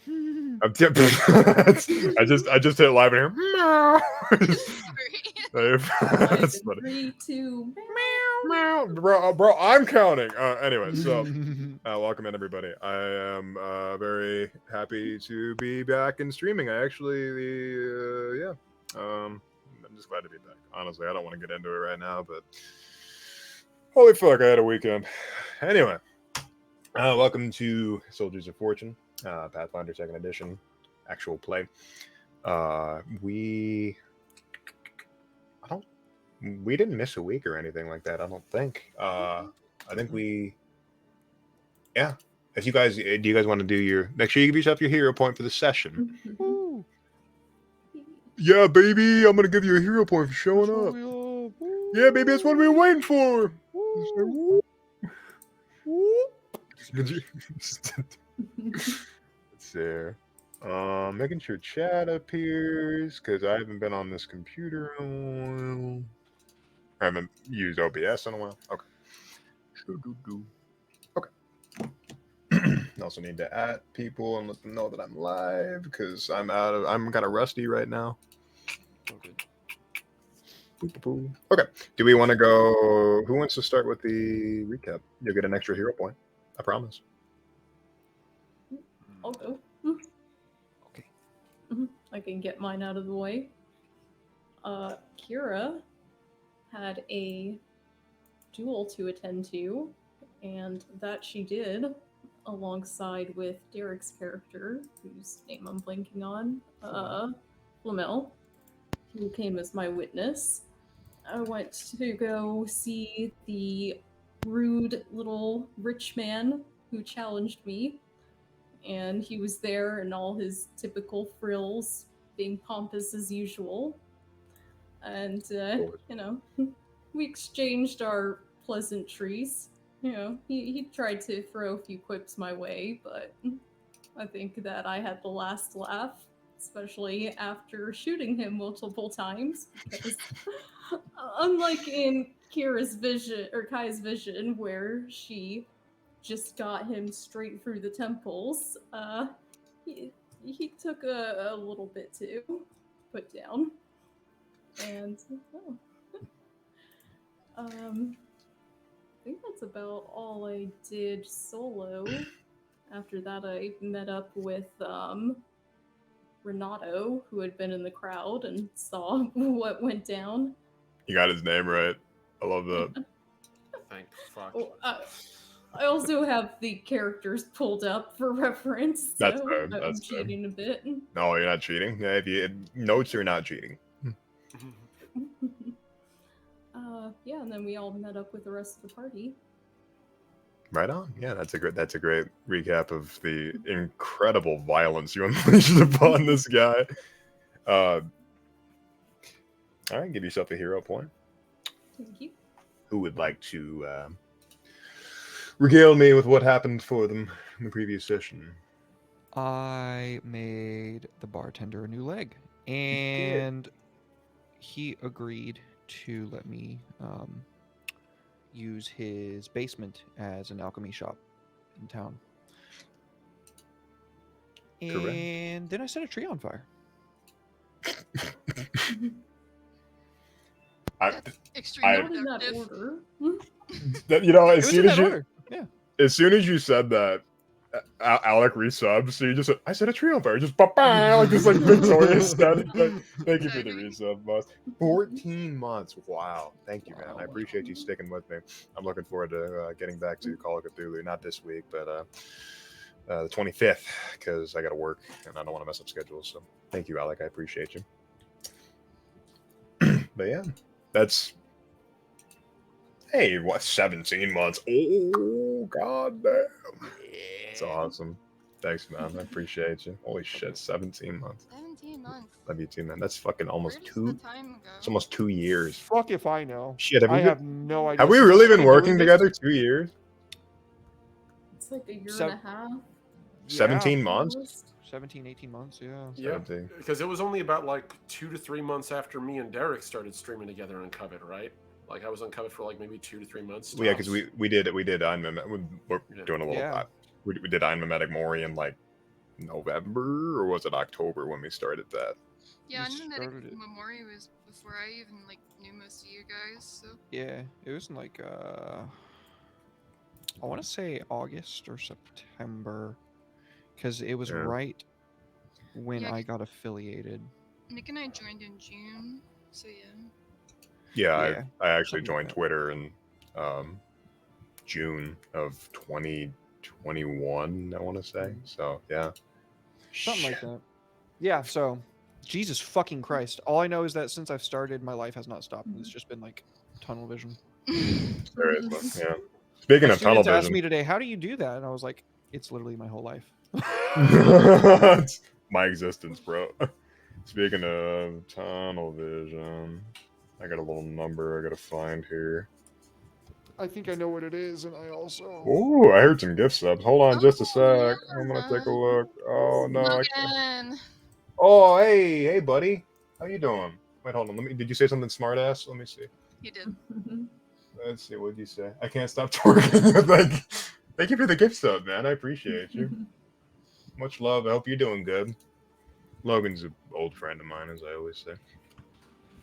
I just hit live in here. That's funny. 3, 2, Meow. Bro, I'm counting. Anyway, so welcome in everybody. I am very happy to be back in streaming. I actually, I'm just glad to be back. Honestly, I don't want to get into it right now, but holy fuck, I had a weekend. Anyway, welcome to Soldiers of Fortune, Pathfinder 2nd Edition, actual play. We didn't miss a week or anything like that. I don't think. I think If you guys, do you guys want to do your? Make sure you give yourself your hero point for the session. Woo. Yeah, baby, I'm gonna give you a hero point for showing up. Yeah, baby, that's what we were waiting for. It's there. Making sure chat appears because I haven't been on this computer in a while. I haven't used OBS in a while. Okay. I also need to add people and let them know that I'm live because I'm kind of rusty right now. Okay. Okay. Do we want to go? Who wants to start with the recap? You'll get an extra hero point. I promise. I'll go. Okay. I can get mine out of the way. Kira had a duel to attend to, and that she did alongside with Derek's character, whose name I'm blanking on, Flamel, who came as my witness. I went to go see the rude little rich man who challenged me, and he was there in all his typical frills, being pompous as usual. And, we exchanged our pleasantries. He tried to throw a few quips my way, but I think that I had the last laugh, especially after shooting him multiple times, because unlike in Kira's vision, or Kai's vision, where she just got him straight through the temples, he took a little bit to put down. And, I think that's about all I did solo. After that, I met up with Renato, who had been in the crowd and saw what went down. You got his name right. I love that. Thank fuck. Well, I also have the characters pulled up for reference, so That's fair. I'm cheating a bit. No, you're not cheating. Yeah, notes are not cheating. And then we all met up with the rest of the party. Right on. Yeah, that's a great recap of the incredible violence you unleashed upon this guy. All right, give yourself a hero point. Thank you. Who would like to regale me with what happened for them in the previous session? I made the bartender a new leg, and he agreed to let me use his basement as an alchemy shop in town. Correct. And then I set a tree on fire. Not in that order. As soon as you said that, Alec resubs, so you just said, I set a tree on fire, just like this like victorious stuff. Thank you for the resub, boss. 14 months. Wow. Thank you, man. I appreciate you sticking with me. I'm looking forward to getting back to Call of Cthulhu, not this week, but the 25th, because I got to work and I don't want to mess up schedules. So thank you, Alec. I appreciate you. But yeah, that's 17 months. Oh, god damn. It's awesome. Thanks, man. I appreciate you. Holy shit, 17 months. 17 months. Love you too, man. That's fucking almost Where does 2. the time go? It's almost 2 years. Fuck if I know. Shit, I have no idea. Have we really been working together 2 years? It's like a year and a half. 17 months? 17, 18 months, yeah. Yeah, because it was only about like 2 to 3 months after me and Derek started streaming together on Covet, right? Like I was on Covet for like maybe 2 to 3 months. Well, yeah, because we did We're doing a little. We did Iron Mimetic Mori in like November or was it October when we started that? Yeah, I We knew that started it. Memori was before I even like knew most of you guys. So Yeah, it was in like I want to say August or September, because it was Yeah. right when Yeah, I got affiliated. Nick and I joined in June. So yeah. Yeah, Yeah, I actually something like joined that. Twitter in June of 2021, I want to say. So yeah. Something like Shit. that. Yeah, so Jesus fucking Christ. All I know is that since I've started, my life has not stopped. And it's just been like tunnel vision. Seriously, yeah. Speaking of tunnel Students asked vision, me today, how do you do that? And I was like, it's literally my whole life. it's my existence, bro. Speaking of tunnel vision, I got a little number I gotta find here. I think I know what it is, and I also... Ooh, I heard some gift subs. Hold on just a Oh, sec. I'm gonna take a yeah. look. Oh no, I can't. Logan. Oh, hey, buddy. How you doing? Wait, hold on. Did you say something smart ass? Let me see. He did. Let's see. What did you say? I can't stop twerking. Thank you for the gift sub, man. I appreciate you. Much love. I hope you're doing good. Logan's an old friend of mine, as I always say.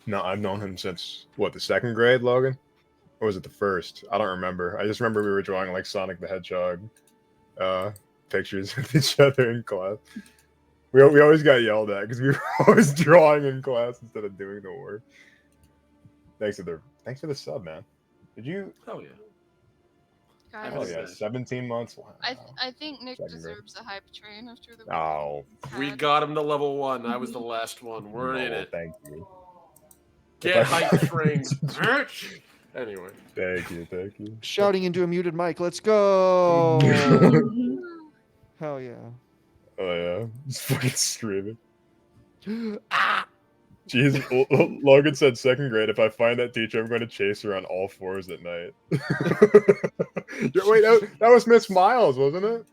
No, I've known him since what, the second grade, Logan? Or was it the first? I don't remember. I just remember we were drawing like Sonic the Hedgehog pictures of each other in class. We always got yelled at because we were always drawing in class instead of doing the work. Thanks for the sub, man. Did you? Oh yeah. Guys, Oh yeah, 17 months. Wow. I think Nick Second grade. deserves a hype train after the Oh, We had. got him to level 1. I was the last one. We're in no, it. thank you. Get If I- hype trains, bitch. Anyway. Thank you. Shouting into a muted mic. Let's go! Hell yeah. Oh yeah, just fucking screaming. Ah! Jeez, Logan said second grade. If I find that teacher, I'm going to chase her on all fours at night. Yeah, wait, that was Miss Miles, wasn't it?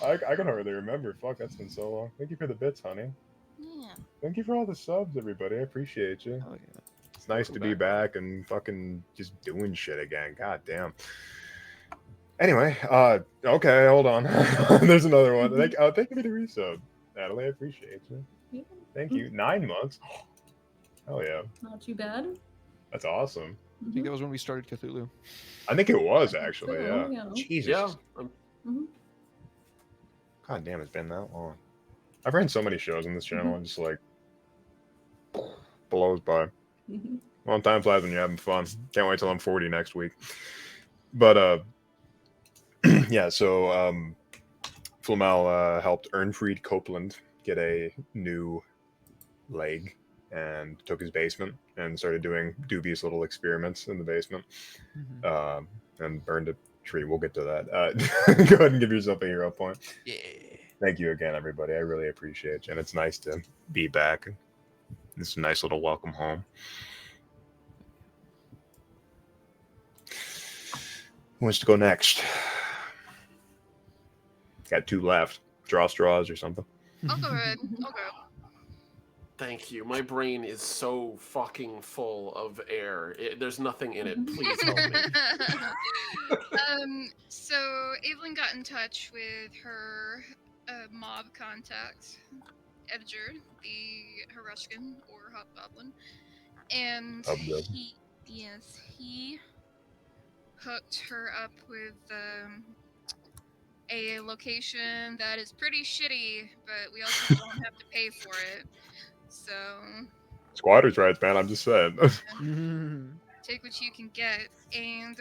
I can hardly remember. Fuck, that's been so long. Thank you for the bits, honey. Yeah. Thank you for all the subs, everybody. I appreciate you. Hell yeah. It's nice Welcome to be back. back and fucking just doing shit again. God damn. Anyway, okay, hold on. There's another one. Thank you for the resub, Natalie. I appreciate you. Yeah. Thank you. 9 months. Hell yeah, Not too bad. that's awesome. I think that was when we started Cthulhu. I think it was I think actually. so, Yeah. yeah. Jesus. Yeah. Mhm. God damn, it's been that long. I've ran so many shows on this channel and just like blows by. Mhm. Well, time flies when you're having fun. Can't wait till I'm 40 next week. But yeah, so Flamel helped Ernfried Copeland get a new leg and took his basement and started doing dubious little experiments in the basement and burned a tree. We'll get to that. Go ahead and give yourself a hero point. Yeah. Thank you again, everybody. I really appreciate you. And it's nice to be back. It's a nice little welcome home. Who wants to go next? Got 2 left. Draw straws or something. I'll go ahead. I'll go. Thank you. My brain is so fucking full of air. There's nothing in it. Please help me. So Evelyn got in touch with her mob contact, Edger, the Harushkin or Hobgoblin, and Hobgoblin. he hooked her up with a location that is pretty shitty, but we also don't have to pay for it. So Squatters' rights, man. I'm just saying. take what you can get, and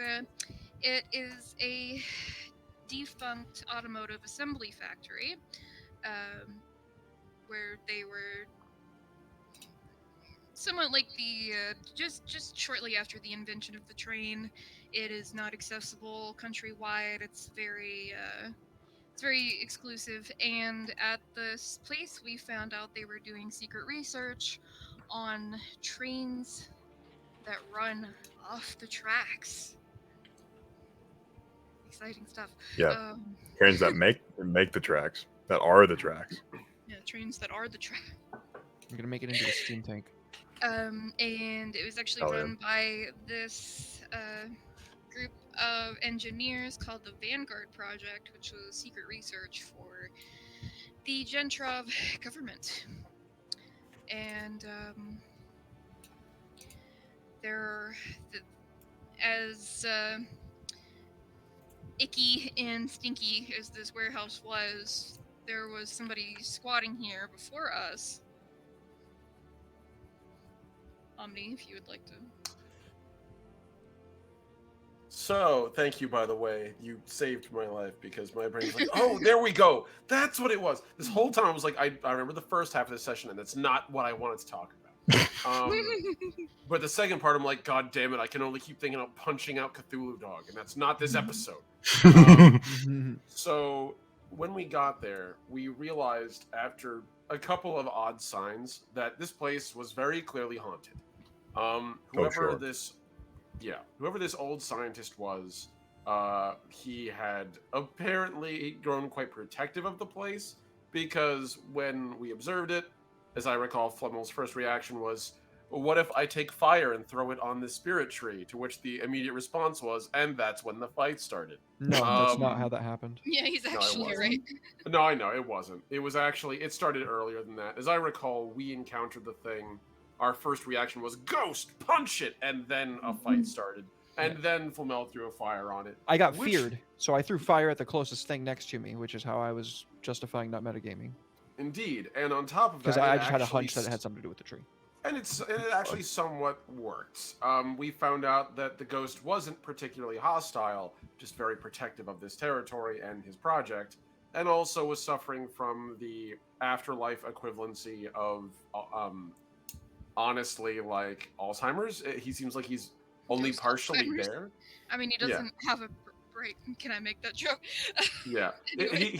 it is a defunct automotive assembly factory where they were somewhat like the just shortly after the invention of the train. It is not accessible countrywide. It's very exclusive, and at this place we found out they were doing secret research on trains that run off the tracks. Exciting stuff. Yeah. Trains that make the tracks. That are the tracks. Yeah, trains that are the track. I'm gonna make it into a steam tank. And it was actually Oh, yeah. run by this group of engineers called the Vanguard Project, which was secret research for the Gentrov government. And as icky and stinky as this warehouse was, there was somebody squatting here before us. Omni, if you would like to. So, thank you, by the way. You saved my life because my brain was like, oh, there we go. That's what it was. This whole time I was like, I remember the first half of this session, and that's not what I wanted to talk about. But the second part, I'm like, God damn it, I can only keep thinking of punching out Cthulhu Dog, and that's not this episode. So, when we got there, we realized after a couple of odd signs that this place was very clearly haunted. Whoever this old scientist was, he had apparently grown quite protective of the place, because when we observed it, as I recall, Flemmel's first reaction was, what if I take fire and throw it on the spirit tree? To which the immediate response was, and that's when the fight started. No, that's not how that happened. Yeah, he's actually wasn't. right. No, I know, it wasn't. It was actually, it started earlier than that. As I recall, we encountered the thing. Our first reaction was, ghost, punch it! And then a fight started. And then Flamel threw a fire on it. I got feared, so I threw fire at the closest thing next to me, which is how I was justifying not metagaming. Indeed. And on top of that, because I just had a hunch that it had something to do with the tree. And it actually somewhat worked. We found out that the ghost wasn't particularly hostile, just very protective of this territory and his project, and also was suffering from the afterlife equivalency of, honestly, like Alzheimer's. He seems like he's only Ghost partially Alzheimer's? there. I mean, he doesn't have a break. Can I make that joke? Yeah, Anyway.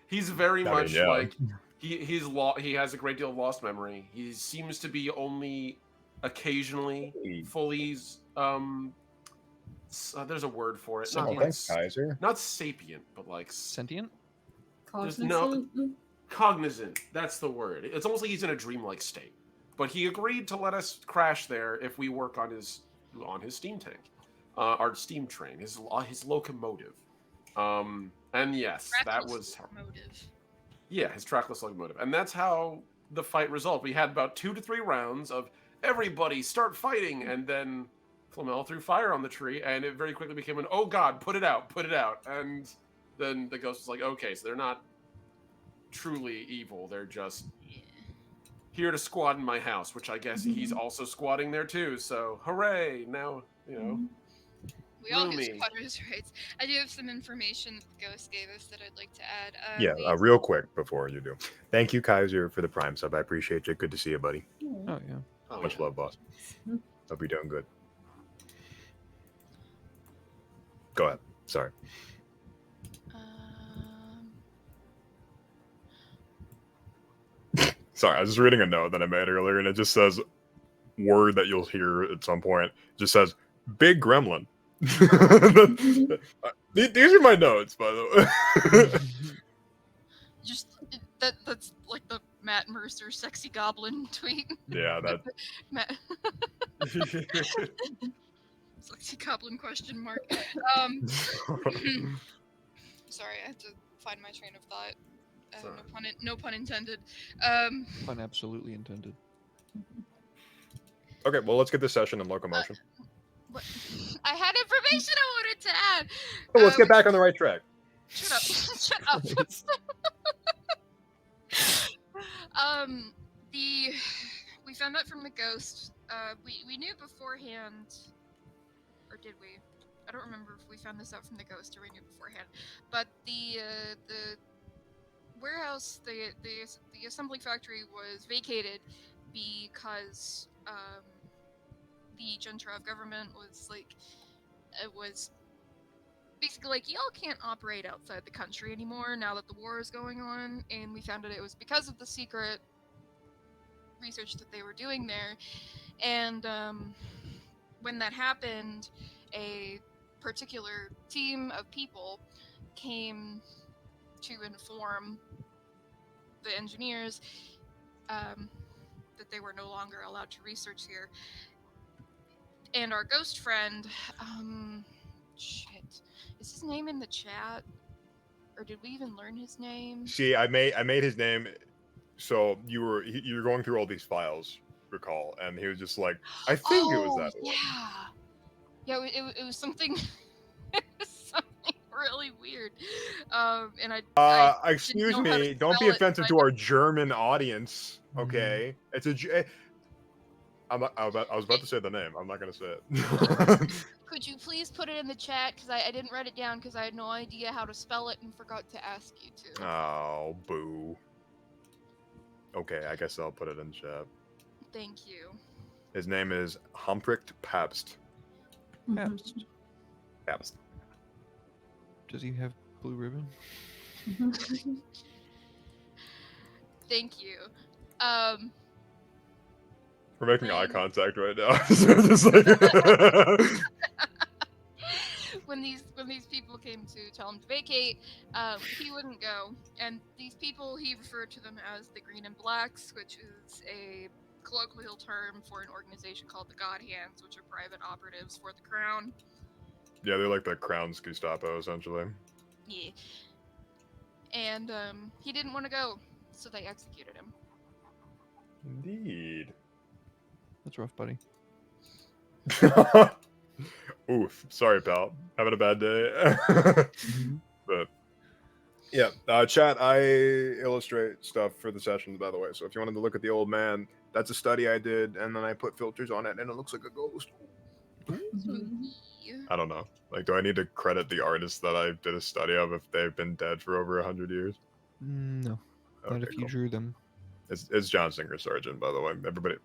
he's very much yeah. like he has a great deal of lost memory. He seems to be only occasionally fully there's a word for it. Oh, thanks, Kaiser. Not sapient, but like Sentient? Cognizant? cognizant. That's the word. It's almost like he's in a dreamlike state. But he agreed to let us crash there if we work on his steam tank, our steam train, his locomotive. And yes, that was motive. Yeah, his trackless locomotive. And that's how the fight resolved. We had about 2 to 3 rounds of everybody start fighting, and then Flamel threw fire on the tree, and it very quickly became an, oh god, put it out. And then the ghost was like, okay, so they're not truly evil, they're just here to squat in my house, which I guess he's also squatting there too, so hooray, now, you know. We all get squatters' rights. I do have some information that the ghost gave us that I'd like to add. Real quick before you do. Thank you, Kaiser, for the Prime sub. I appreciate you. Good to see you, buddy. Oh, yeah. Much love, boss. Hope you're doing good. Go ahead. Sorry. Sorry, I was just reading a note that I made earlier, and it just says, word that you'll hear at some point, it just says, big gremlin. These are my notes, by the way. Just that's like the Matt Mercer sexy goblin tweet. Yeah, that. Matt. Sexy goblin question mark. Sorry, I had to find my train of thought. No pun intended. Pun absolutely intended. Okay, well, let's get this session in locomotion. I had information I wanted to add. Well, let's get back on the right track. Shut up. Shut up. We found out from the ghost. We knew beforehand, or did we? I don't remember if we found this out from the ghost or we knew beforehand. But the warehouse, the assembly factory was vacated because the Gentrov government was like, it was basically like, y'all can't operate outside the country anymore now that the war is going on, and we found out it was because of the secret research that they were doing there. And when that happened, a particular team of people came to inform the engineers that they were no longer allowed to research here. And our ghost friend, shit. his name in the chat? Or did we even learn his name? See, I made his name. So you were going through all these files, recall, and he was just like, I think it was that yeah. one. Yeah, it was something something really weird. And I Excuse didn't know how to me, don't be spell it, offensive so to our German audience, Mhm. okay? It's a. I was about to say the name. I'm not gonna say it. Could you please put it in the chat? Because I didn't write it down because I had no idea how to spell it and forgot to ask you to. Oh, boo. Okay, I guess I'll put it in chat. Thank you. His name is Humprecht Pabst. Pabst. Pabst. Does he have blue ribbon? Thank you. We're making eye When- contact right now. So just like when these people came to tell him to vacate, he wouldn't go. And these people, he referred to them as the Green and Blacks, which is a colloquial term for an organization called the God Hands, which are private operatives for the Crown. Yeah, they're like the Crown's Gestapo, essentially. Yeah. And he didn't want to go, so they executed him. Indeed. That's rough, buddy. Oof. Sorry, pal. Having a bad day. But yeah, chat, I illustrate stuff for the sessions, by the way. So if you wanted to look at the old man, that's a study I did, and then I put filters on it, and it looks like a ghost. I don't know. Like, do I need to credit the artists that I did a study of if they've been dead for over 100 years? No, not if you cool. drew them. It's John Singer Sargent, by the way. Everybody,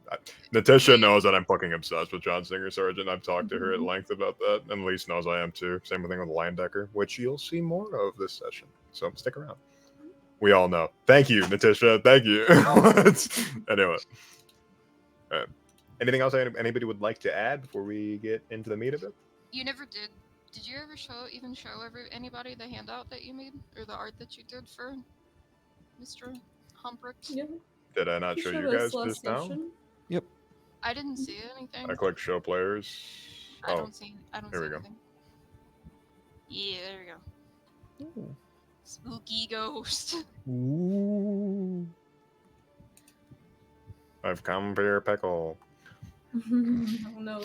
Natisha knows that I'm fucking obsessed with John Singer Sargent. I've talked to her at length about that, and Lise knows I am too. Same thing with Linedecker, which you'll see more of this session. So stick around. We all know. Thank you, Natisha. Thank you. Anyway, anything else anybody would like to add before we get into the meat of it? You never did. Did you ever show anybody the handout that you made or the art that you did for Mr. Humprecht? Yeah. Did I not You show showed you us guys last just now? session. Yep. I didn't see anything. I clicked show players. I don't see here we go. anything. Yeah, there we go. Ooh. Spooky ghost. Ooh. I've come for your pickle. Oh no.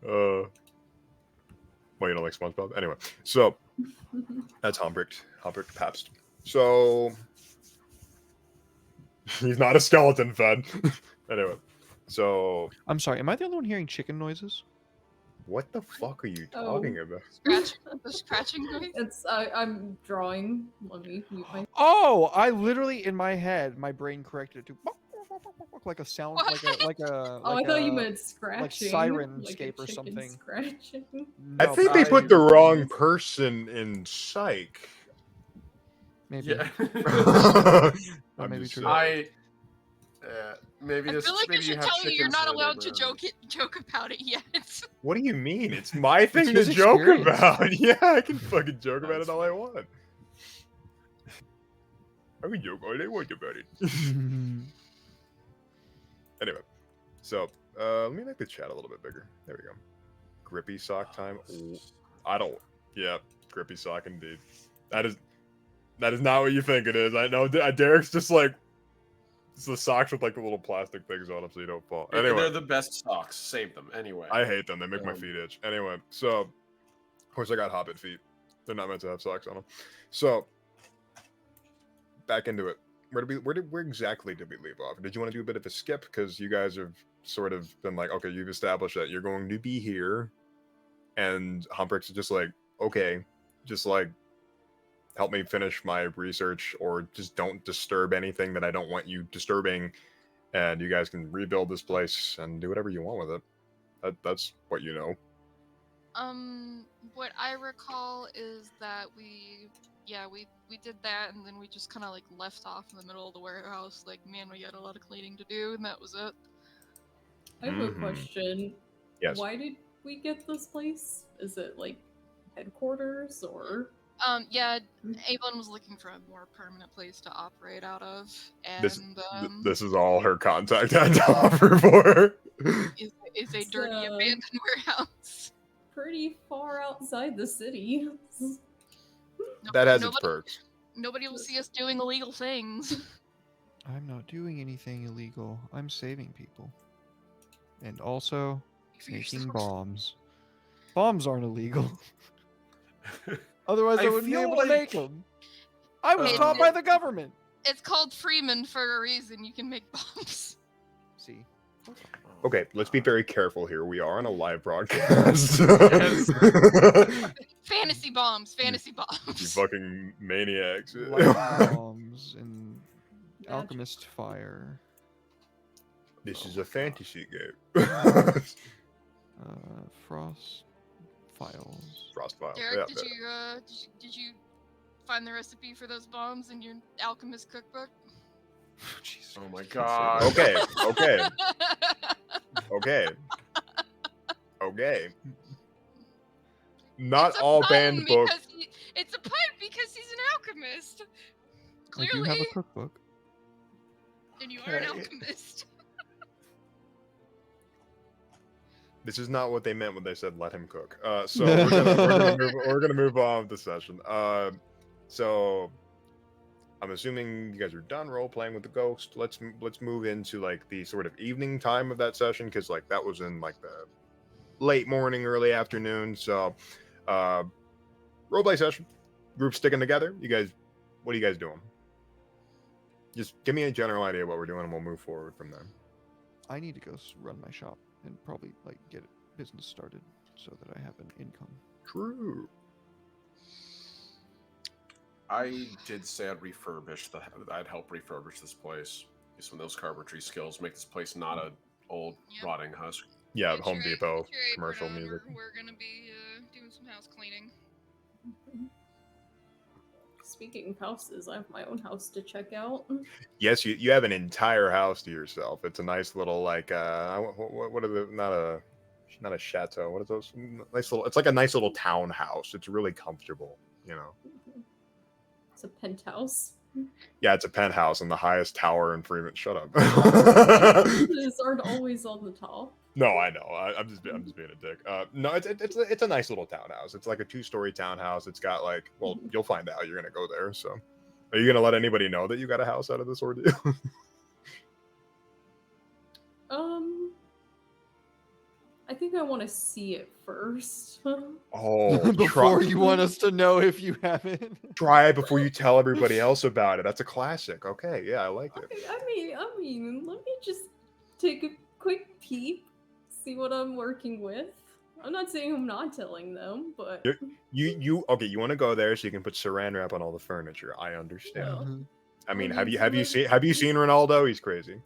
Well, you don't like SpongeBob? Anyway, so that's Humprecht Pabst. So he's not a skeleton fed. Anyway, so I'm sorry. Am I the only one hearing chicken noises? what the fuck are you talking about? The scratching noise. It's I'm drawing. Let me mute my. Oh, I literally in my head, my brain corrected it to like a sound, like a. Oh, I thought you meant scratching. Sirenscape like a or chicken something. Scratching. I No, think but they I- put the wrong person in psych. maybe. Yeah. That I'm may be just true. saying. Maybe I this. feel like maybe I should have tell you you're chickens not in the allowed to neighborhood. joke about it yet. What do you mean? It's my thing to his joke experience. about. Yeah, I can fucking joke about That's it all I want. I can joke all I want about it. Anyway, so let me make the chat a little bit bigger. There we go. Grippy sock time. Ooh, I don't. Yeah, grippy sock indeed. That is not what you think it is. I know. Derek's just like it's the socks with like the little plastic things on them so you don't fall. Anyway, They're the best socks. Save them anyway. I hate them. They make my feet itch. Anyway, so of course I got hobbit feet. They're not meant to have socks on them. So back into it. Where exactly did we leave off? Did you want to do a bit of a skip because you guys have sort of been like, okay, you've established that you're going to be here, and Humprecht's just like, okay, just like help me finish my research, or just don't disturb anything that I don't want you disturbing, and you guys can rebuild this place and do whatever you want with it. That's what you know. What I recall is that we did that, and then we just kind of like left off in the middle of the warehouse. Like, man, we got a lot of cleaning to do, and that was it. I have a question. Yes. Why did we get this place? Is it like headquarters or? Yeah, Avon was looking for a more permanent place to operate out of, and This is all her contact had to offer for her. is a dirty So- abandoned warehouse. pretty far outside the city. That has its Nobody- perks. Nobody will see us doing illegal things. I'm not doing anything illegal. I'm saving people. And also For making yourself. bombs. Bombs aren't illegal. Otherwise, I I wouldn't be feel able to make like- them. I was taught by the government. It's called Freemund for a reason. You can make bombs. See. Okay, let's be very careful here. We are on a live broadcast. Yes. Fantasy bombs. Fantasy You bombs. fucking maniacs. Lightning bombs and Magic. alchemist fire. This Oh is my a God. fantasy game. Frost files. Frostfile. Derek, Yeah, did you find the recipe for those bombs in your alchemist cookbook? Jesus Oh my Christ, God. Okay. Okay. Not It's a all pun banned books. It's a pun because he's an alchemist. I do Clearly, have a cookbook. and you are an Okay. alchemist. This is not what they meant when they said let him cook. So we're gonna move on with the session. So I'm assuming you guys are done role playing with the ghost. Let's move into like the sort of evening time of that session, because like that was in like the late morning, early afternoon. So role play session, group sticking together. You guys, what are you guys doing? Just give me a general idea of what we're doing, and we'll move forward from there. I need to go run my shop and probably like get business started so that I have an income. True. I did say I'd I'd help refurbish this place. Use some of those carpentry skills, make this place not a old Yep. rotting husk. Yeah, Get Home your- Depot get your apron commercial on, music. We're gonna be doing some house cleaning. Speaking of houses, I have my own house to check out. Yes, you have an entire house to yourself. It's a nice little like what are the not a chateau. What are those? Nice little. It's like a nice little townhouse. It's really comfortable. You know. It's a penthouse. Yeah, it's a penthouse in the highest tower in Freemund. Shut up. These aren't always on the top. No, I know. I'm just being a dick. No, it's a nice little townhouse. It's like a 2-story townhouse. It's got like, well, you'll find out. You're gonna go there. So, are you gonna let anybody know that you got a house out of this ordeal? I think I want to see it first. Oh, Before you want us to know if you haven't. try it before you tell everybody else about it. That's a classic. Okay, yeah, I like it. I mean, let me just take a quick peep, see what I'm working with. I'm not saying I'm not telling them, but You okay? You want to go there so you can put saran wrap on all the furniture. I understand. Yeah. I mean, I have mean, you seen Ronaldo? He's crazy.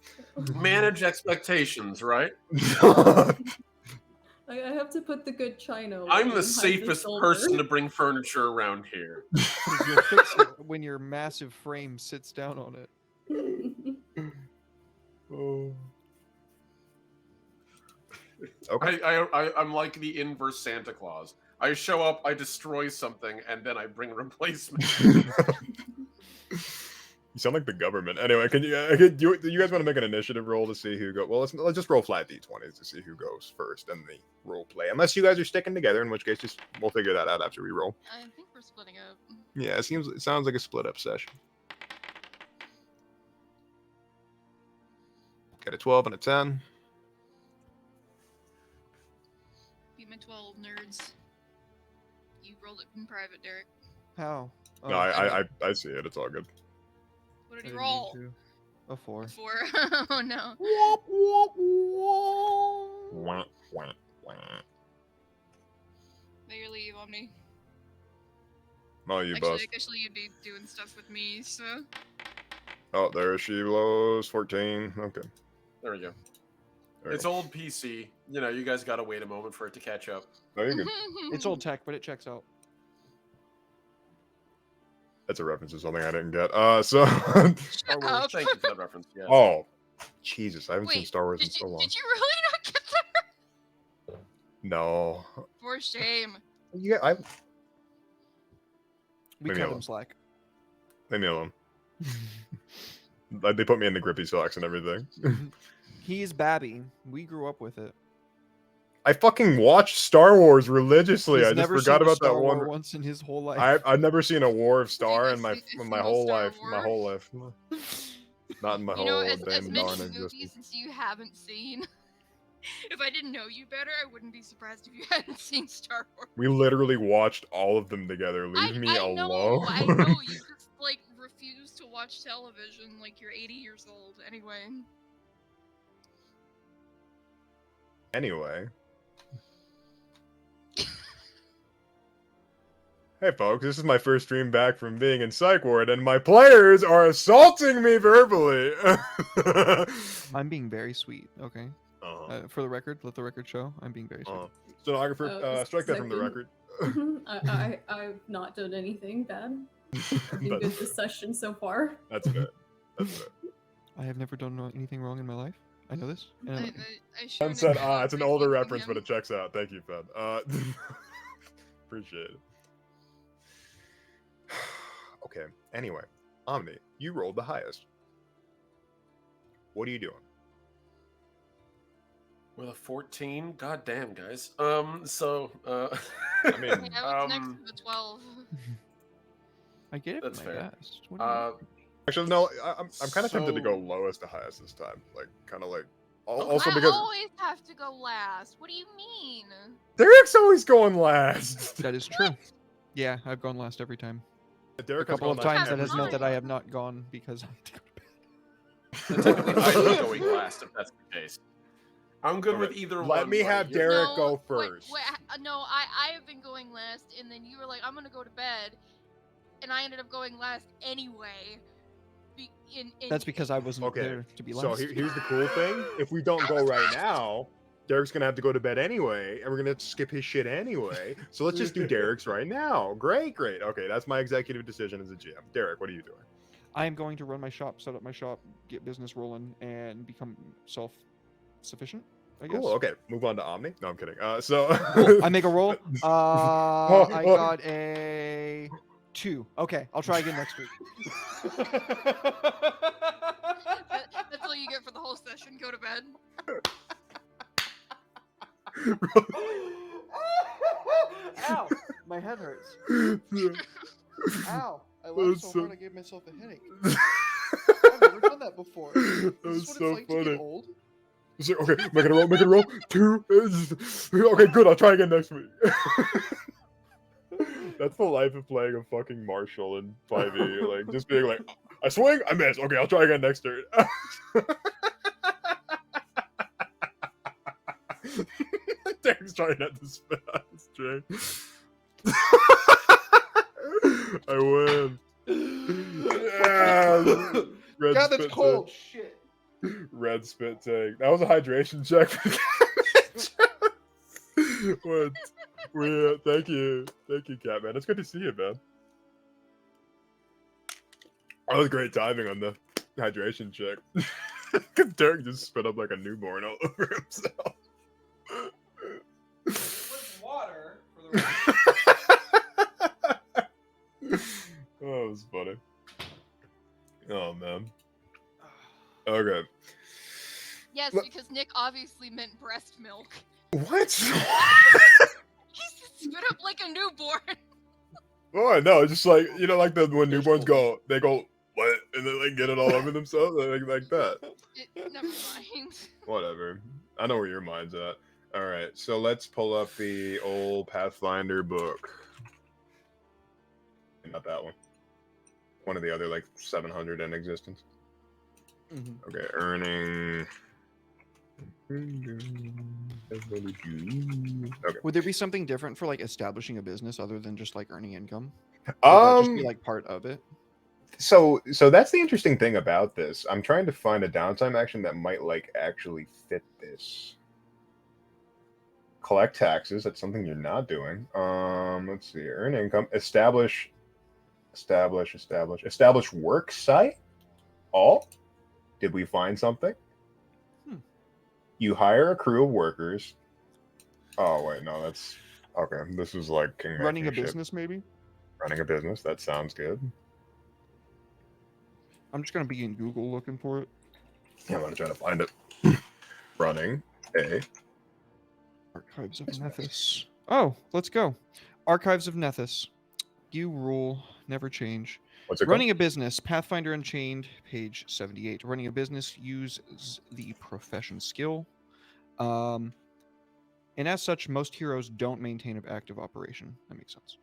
Manage expectations, right? I have to put the good china away I'm and the hide safest silver. person to bring furniture around here. You'll fix it when your massive frame sits down on it. Oh. Okay. I'm like the inverse Santa Claus. I show up, I destroy something, and then I bring a replacement. You sound like the government. Anyway, do you guys want to make an initiative roll to see who goes? Well, let's just roll flat d20s to see who goes first in the role play. Unless you guys are sticking together, in which case we'll figure that out after we roll. I think we're splitting up. Yeah, it sounds like a split up session. Got a 12 and a 10. Beat my 12 nerds. You rolled it in private, Derek. How? Oh, No, I see it. It's all good. What I did you didn't need roll? to. A 4. 4. Oh no. Wah, wah, wah. May your leave, Omni. Oh, you bust. Actually, you'd be doing stuff with me, so. Oh, there she blows. 14. Okay. There we go. There It's we go. old PC. You know, you guys gotta wait a moment for it to catch up. No, you're good. It's old tech, but it checks out. That's a reference to something I didn't get. So. Shut up. Thank you for that reference. Yes. Oh, Jesus! I haven't seen Wait, Star Wars in Did so long. you really not get that? No. For shame. Yeah, I We Leave me cut alone. him slack. leave me alone. Like, they put me in the grippy socks and everything. He's Babby. We grew up with it. I fucking watched Star Wars religiously. He's I just never forgot seen a about Star that War one. once in his whole life. I've never seen a War of Star I've in my seen- I've my seen whole Star life. My Wars. whole life. Not in my You know, whole as damn many darn movies existence. as you haven't seen, if I didn't know you better, I wouldn't be surprised if you hadn't seen Star Wars. We literally watched all of them together. Leave me I know, alone. I know. You just like refuse to watch television like you're 80 years old. Anyway. Anyway. Hey folks, this is my first stream back from being in Psych Ward, and my players are assaulting me verbally. I'm being very sweet. Okay. Uh-huh. For the record, let the record show. I'm being very sweet. Stenographer, strike that from the second. record. I've not done anything bad. I've been good this session so far. That's fair. That's fair. I have never done anything wrong in my life. I know this. And I I'm- shouldn't Ben said, have it's an been older thanking reference, but him. it checks out. Thank you, Fed. Appreciate it. Okay, anyway. Omni, you rolled the highest. What are you doing? With a 14, god damn, guys. I mean, Yeah, what's next to the 12? I get it That's from my fair. best. What do you Actually, no, I'm kind of tempted to go So- lowest to highest this time. Like, kind of like. Okay. Also I because always have to go last. What do you mean? Derek's always going last. That is true. Yeah, I've gone last every time. Derek A has couple of gone last times that every has meant that single I time. have not gone because I have to go to bed. Technically, I'm going last if that's the case. I'm good with Okay, either one. let me buddy. have You're- Derek No, go wait, first. no, I have been going last, and then you were like, I'm gonna go to bed, and I ended up going last anyway. That's because I wasn't Okay, there to be so last. here's the cool thing. If we don't go right now, Derek's going to have to go to bed anyway, and we're going to have to skip his shit anyway. So let's just do Derek's right now. Great. Okay, that's my executive decision as a GM. Derek, what are you doing? I am going to run my shop, set up my shop, get business rolling, and become self-sufficient, I guess. Cool, okay. Move on to Omni. No, I'm kidding. Cool, I make a roll. I got a 2. Okay, I'll try again next week. That's all you get for the whole session. Go to bed. Ow! My head hurts. Ow! I laughed That's so so- hard I gave myself a headache. I've never done that before. That Is was this what so it's like to funny. get old? It's like, okay, make it a roll. 2. Okay, good. I'll try again next week. That's the life of playing a fucking Marshall in 5e. Like, just being like, I swing, I miss. Okay, I'll try again next turn. Derek's trying not to spit out his drink. I win. Yeah. Red God, that's spit cold. Shit. take. Red spit take. That was a hydration check. What? Thank you, Catman. It's good to see you, man. That was great timing on the hydration check. Derek just spit up like a newborn all over himself. Water for the Oh, that was funny. Oh man. Okay. Yes, Look- because Nick obviously meant breast milk. What? He just spit up like a newborn. Oh no, just like like when newborns go, they go what, and then like get it all over themselves, like that. Never mind. Whatever. I know where your mind's at. All right, so let's pull up the old Pathfinder book. Not that one. One of the other like 700 in existence. Mhm. Okay, earning. Okay. Would there be something different for like establishing a business other than just like earning income? Would that just be like part of it? So that's the interesting thing about this. I'm trying to find a downtime action that might like actually fit this. Collect taxes. That's something you're not doing. Let's see. Earn income. Establish work site. All. Did we find something? You hire a crew of workers. Oh wait, no, that's okay. This is like king Running a making shit. business, maybe? Running a business. That sounds good. I'm just gonna be in Google looking for it. Yeah, I'm gonna try to find it. Running a Archives of Nethys. Oh, let's go. Archives of Nethys. You rule, never change. What's it Running a business, Pathfinder Unchained, page 78. Running a business uses the profession skill. And as such, most heroes don't maintain an active operation. That makes sense.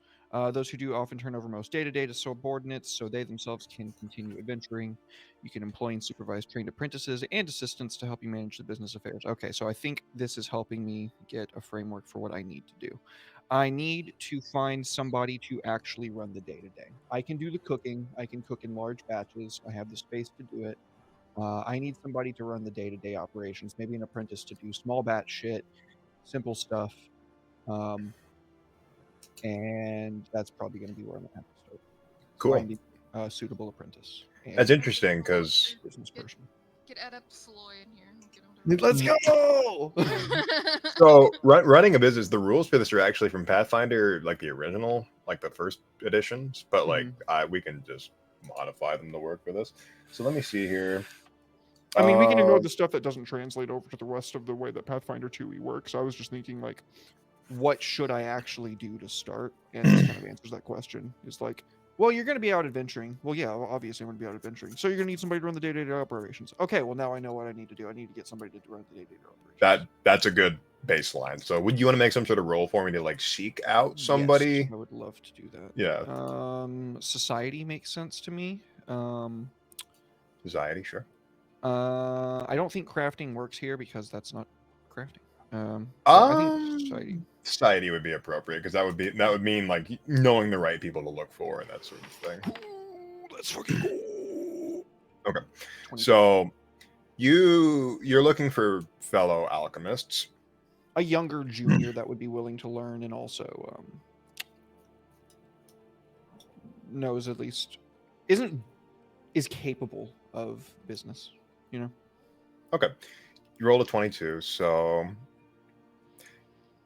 Those who do often turn over most day-to-day to subordinates, so they themselves can continue adventuring. You can employ and supervise trained apprentices and assistants to help you manage the business affairs. Okay, so I think this is helping me get a framework for what I need to do. I need to find somebody to actually run the day-to-day. I can do the cooking. I can cook in large batches. I have the space to do it. I need somebody to run the day-to-day operations, maybe an apprentice to do small batch shit, simple stuff. And that's probably going to be where I'm going to have to start. Cool. Finding a suitable apprentice. That's interesting because business person. Get Adept Floy in here. Get him to Let's go! so running a business, the rules for this are actually from Pathfinder, like the original, like the first editions, but like we can just modify them to work for this. So let me see here. I mean, we can ignore the stuff that doesn't translate over to the rest of the way that Pathfinder 2e works. I was just thinking, like, what should I actually do to start? And this kind of answers that question. It's like, well, you're going to be out adventuring. Well, yeah, obviously I'm going to be out adventuring. So you're going to need somebody to run the day-to-day operations. Okay, well, now I know what I need to do. I need to get somebody to run the day-to-day operations. That's a good baseline. So would you want to make some sort of roll for me to like seek out somebody? Yes, I would love to do that. Yeah. Society makes sense to me. Society, sure. I don't think crafting works here because that's not crafting. I think society would be appropriate because that would mean like knowing the right people to look for and that sort of thing. Ooh, that's fucking cool. Okay, so you're looking for fellow alchemists, a younger junior that would be willing to learn and also knows at least is capable of business. You know. Okay, you rolled a 22, so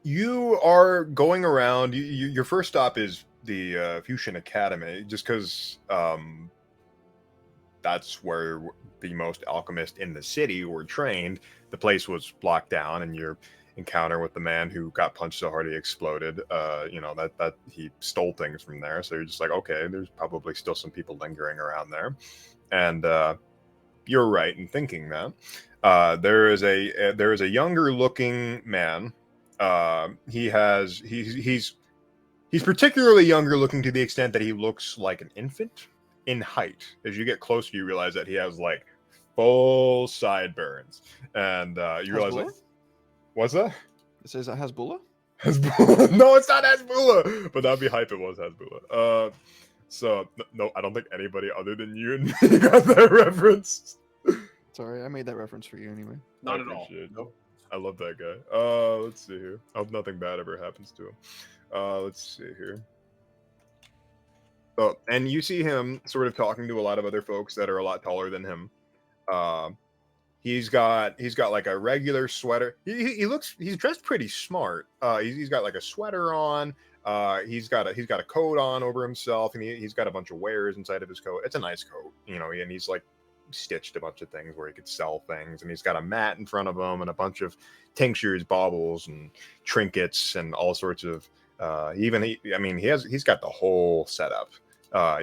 you are going around. Your first stop is the Fusion Academy, just because that's where the most alchemists in the city were trained. The place was locked down, and your encounter with the man who got punched so hard he exploded, that he stole things from there. So you're just like, okay, there's probably still some people lingering around there, and you're right in thinking that. There is a younger looking man. He's particularly younger looking to the extent that he looks like an infant in height. As you get closer, you realize that he has like full sideburns, and you realize like, what's that? It says that Hasbulla? Hasbulla? No, it's not Hasbulla, but that'd be hype. It was Hasbulla. So no, I don't think anybody other than you and me got that reference. Sorry, I made that reference for you anyway. Not at all. Nope. I love that guy. Let's see here. I hope nothing bad ever happens to him. Let's see here. Oh, and you see him sort of talking to a lot of other folks that are a lot taller than him. He's got like a regular sweater. He's dressed pretty smart. He's got like a sweater on. He's got a coat on over himself, and he's got a bunch of wares inside of his coat. It's a nice coat, and he's like stitched a bunch of things where he could sell things, and he's got a mat in front of him and a bunch of tinctures, baubles, and trinkets, and all sorts of. He's got the whole setup.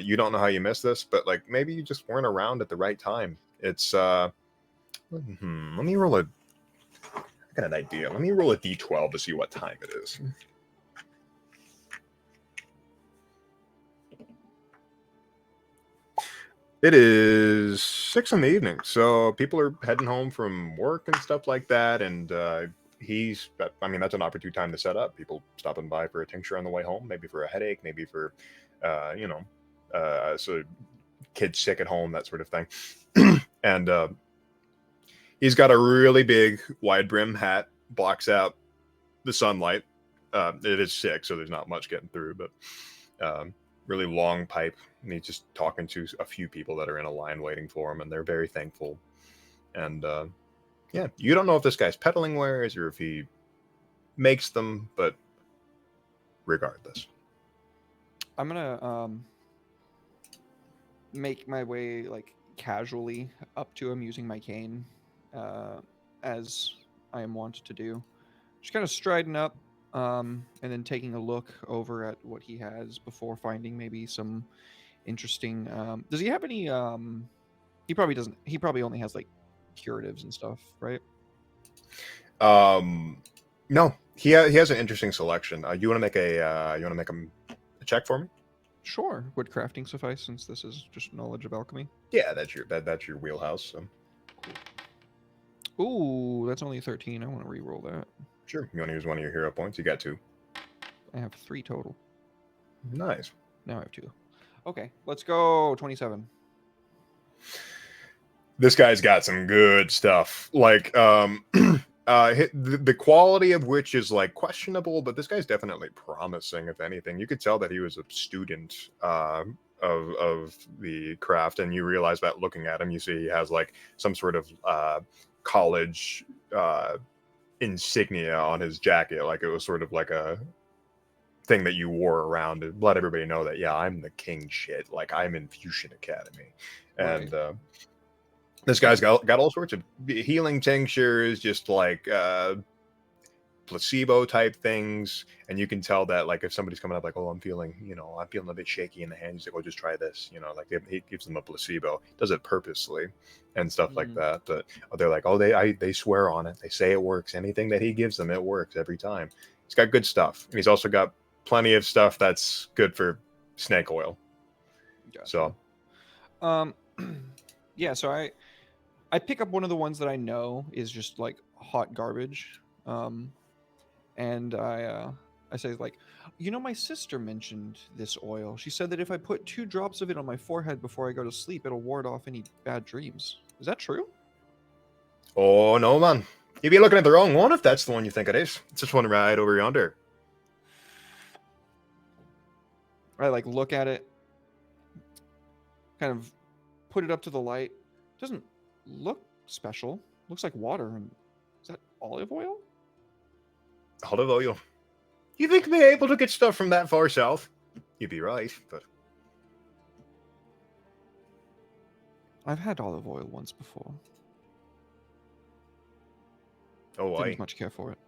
You don't know how you missed this, but like maybe you just weren't around at the right time. It's let me roll I got an idea. Let me roll a d12 to see what time it is. It is 6 in the evening, so people are heading home from work and stuff like that, and that's an opportune time to set up. People stopping by for a tincture on the way home, maybe for a headache, maybe for, so kids sick at home, that sort of thing. And he's got a really big wide brim hat, blocks out the sunlight. It is 6, so there's not much getting through, but really long pipe, and he's just talking to a few people that are in a line waiting for him, and they're very thankful. And you don't know if this guy's peddling wares or if he makes them, but regardless, I'm gonna make my way like casually up to him using my cane, as I am wont to do. Just kind of striding up, and then taking a look over at what he has before finding maybe some interesting. Does he have any? He probably doesn't. He probably only has like curatives and stuff, right? No, he has an interesting selection. You want to make a check for me? Sure. Would crafting suffice since this is just knowledge of alchemy? Yeah, that's your wheelhouse. So. Ooh, that's only 13. I want to re-roll that. Sure. You want to use one of your hero points? You got 2. I have 3 total. Nice. Now I have 2. Okay, let's go. 27. This guy's got some good stuff. Like, the quality of which is like questionable, but this guy's definitely promising. If anything, you could tell that he was a student of the craft, and you realize that looking at him, you see he has like some sort of college insignia on his jacket, like it was sort of like a thing that you wore around to let everybody know that, yeah, I'm the king shit, like I'm in Fusion Academy. And this guy's got all sorts of healing tinctures, just like placebo type things, and you can tell that like if somebody's coming up like, oh, I'm feeling a bit shaky in the hand, he's like, oh, just try this, like he gives them a placebo, does it purposely and stuff like that. But they're like, oh, they swear on it, they say it works, anything that he gives them, it works every time. He's got good stuff, and he's also got plenty of stuff that's good for snake oil. Gotcha. So yeah, so I pick up one of the ones that I know is just like hot garbage. And I say like, my sister mentioned this oil. She said that if I put 2 drops of it on my forehead before I go to sleep, it'll ward off any bad dreams. Is that true? Oh, no, man. You'd be looking at the wrong one if that's the one you think it is. It's this one right over yonder. I like look at it, kind of put it up to the light. Doesn't look special. Looks like water. And is that olive oil? Olive oil. You think to be able to get stuff from that far south? You'd be right, but I've had olive oil once before. Oh, didn't much care for it.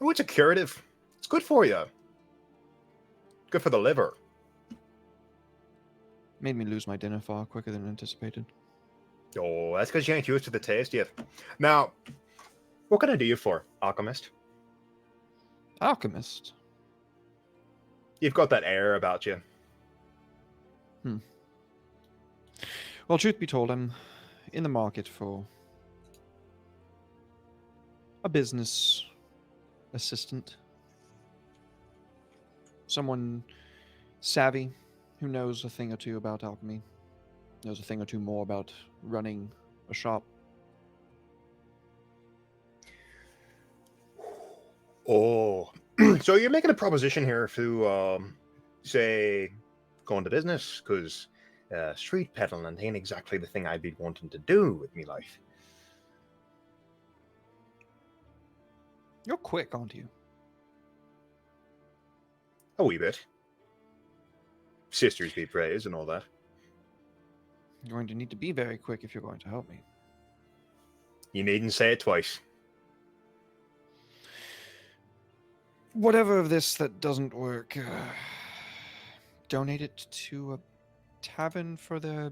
Oh, it's a curative. It's good for you. Good for the liver. Made me lose my dinner far quicker than anticipated. Oh, that's because you ain't used to the taste yet. Now, what can I do you for, alchemist? Alchemist? You've got that air about you. Well, truth be told, I'm in the market for a business assistant. Someone savvy who knows a thing or two about alchemy. Knows a thing or two more about running a shop. Oh, so you're making a proposition here to, say, go into business? Because street peddling ain't exactly the thing I'd be wanting to do with me life. You're quick, aren't you? A wee bit. Sisters be praised and all that. You're going to need to be very quick if you're going to help me. You needn't say it twice. Whatever of this that doesn't work, donate it to a tavern for the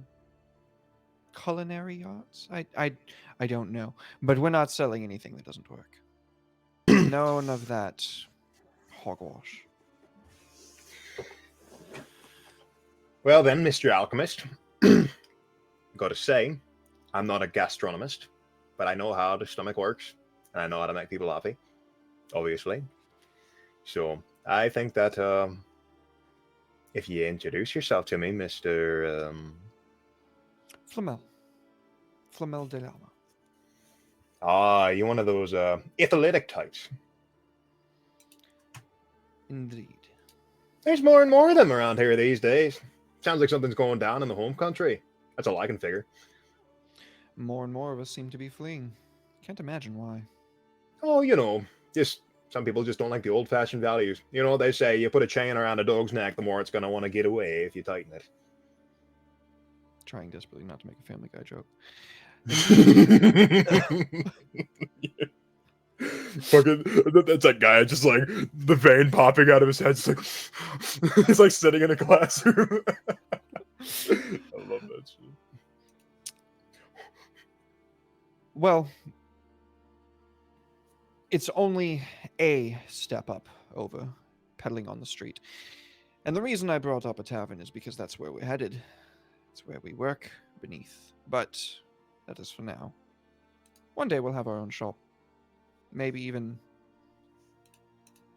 culinary arts? I don't know. But we're not selling anything that doesn't work. None of that hogwash. Well then, Mr. Alchemist, got to say, I'm not a gastronomist, but I know how the stomach works, and I know how to make people happy, obviously. So I think that if you introduce yourself to me, Mr. Flamel de Lama. Ah, you're one of those athletic types. Indeed. There's more and more of them around here these days. Sounds like something's going down in the home country. That's all I can figure. More and more of us seem to be fleeing. Can't imagine why. Oh, just some people just don't like the old-fashioned values. They say you put a chain around a dog's neck, the more it's going to want to get away if you tighten it. Trying desperately not to make a Family Guy joke. Fucking, that's that guy just like the vein popping out of his head, just like he's like sitting in a classroom. I love that shit. Well, it's only a step up over peddling on the street. And the reason I brought up a tavern is because that's where we're headed. It's where we work beneath. But that is for now. One day we'll have our own shop. Maybe even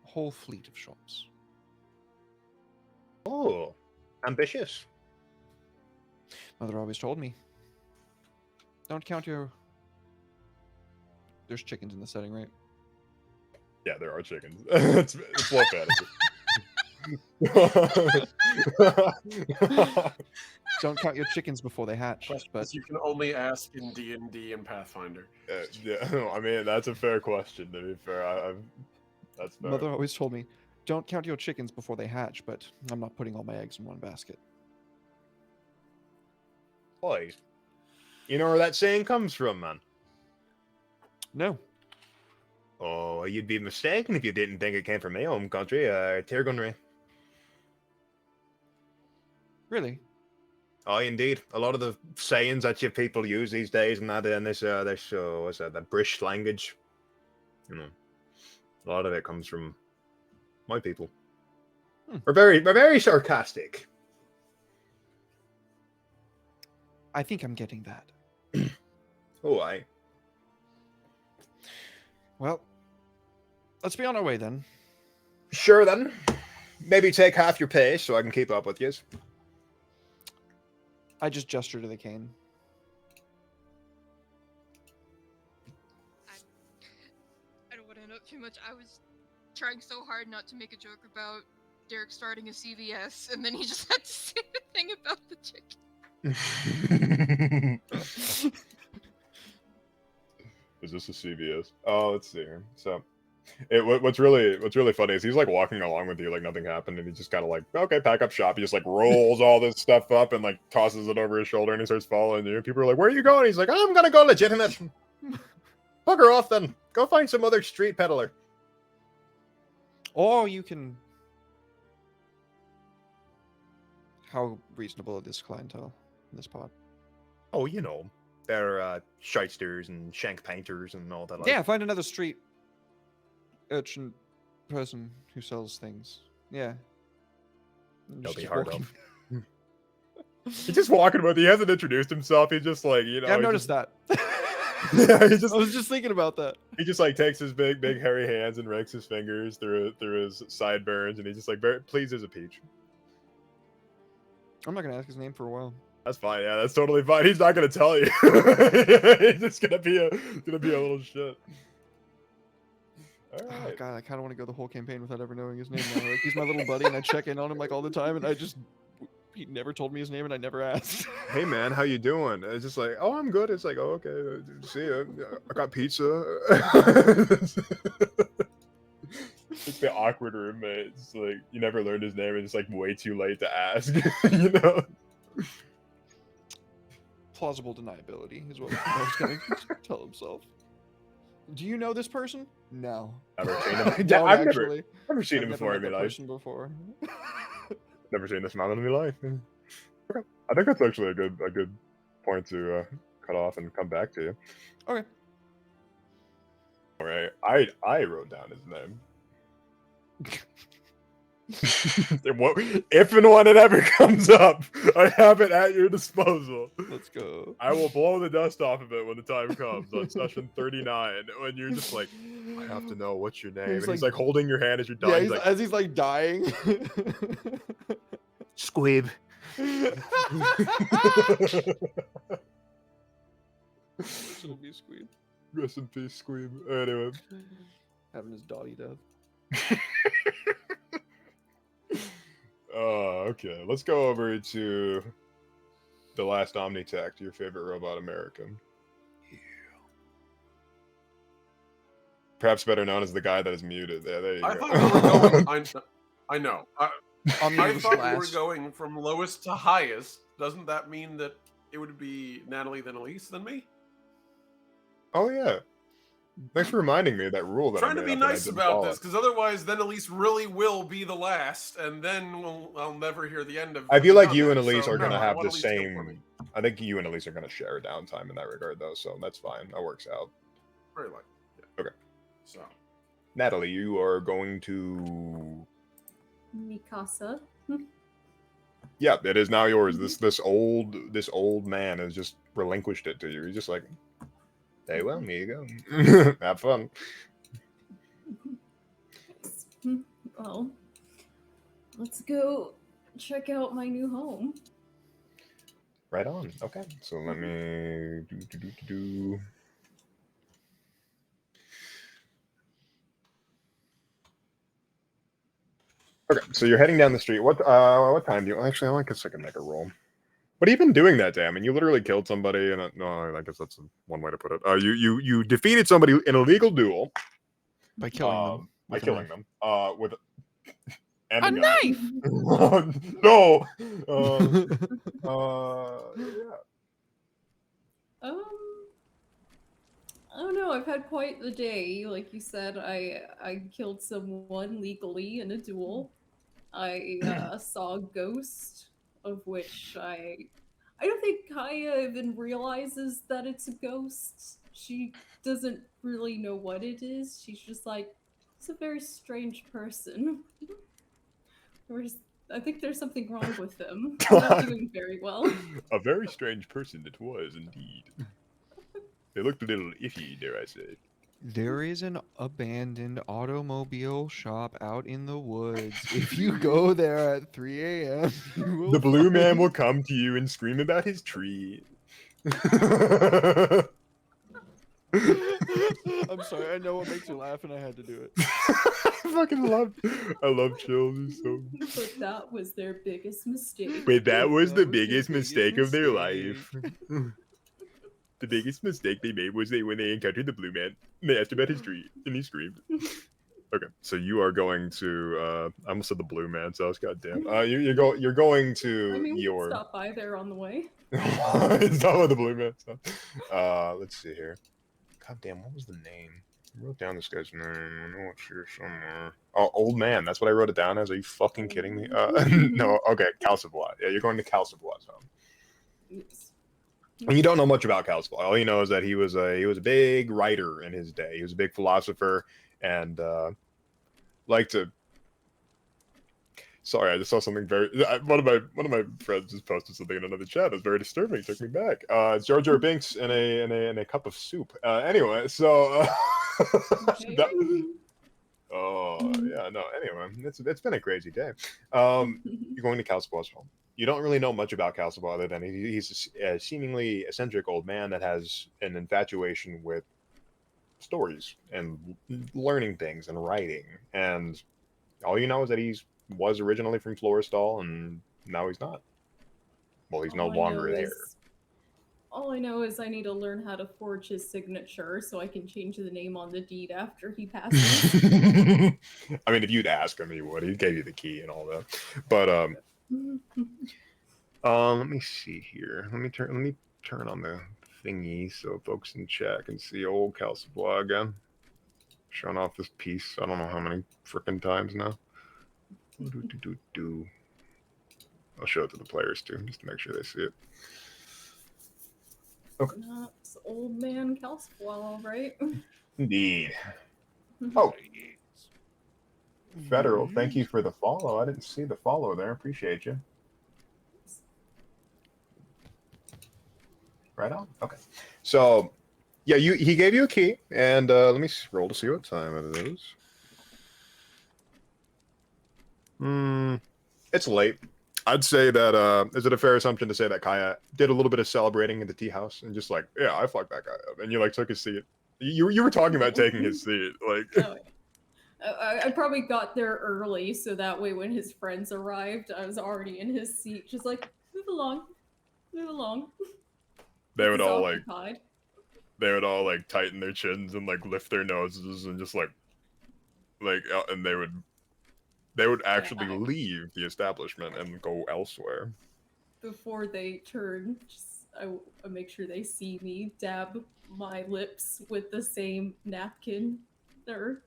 a whole fleet of shops. Oh, ambitious. Mother always told me, don't count your... There's chickens in the setting, right? Yeah, there are chickens. It's low fantasy. Don't count your chickens before they hatch. But you can only ask in D&D and Pathfinder. Yeah, I mean that's a fair question. To be fair, that's fair. Mother always told me, don't count your chickens before they hatch. But I'm not putting all my eggs in one basket. Boy, you know where that saying comes from, man? No. Oh, you'd be mistaken if you didn't think it came from my home country, Tirgunry. Really? Oh, indeed. A lot of the sayings that you people use these days and that in this what's that, the British language, you know, a lot of it comes from my people. We're very sarcastic. I think I'm getting that. Oh, aye. Well, let's be on our way then. Sure then. Maybe take half your pay so I can keep up with you. I just gesture to the cane. I don't want to interrupt too much. I was trying so hard not to make a joke about Derek starting a CVS, and then he just had to say the thing about the chicken. Is this a CVS? Oh, let's see here. So, what's really funny is he's like walking along with you like nothing happened, and he just kind of like, okay, pack up shop. He just like rolls all this stuff up and like tosses it over his shoulder, and he starts following you. People are like, "Where are you going?" He's like, "I'm gonna go legitimate." Bugger off then. Go find some other street peddler. Or you can... How reasonable are this clientele in this pod? Oh, you know, they're shysters and shank painters and all that. Yeah, find another street urchin person who sells things. Yeah. They'll be Just hard walking. of. He's just walking with. He hasn't introduced himself. He's just like, you know. Yeah, I've noticed that. Yeah, he just. I was just thinking about that. He just like takes his big hairy hands and rakes his fingers through his sideburns, and he's just like very pleased as a peach. I'm not gonna ask his name for a while. That's fine. Yeah, that's totally fine. He's not gonna tell you. He's just gonna be a little shit. All Oh right. god, I kind of want to go the whole campaign without ever knowing his name now. Like, he's my little buddy, and I check in on him like all the time, and he never told me his name, and I never asked. Hey man, how you doing? It's just like, oh, I'm good. It's like, oh, okay, see ya. I got pizza. It's the awkward roommate. It's like you never learned his name, and it's like way too late to ask. You know. Plausible deniability is what I was going to tell himself. Do you know this person? No. Never seen I him. don't I've actually. never seen him I've before never in met my that life. person before. Never seen this man in my life. Okay. I think that's actually a good point to cut off and come back to you. Okay. All right. I wrote down his name. If and when it ever comes up, I have it at your disposal. Let's go. I will blow the dust off of it when the time comes on session 39. When you're just like, I have to know what's your name. He's And he's like- like holding your hand as you're dying. Yeah, he's like, as he's like dying. Squib. It'll be Squeeb. Rest in peace, Squib. Anyway. Having his doggy death. Okay. Let's go over to the last Omnitech, your favorite robot American. Yeah. Perhaps better known as the guy that is muted. Yeah, there you I go. thought we were going. I know. I Omnibus thought we were Glass. going from lowest to highest. Doesn't that mean that it would be Natalie, then Elise, then me? Oh yeah. Thanks for reminding me of that rule that I Trying to made be up that I nice didn't about follow. this, because otherwise, then Elise really will be the last, and then I'll never hear the end of. I feel like beyond you and that. Elise So, are gonna no, I have want the Elise to go for me. same. I think you and Elise are gonna share downtime in that regard, though, so that's fine. That works out. Very likely. Yeah. Okay. So, Natalie, you are going to. Mikasa. Yeah, it is now yours. This old man has just relinquished it to you. He's just like, hey, well, here you go. Have fun. Well, let's go check out my new home. Right on. Okay, so let me do. Okay, so you're heading down the street. What time do you actually? I guess I can make a roll. What have you been doing that day? I mean, you literally killed somebody, and no, I guess that's one way to put it. You defeated somebody in a legal duel By killing them. by with a killing knife. them with and A gun. knife. No. Yeah. I don't know. I've had quite the day. Like you said, I killed someone legally in a duel. I saw a ghost, of which I don't think Kaya even realizes that it's a ghost. She doesn't really know what it is. She's just like, it's a very strange person. I think there's something wrong with them. They're not doing very well. A very strange person it was indeed. They looked a little iffy, dare I say. There is an abandoned automobile shop out in the woods. If you go there at 3 a.m., you will The blue man find- will come to you and scream about his tree. I'm sorry, I know what makes you laugh, and I had to do it. I love chills so. But that was their biggest mistake. Wait, that was the That was their biggest mistake of their mistake. life. The biggest mistake they made was when they encountered the blue man. And they asked about his tree, and he screamed. Okay, so you are going to. I almost said the blue man's house. Goddamn. You're going to I mean, we your. can stop by there on the way. It's not what the blue man's house. Let's see here. God damn, what was the name? I wrote down this guy's name. I know it's here somewhere. Oh, old man. That's what I wrote it down as. Are you fucking kidding me? No. Okay, Calciblot. Yeah, you're going to Calciblot's home. Yes. And you don't know much about Calciblot. All you know is that he was a big writer in his day. He was a big philosopher and liked to. Sorry, I just saw something very. One of my friends just posted something in another chat. It was very disturbing. It took me back. It's Jar Jar Binks in a cup of soup. Anyway, so. Okay. Oh yeah, no. Anyway, it's been a crazy day. You're going to Calciblot's home. You don't really know much about Calciblot other than he's a seemingly eccentric old man that has an infatuation with stories and learning things and writing. And all you know is that was originally from Florestal, and now he's not. Well, he's no longer there. All I know is I need to learn how to forge his signature so I can change the name on the deed after he passes. I mean, if you'd ask him, he would. He gave you the key and all that. But let me see here. Let me turn on the thingy so folks in chat can see old Calciblot again. Showing off this piece. I don't know how many freaking times now. I'll show it to the players too, just to make sure they see it. Okay. That's old man Calciblot, right? Indeed. Oh. Federal, thank you for the follow. I didn't see the follow there. Appreciate you. Right on. Okay. So, yeah, he gave you a key, and let me roll to see what time it is. It's late. I'd say that is it a fair assumption to say that Kaya did a little bit of celebrating at the tea house and just like, yeah, I fucked that guy up, and you like took his seat. You were talking about taking his seat, like. Oh, yeah. I probably got there early, so that way when his friends arrived, I was already in his seat, just like, move along, move along. They would all like tighten their chins and like lift their noses and just like, and they would actually leave the establishment and go elsewhere. before they turn, I make sure they see me dab my lips with the same napkin or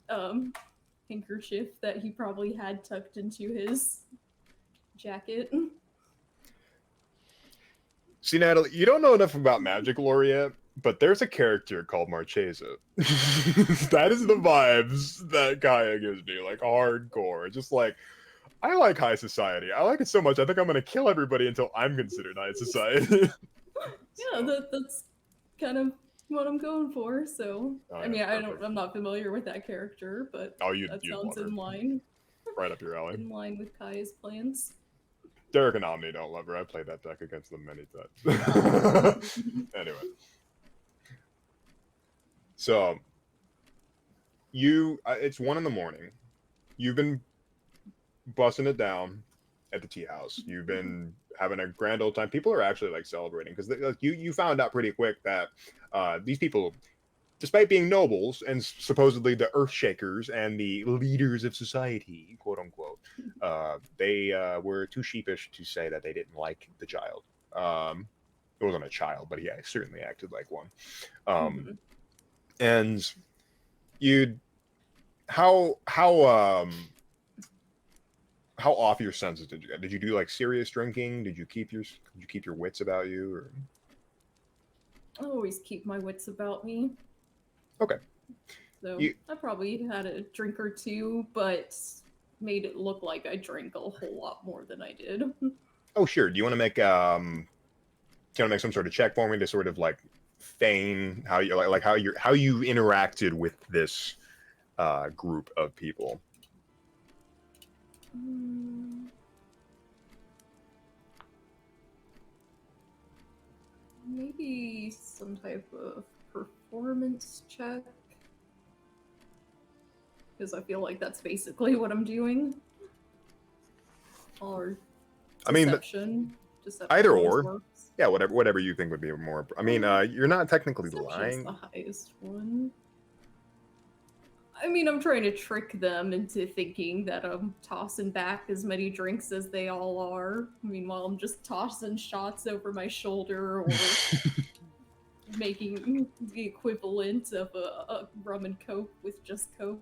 handkerchief that he probably had tucked into his jacket. See, Natalie, you don't know enough about magic lore yet, but there's a character called Marchesa. That is the vibes that Gaia gives me, like hardcore. Just like, I like high society. I like it so much, I think I'm gonna kill everybody until I'm considered high society. Yeah, that's kind of what I'm going for. So, Oh, I yeah, mean, perfect. I'm not familiar with that character, but Oh, you'd that love sounds her. in line Right up your alley. with Kai's plans. Derek and Omni don't love her. I played that deck against them many times. Anyway. So, it's 1 a.m. You've been busting it down at the tea house. You've been having a grand old time. People are actually like celebrating because you found out pretty quick that these people, despite being nobles and supposedly the earth shakers and the leaders of society, quote unquote, they were too sheepish to say that they didn't like the child. It wasn't a child, but he certainly acted like one. And you'd how off your senses did you get? Did you do like serious drinking? Did you keep your wits about you? Or I always keep my wits about me. okay, So I probably had a drink or two, but made it look like I drank a whole lot more than I did. oh sure. Do you want to make some sort of check for me to sort of like feign how you like how you interacted with this group of people? Maybe some type of performance check. Because I feel like that's basically what I'm doing. Or deception. Deception either or. works. Yeah, whatever you think would be more. I mean, you're not technically lying. The highest one. I mean, I'm trying to trick them into thinking that I'm tossing back as many drinks as they all are. Meanwhile, I'm just tossing shots over my shoulder or making the equivalent of a rum and coke with just coke.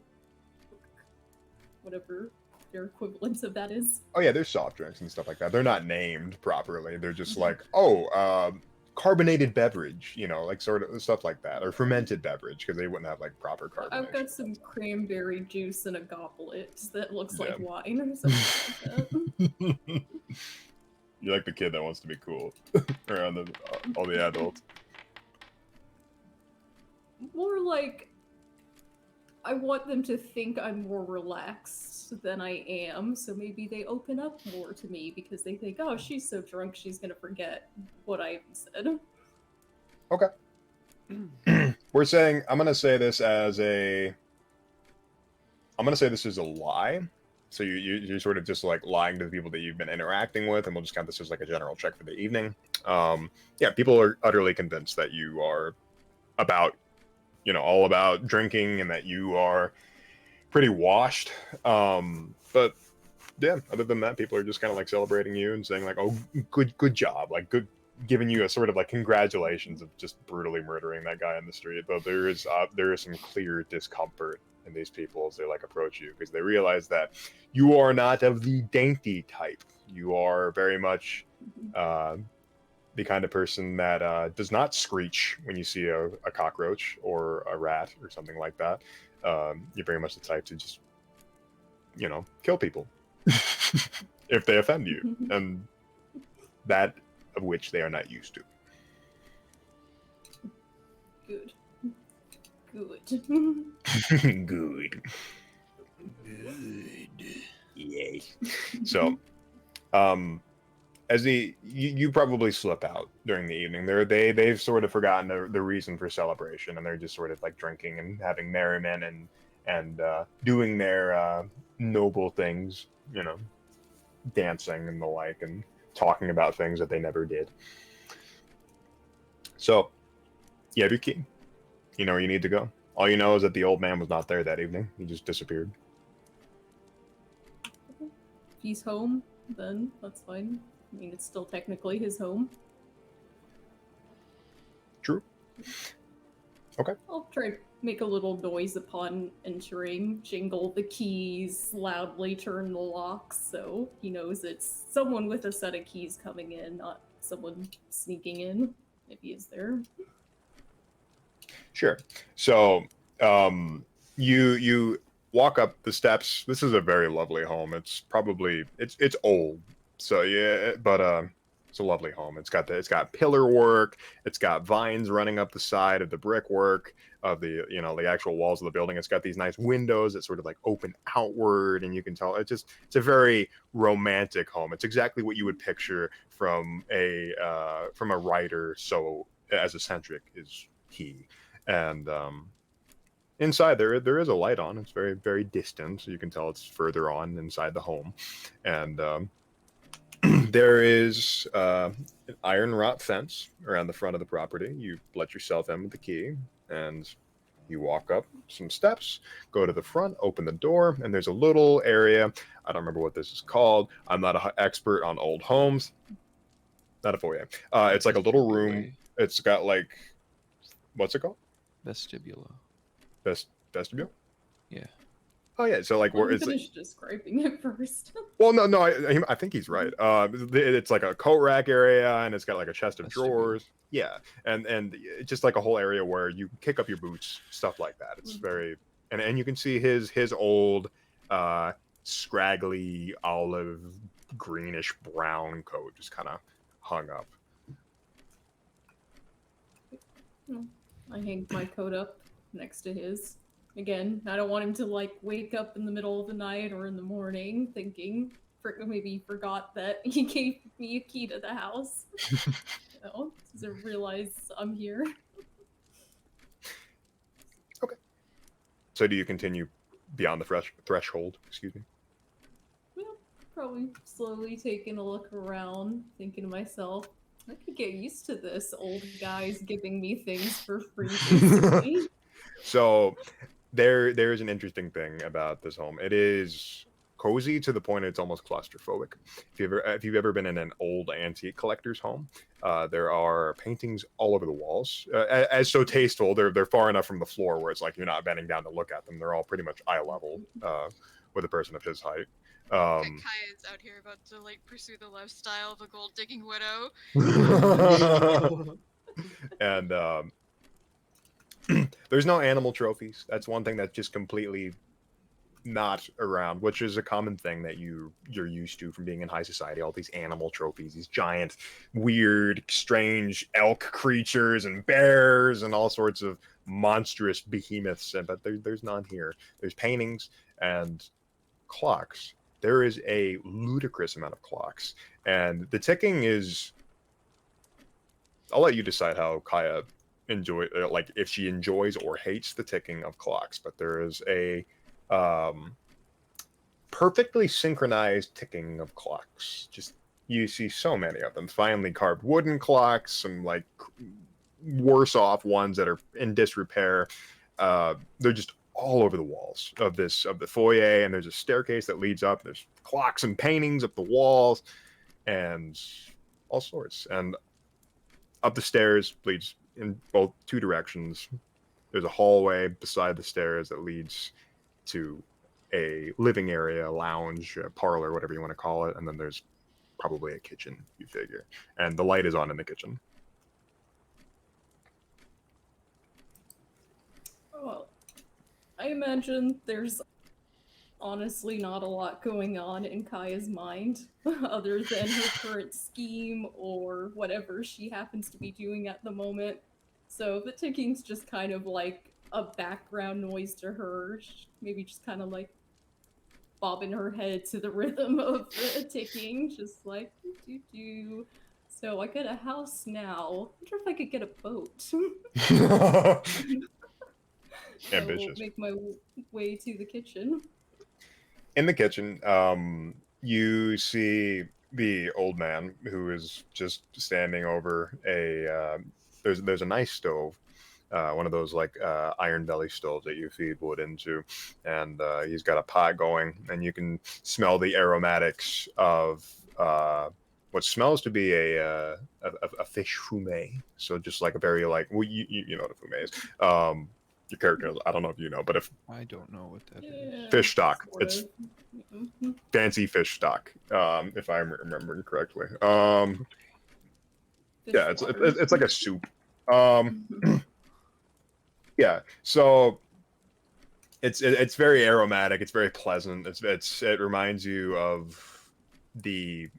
Whatever their equivalent of that is. Oh yeah, there's soft drinks and stuff like that. They're not named properly. They're just like, carbonated beverage, like sort of stuff like that, or fermented beverage because they wouldn't have like proper carbonation. I've got some cranberry juice in a goblet that looks like wine or something like that. You're like the kid that wants to be cool around all the adults. More like I want them to think I'm more relaxed than I am, so maybe they open up more to me because they think, oh, she's so drunk, she's gonna forget what I said. Okay. We're saying, I'm gonna say this as a lie. So you're sort of just like lying to the people that you've been interacting with, and we'll just count this as like a general check for the evening. Yeah, people are utterly convinced that you are all about drinking and that you are pretty washed. But yeah, other than that, people are just kind of like celebrating you and saying like, oh, good job, like good, giving you a sort of like congratulations of just brutally murdering that guy on the street. Though there is some clear discomfort in these people as they like approach you because they realize that you are not of the dainty type. You are very much the kind of person that does not screech when you see a cockroach or a rat or something like that. You're very much the type to just, kill people if they offend you, and that of which they are not used to. Good. Good. Yay. So, as you probably slip out during the evening. They've sort of forgotten the reason for celebration, and they're just sort of like drinking and having merriment and doing their noble things, dancing and the like, and talking about things that they never did. So, you have your key. You know where you need to go. All you know is that the old man was not there that evening. He just disappeared. He's home, then that's fine. I mean, it's still technically his home. True. Okay. I'll try to make a little noise upon entering, jingle the keys, loudly turn the locks, so he knows it's someone with a set of keys coming in, not someone sneaking in, if he is there. Sure. So, you walk up the steps. This is a very lovely home. It's probably it's old, so yeah, but it's a lovely home. It's got pillar work. It's got vines running up the side of the brickwork of the the actual walls of the building. It's got these nice windows that sort of like open outward, and you can tell it's a very romantic home. It's exactly what you would picture from a writer so as eccentric as he. And inside there is a light on. It's very, very distant, so you can tell it's further on inside the home. And there is an iron wrought fence around the front of the property. You let yourself in with the key, and you walk up some steps, go to the front, open the door, and there's a little area. I don't remember what this is called. I'm not an expert on old homes. Not a foyer. It's like a little room. It's got like, what's it called? Vestibula. Vestibule? Yeah. Oh yeah, so like where it's finish describing it first. well, no, I think he's right. It's like a coat rack area, and it's got like a chest of drawers. Yeah, and just like a whole area where you kick up your boots, stuff like that. It's very and you can see his old, scraggly olive greenish brown coat just kind of hung up. I hang my coat up next to his. Again, I don't want him to like wake up in the middle of the night or in the morning thinking maybe he forgot that he gave me a key to the house. Doesn't realize I'm here. Okay. So do you continue beyond the threshold? Excuse me. Well, probably slowly taking a look around, thinking to myself, I could get used to this old guy's giving me things for free, basically. So there's an interesting thing about this home. It is cozy to the point it's almost claustrophobic. If you've ever been in an old antique collector's home, there are paintings all over the walls. As so tasteful, they're far enough from the floor where it's like you're not bending down to look at them. They're all pretty much eye level with a person of his height. Kaya's out here about to like pursue the lifestyle of a gold digging widow. And there's no animal trophies. That's one thing that's just completely not around, which is a common thing that you're used to from being in high society. All these animal trophies, these giant, weird, strange elk creatures and bears and all sorts of monstrous behemoths. But there's none here. There's paintings and clocks. There is a ludicrous amount of clocks, and the ticking is. I'll let you decide how Kaya like if she enjoys or hates the ticking of clocks, but there is a perfectly synchronized ticking of clocks. Just you see so many of them. Finely carved wooden clocks, some like worse off ones that are in disrepair. They're just all over the walls of the foyer, and there's a staircase that leads up. There's clocks and paintings up the walls, and all sorts. And up the stairs leads in both two directions. There's a hallway beside the stairs that leads to a living area, a lounge, a parlor, whatever you want to call it, and then there's probably a kitchen, you figure. And the light is on in the kitchen. Well, I imagine there's honestly not a lot going on in Kaya's mind other than her current scheme or whatever she happens to be doing at the moment. So the ticking's just kind of like a background noise to her, maybe just kind of like bobbing her head to the rhythm of the ticking, just like do. So I got a house now. I wonder if I could get a boat. Ambitious. I'll make my way to the kitchen. In the kitchen, you see the old man who is just standing over a. There's a nice stove, one of those like iron belly stoves that you feed wood into, and he's got a pot going, and you can smell the aromatics of what smells to be a fish fumet. So just like a very like, well, you know what a fumet is. Your character, I don't know if you know, but if I don't know what that is. Yeah, fish stock, sort it's of. Mhm. fancy fish stock. If I'm remembering correctly. Fish Yeah, water. it's like a soup. Yeah, so it's very aromatic. It's very pleasant. It reminds you of the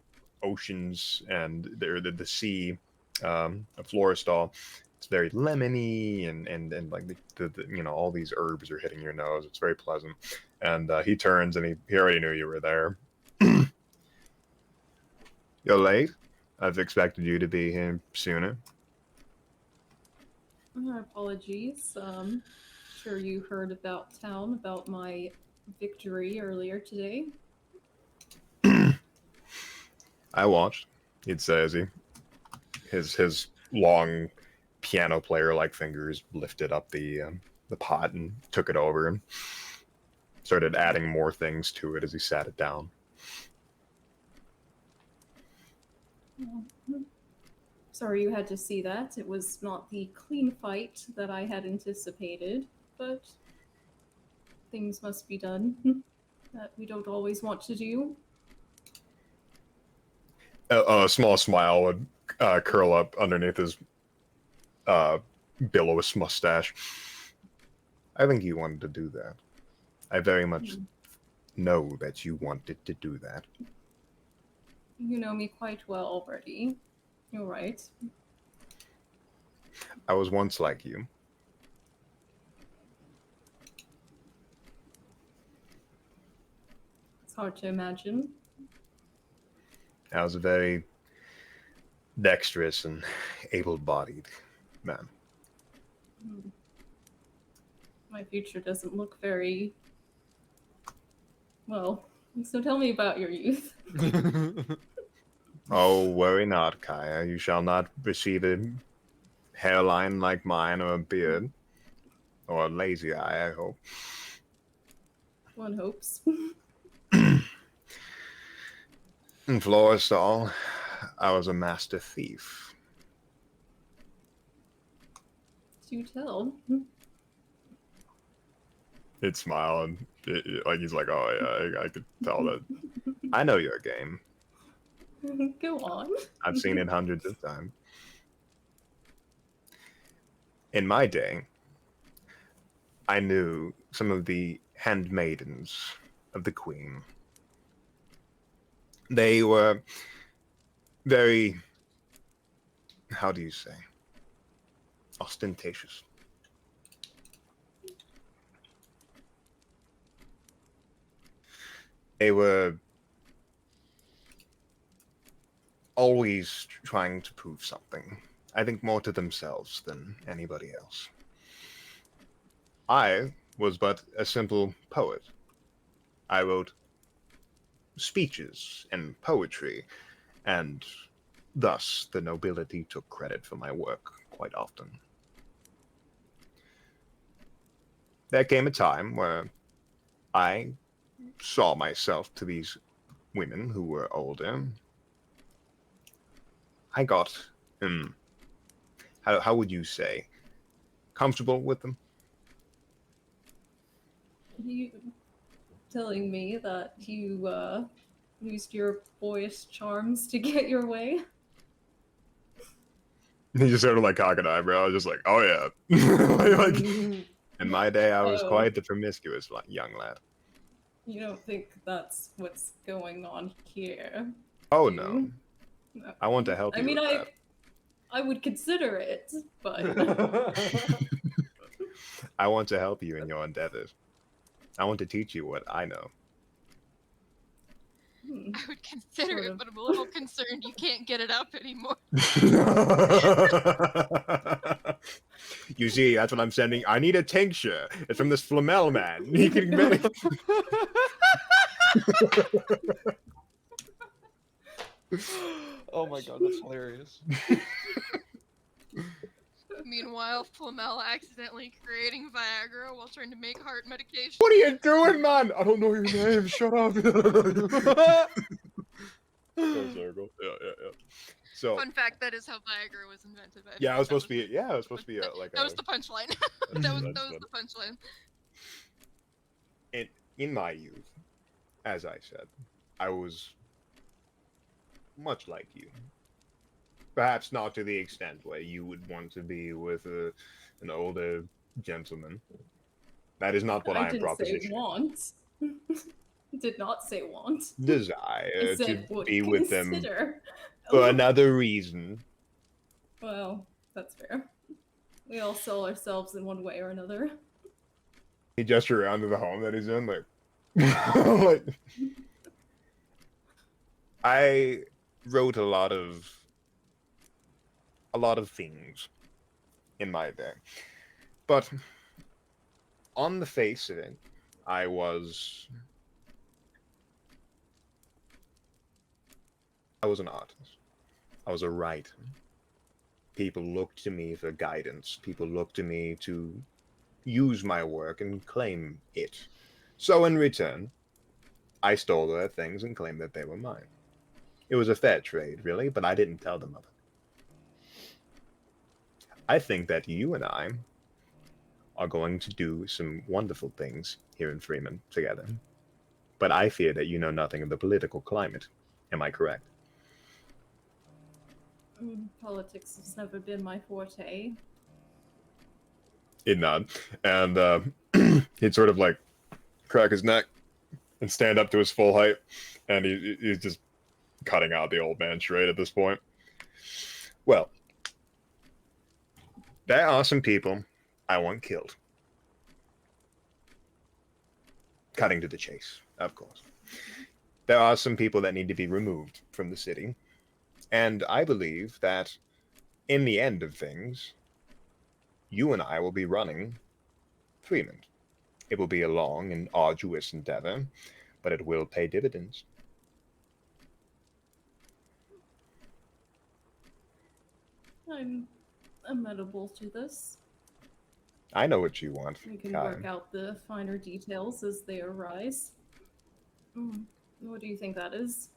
oceans and the sea of Florestal. It's very lemony and like the you know, all these herbs are hitting your nose. It's very pleasant. And he turns and he already knew you were there. You're late. I've expected you to be here sooner. Apologies. Sure you heard about town, about my victory earlier today. I watched. He'd say as his long piano player like fingers lifted up the pot and took it over and started adding more things to it as he sat it down. Sorry you had to see that. It was not the clean fight that I had anticipated, but things must be done that we don't always want to do. A small smile would curl up underneath his billows mustache. I think you wanted to do that. I very much know that you wanted to do that. You know me quite well already. You're right. I was once like you. It's hard to imagine. I was a very dexterous and able-bodied man. My future doesn't look very well. So tell me about your youth. Oh, worry not, Kaya. You shall not receive a hairline like mine or a beard. Or a lazy eye, I hope. One hopes. In Florestal, I was a master thief. Do tell. He'd smile and like he's like, oh yeah, I could tell that. I know your game. Go on. I've seen it hundreds of times. In my day, I knew some of the handmaidens of the queen. They were very, how do you say, ostentatious. They were always trying to prove something. I think more to themselves than anybody else. I was but a simple poet. I wrote speeches and poetry, and thus the nobility took credit for my work quite often. There came a time where I saw myself to these women who were older. I got, how would you say, comfortable with them? You telling me that you used your boyish charms to get your way? He just sort of like cock an eyebrow, just like, oh yeah. like, in my day, I was quite the promiscuous young lad. You don't think that's what's going on here? Oh do no. you? I want to help you. I mean, with I would consider it, but I want to help you in your endeavors. I want to teach you what I know. I would consider Sort it, of. but I'm a little concerned you can't get it up anymore. You see, that's what I'm sending. I need a tincture. It's from this Flamel man. He can really... Oh my god, that's hilarious. Meanwhile, Flamel accidentally creating Viagra while trying to make heart medication. What are you doing, man? I don't know your name. Shut up. Full circle. Yeah. So Fun fact: that is how Viagra was invented. yeah, it was supposed to be. Yeah, it was supposed to be like that was the punchline. That's- that was that's the good. punchline. In my youth, as I said, I was much like you. Perhaps not to the extent where you would want to be with an older gentleman. That is not what I am didn't say propositioning. want. Did not say want. I Desire to said would be with them consider. for another reason. Well, that's fair. We all sell ourselves in one way or another. He gestures around to the home that he's in, like, like I wrote a lot of things in my day, but on the face of it, I was an artist. I was a writer. People looked to me for guidance. People looked to me to use my work and claim it. So in return, I stole their things and claimed that they were mine. It was a fair trade, really, but I didn't tell them of it. I think that you and I are going to do some wonderful things here in Freemund together. But I fear that you know nothing of the political climate. Am I correct? Politics has never been my forte. He'd nod, and he'd sort of like crack his neck and stand up to his full height, and he's just cutting out the old man straight at this point. Well, there are some people I want killed. Cutting to the chase, of course. There are some people that need to be removed from the city, and I believe that in the end of things, you and I will be running Freemund. It will be a long and arduous endeavor, but it will pay dividends. I'm amenable to this. I know what you want, We can Kai. work out the finer details as they arise. What do you think that is?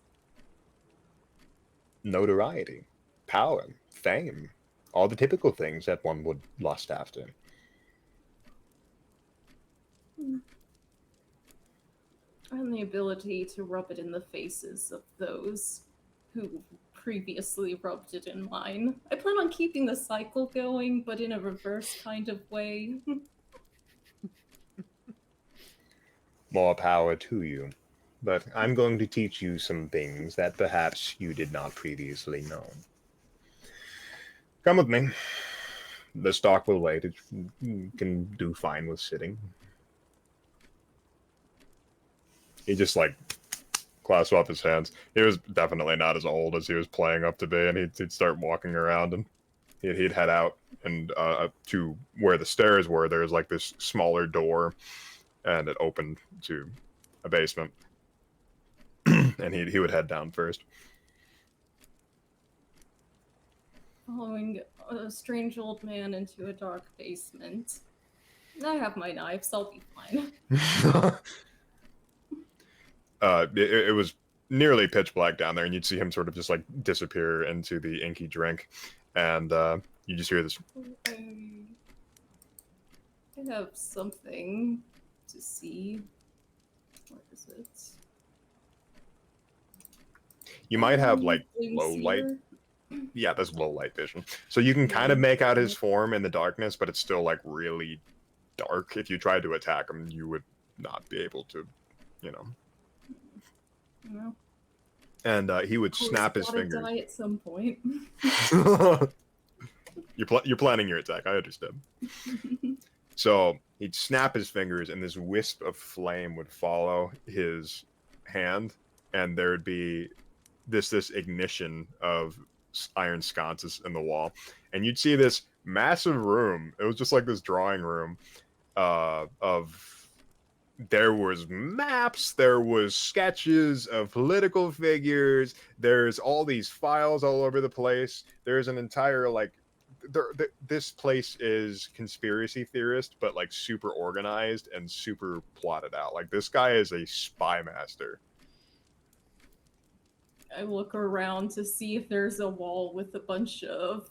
Notoriety, power, fame, all the typical things that one would lust after. And the ability to rub it in the faces of those who previously rubbed it in mine. I plan on keeping the cycle going, but in a reverse kind of way. More power to you. But I'm going to teach you some things that perhaps you did not previously know. Come with me. The stock will wait. It can do fine with sitting. He just like clasps up his hands. He was definitely not as old as he was playing up to be, and he'd start walking around, and he'd head out and to where the stairs were. There was like this smaller door, and it opened to a basement. And he would head down first. Following a strange old man into a dark basement. I have my knives, I'll be fine. It was nearly pitch black down there, and you'd see him sort of just like disappear into the inky drink, and you just hear this. I have something to see. What is it? You might have like low light. Yeah, that's low light vision. So you can kind of make out his form in the darkness, but it's still like really dark. If you tried to attack him, you would not be able to, you know. No. And he would snap his fingers. Die at some point. You're planning your attack. I understand. So he'd snap his fingers, and this wisp of flame would follow his hand, and there would be this ignition of iron sconces in the wall, and you'd see this massive room. It was just like this drawing room of there was maps, there was sketches of political figures, there's all these files all over the place. There's an entire like this place is conspiracy theorist, but like super organized and super plotted out. Like this guy is a spy master. I look around to see if there's a wall with a bunch of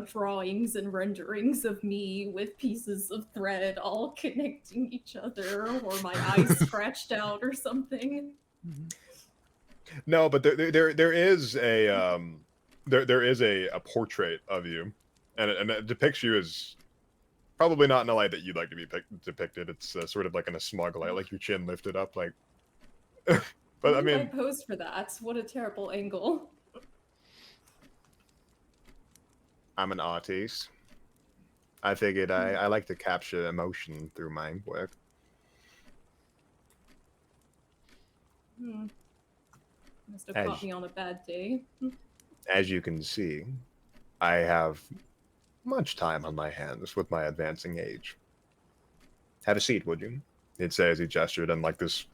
drawings and renderings of me with pieces of thread all connecting each other, or my eyes scratched out or something. No, but there is a there is a portrait of you, and it depicts you as probably not in a light that you'd like to be depicted. It's sort of like in a smug light, like your chin lifted up, like. But I mean, posed for that. What a terrible angle. I'm an artist. I figured I like to capture emotion through my work. Must have caught me on a bad day. As you can see, I have much time on my hands with my advancing age. Have a seat, would you? He'd say as he gestured, and like this,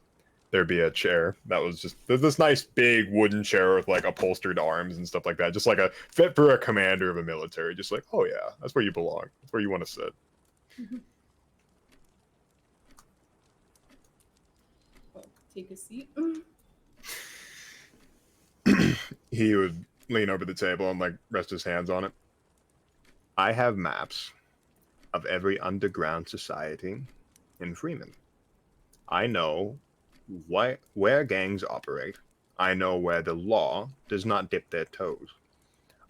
there'd be a chair that was just this nice big wooden chair with like upholstered arms and stuff like that, just like a fit for a commander of a military. Just like, oh yeah, that's where you belong. That's where you want to sit. Well, take a seat. He would lean over the table and like rest his hands on it. I have maps of every underground society in Freemund. I know where gangs operate. I know where the law does not dip their toes.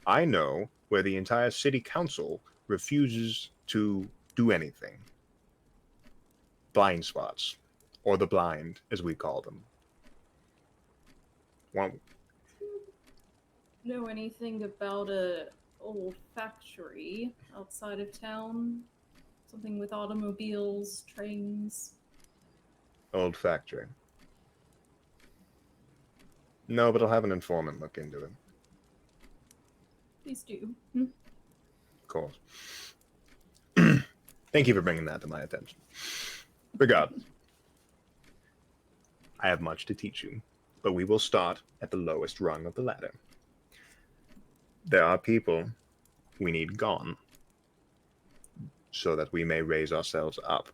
I know where the entire city council refuses to do anything. Blind spots, or the blind, as we call them. Well, know anything about a old factory outside of town? Something with automobiles, trains. old factory. No, but I'll have an informant look into it. Please do. Of course. Thank you for bringing that to my attention. Regardless, I have much to teach you, but we will start at the lowest rung of the ladder. There are people we need gone so that we may raise ourselves up.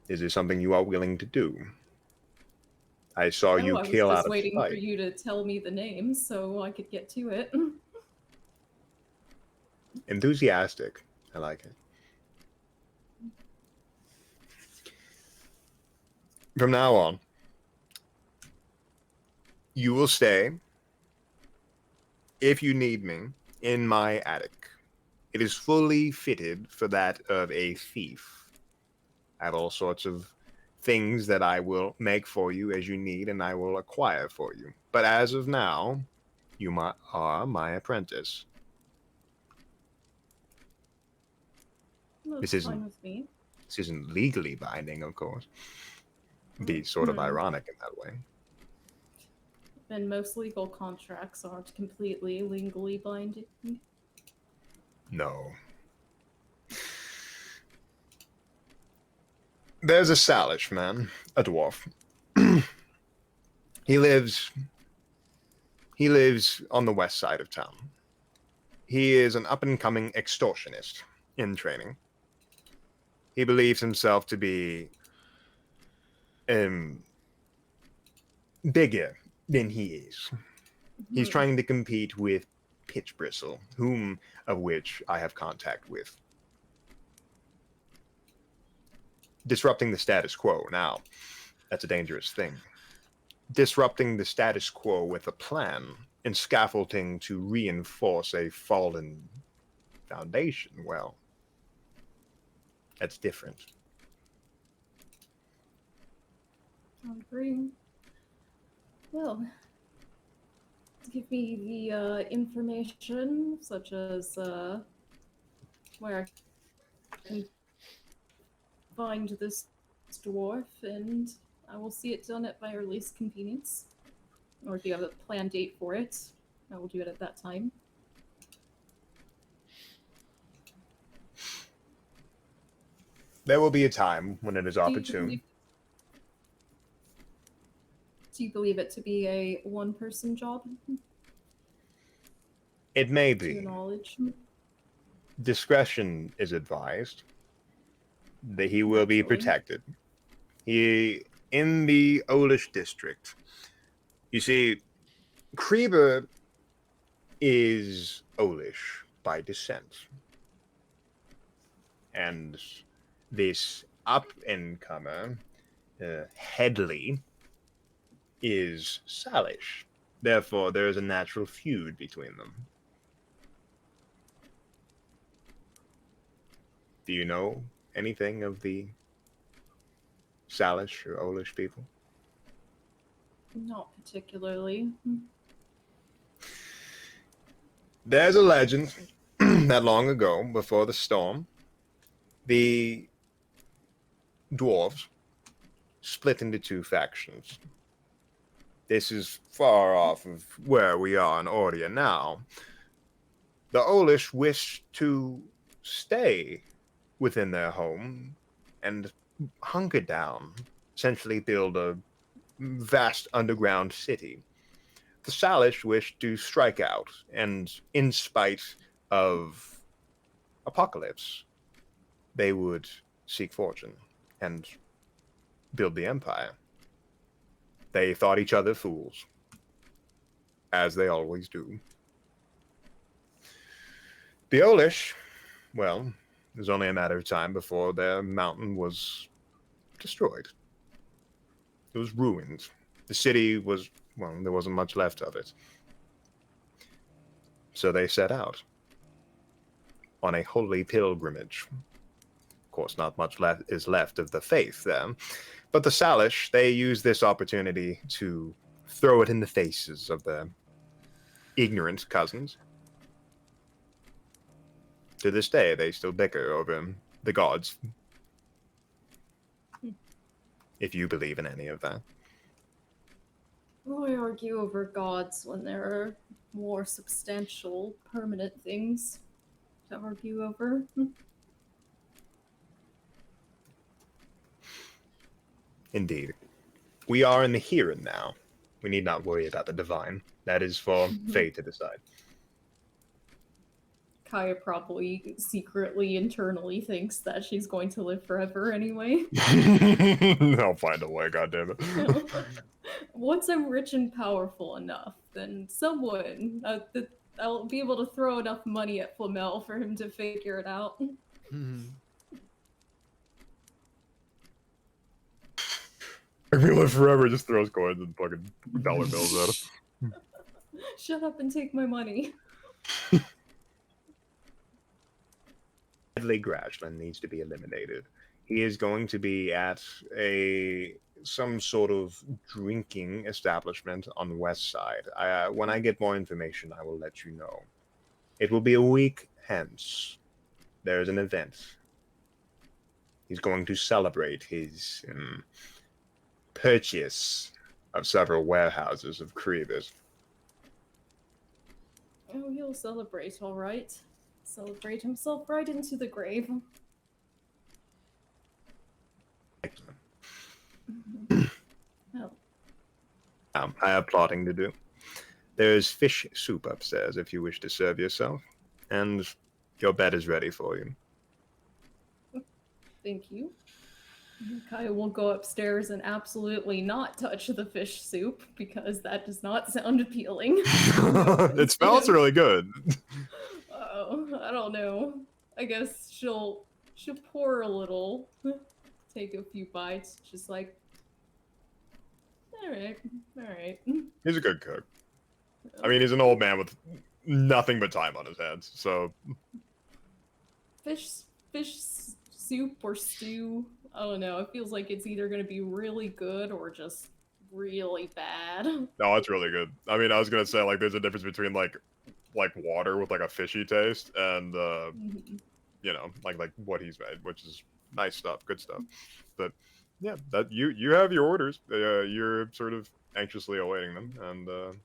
Is this something you are willing to do? I saw you kill out of sight. I was just waiting for you to tell me the names so I could get to it. Enthusiastic. I like it. From now on, you will stay, if you need me, in my attic. It is fully fitted for that of a thief. I have all sorts of things that I will make for you as you need, and I will acquire for you. But as of now, you are my apprentice. That's fine with me. This isn't legally binding, of course. Be sort of ironic in that way. And most legal contracts aren't completely legally binding. No. There's a Salish man, a dwarf. He lives on the west side of town. He is an up-and-coming extortionist in training. He believes himself to be bigger than he is. He's trying to compete with Pitch Bristle, of which I have contact with. Disrupting the status quo. Now, that's a dangerous thing. Disrupting the status quo with a plan and scaffolding to reinforce a fallen foundation, well, that's different. I agree. Well, give me the information, such as where I can find this dwarf, and I will see it done at my earliest convenience. Or if you have a planned date for it, I will do it at that time. There will be a time when it is opportune. Do you believe it to be a one-person job? It may To your be. knowledge? Discretion is advised. That he will be protected. He in the Olish district. You see, Krieber is Olish by descent. And this up-and-comer, Headley, is Salish. Therefore, there is a natural feud between them. Do you know anything of the Salish or Olish people? Not particularly. There's a legend that long ago, before the storm, the dwarves split into two factions. This is far off of where we are in Ordia now. The Olish wish to stay within their home and hunker down, essentially build a vast underground city. The Salish wish to strike out, and in spite of apocalypse, they would seek fortune and build the empire. They thought each other fools, as they always do. The Olish, well, it was only a matter of time before their mountain was destroyed. It was ruined. The city was, well, there wasn't much left of it. So they set out on a holy pilgrimage. Of course, not much is left of the faith there. But the Salish, they use this opportunity to throw it in the faces of their ignorant cousins. To this day, they still bicker over the gods. If you believe in any of that. Why argue over gods when there are more substantial, permanent things to argue over? Indeed. We are in the here and now. We need not worry about the divine. That is for fate to decide. Kaya probably secretly, internally thinks that she's going to live forever anyway. I'll find a way, goddammit. Once I'm rich and powerful enough, then someone, I'll be able to throw enough money at Flamel for him to figure it out. If we live forever, just throws coins and fucking dollar bills at him. Shut up and take my money. Hedley Grashland needs to be eliminated. He is going to be at some sort of drinking establishment on the west side. When I get more information, I will let you know. It will be a week hence. There is an event. He's going to celebrate his purchase of several warehouses of Krievis. Oh, he'll celebrate, all right. Celebrate himself right into the grave. Excellent. Oh. I have plotting to do. There is fish soup upstairs if you wish to serve yourself, and your bed is ready for you. Thank you. Kaya will go upstairs and absolutely not touch the fish soup because that does not sound appealing. It smells really good. Oh, I don't know. I guess she'll pour a little, take a few bites, just like, all right. He's a good cook. I mean, he's an old man with nothing but time on his hands, so... Fish soup or stew, I don't know. It feels like it's either going to be really good or just really bad. No, it's really good. I mean, I was going to say, like, there's a difference between, like water with, like, a fishy taste and, you know, like what he's made, which is nice stuff, good stuff. But, yeah, that you have your orders. You're sort of anxiously awaiting them, and,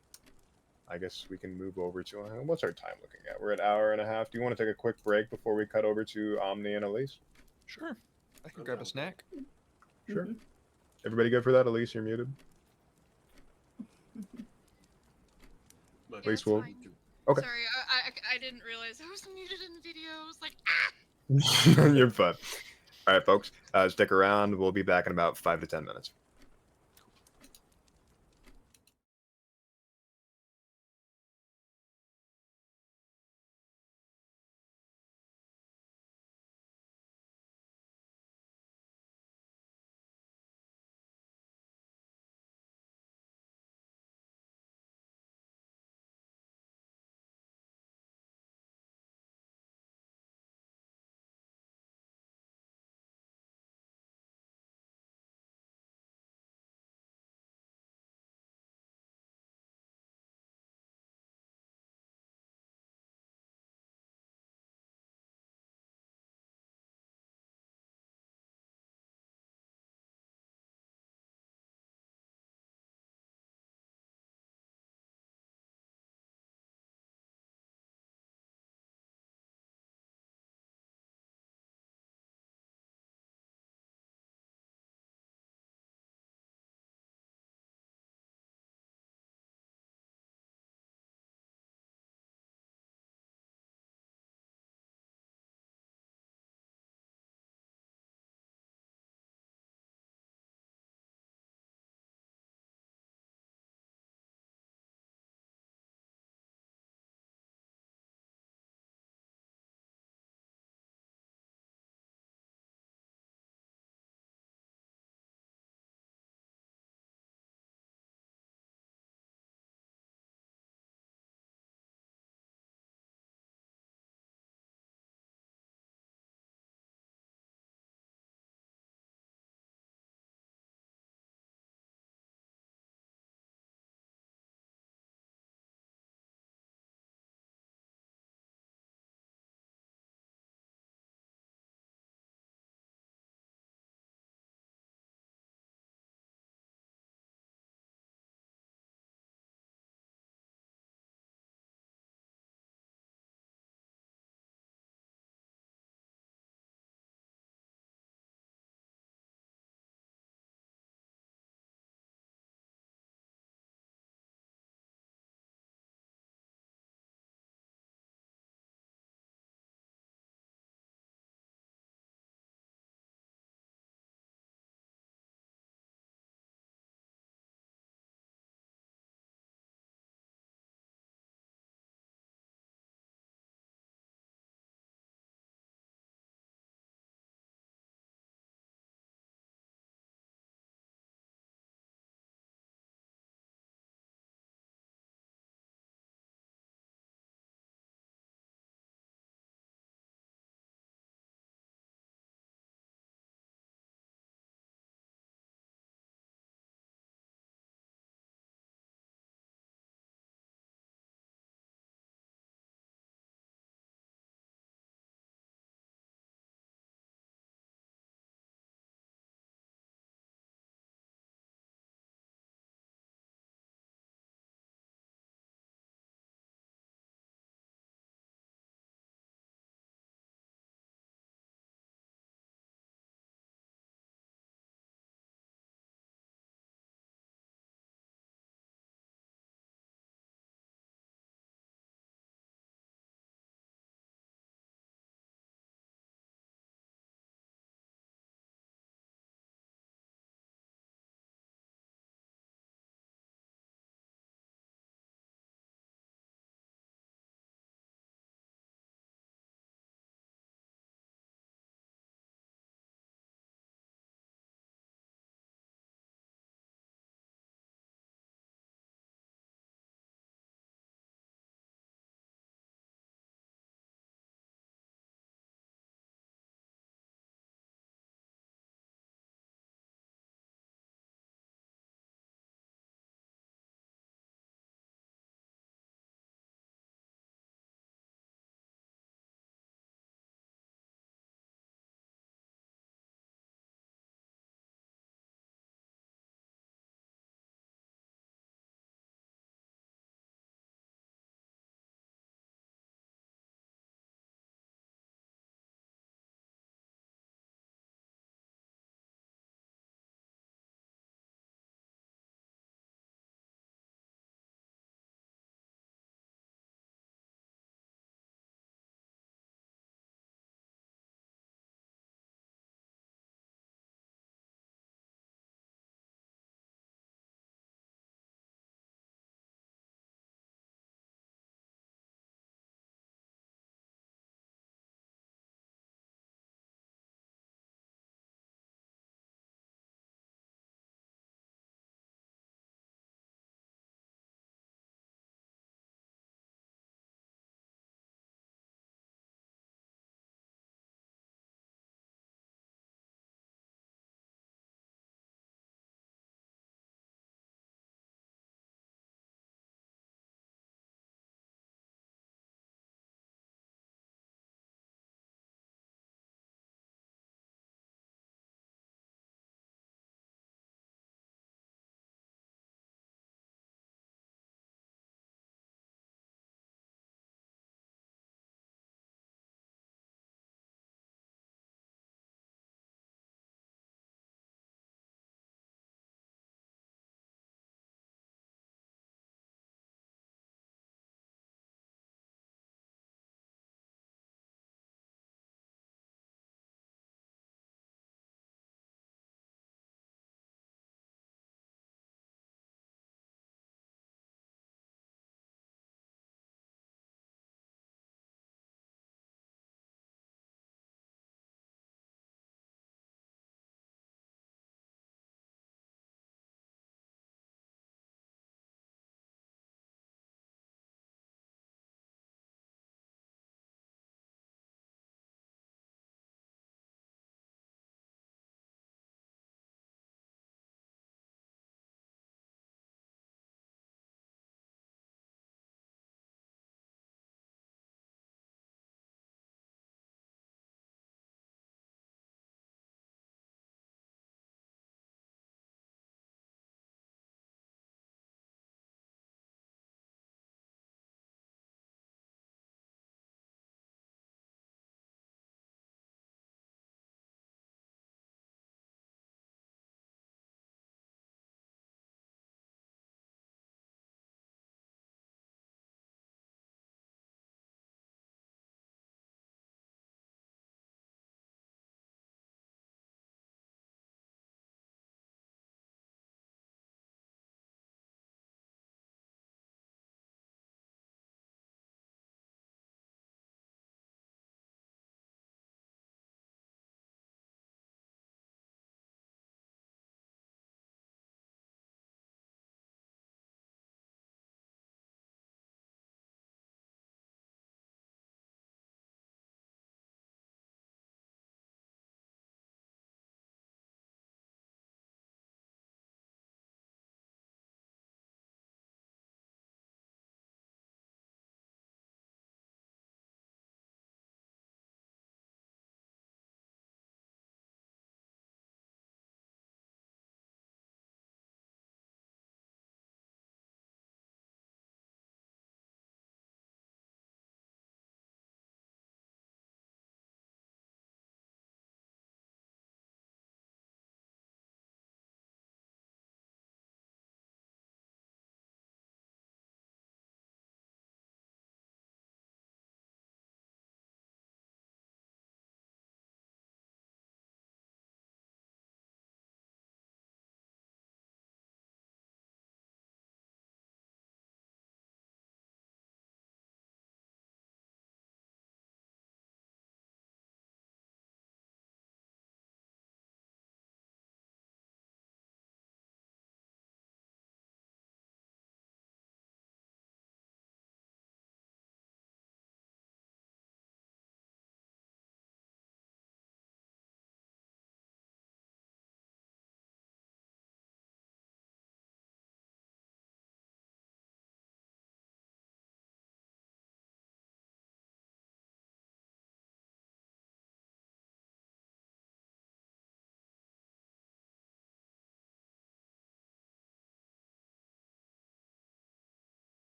I guess we can move over to what's our time looking at? We're at an hour and a half. Do you want to take a quick break before we cut over to Omni and Elise? Sure. I can grab a snack. Sure. Everybody good for that? Elise, you're muted. Elise will. Okay. Sorry, I didn't realize I was muted in the video. I was like, ah! You're fine. All right, folks. Stick around. We'll be back in about 5 to 10 minutes.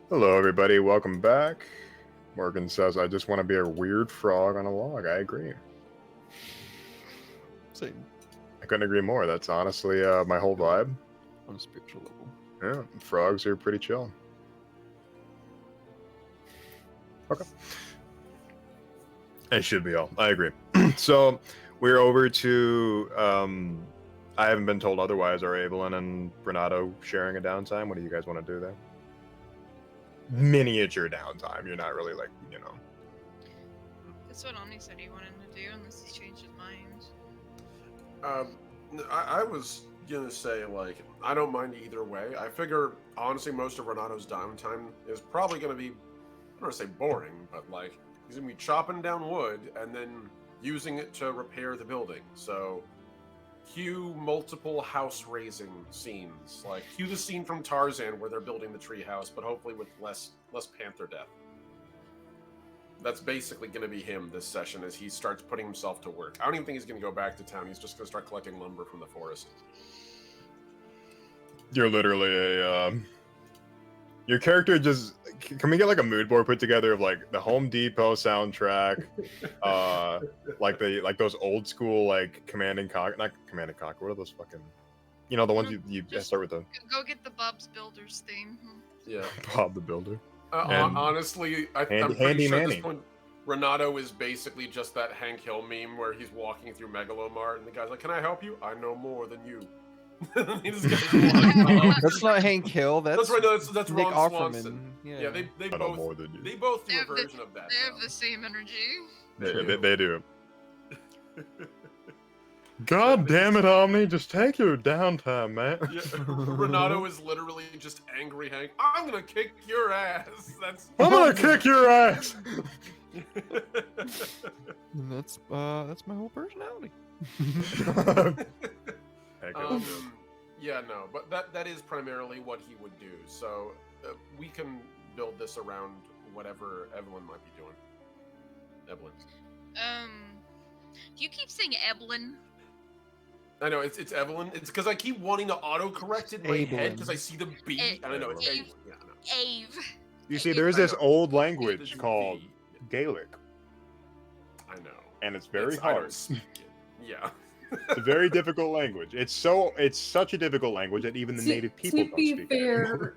Hello, everybody. Welcome back. Morgan says, I just want to be a weird frog on a log. I agree. Same. I couldn't agree more. That's honestly my whole vibe. On a spiritual level. Yeah, frogs are pretty chill. Okay. It should be all. I agree. So, we're over to... I haven't been told otherwise. Are Evelyn and Renato sharing a downtime? What do you guys want to do there? Miniature downtime. You're not really like, you know. That's what Omni said he wanted to do, unless he's changed his mind. I was gonna say, like, I don't mind either way. I figure, honestly, most of Renato's downtime is probably gonna be, I don't want to say boring, but like, he's gonna be chopping down wood and then using it to repair the building. So, cue multiple house raising scenes. Like, cue the scene from Tarzan where they're building the tree house, but hopefully with less panther death. That's basically going to be him this session as he starts putting himself to work. I don't even think he's going to go back to town. He's just going to start collecting lumber from the forest. You're literally a... Your character just... Can we get like a mood board put together of like the Home Depot soundtrack, like those old school like Command and Conquer, not Command and Conquer. What are those fucking? You know the ones you start with the. Go get the Bob's Builders theme. Yeah. Bob the Builder. Honestly, I'm pretty Handy sure at Manny. this point, Renato is basically just that Hank Hill meme where he's walking through Megalomart and the guy's like, "Can I help you? I know more than you." He just goes walking off. That's not Hank Hill. That's That's right. No, that's Nick Ron Offerman. Swanson. Yeah. Yeah, they I know both more than you. they both do They a have the- version of that. They have though. the same energy. They do. God damn it, Omni! Just take your downtime, man. Yeah, Renato is literally just angry Hank. I'm gonna kick your ass. That's I'm gonna kick your ass. And that's my whole personality. Heck of it. Yeah, no, but that is primarily what he would do. So we can build this around whatever Evelyn might be doing. Evelyn. Do you keep saying Evelyn? I know it's Evelyn. It's because I keep wanting to autocorrect it in my head because I see the B and I know it's Ave. Evelyn. Yeah, I know. Ave. You see, Ave. there's I this know. old There's language a called B. Gaelic, I know. and it's very I don't hard. speak it. Yeah. It's a very difficult language. It's such a difficult language that even the native people To don't be speak it anymore. fair,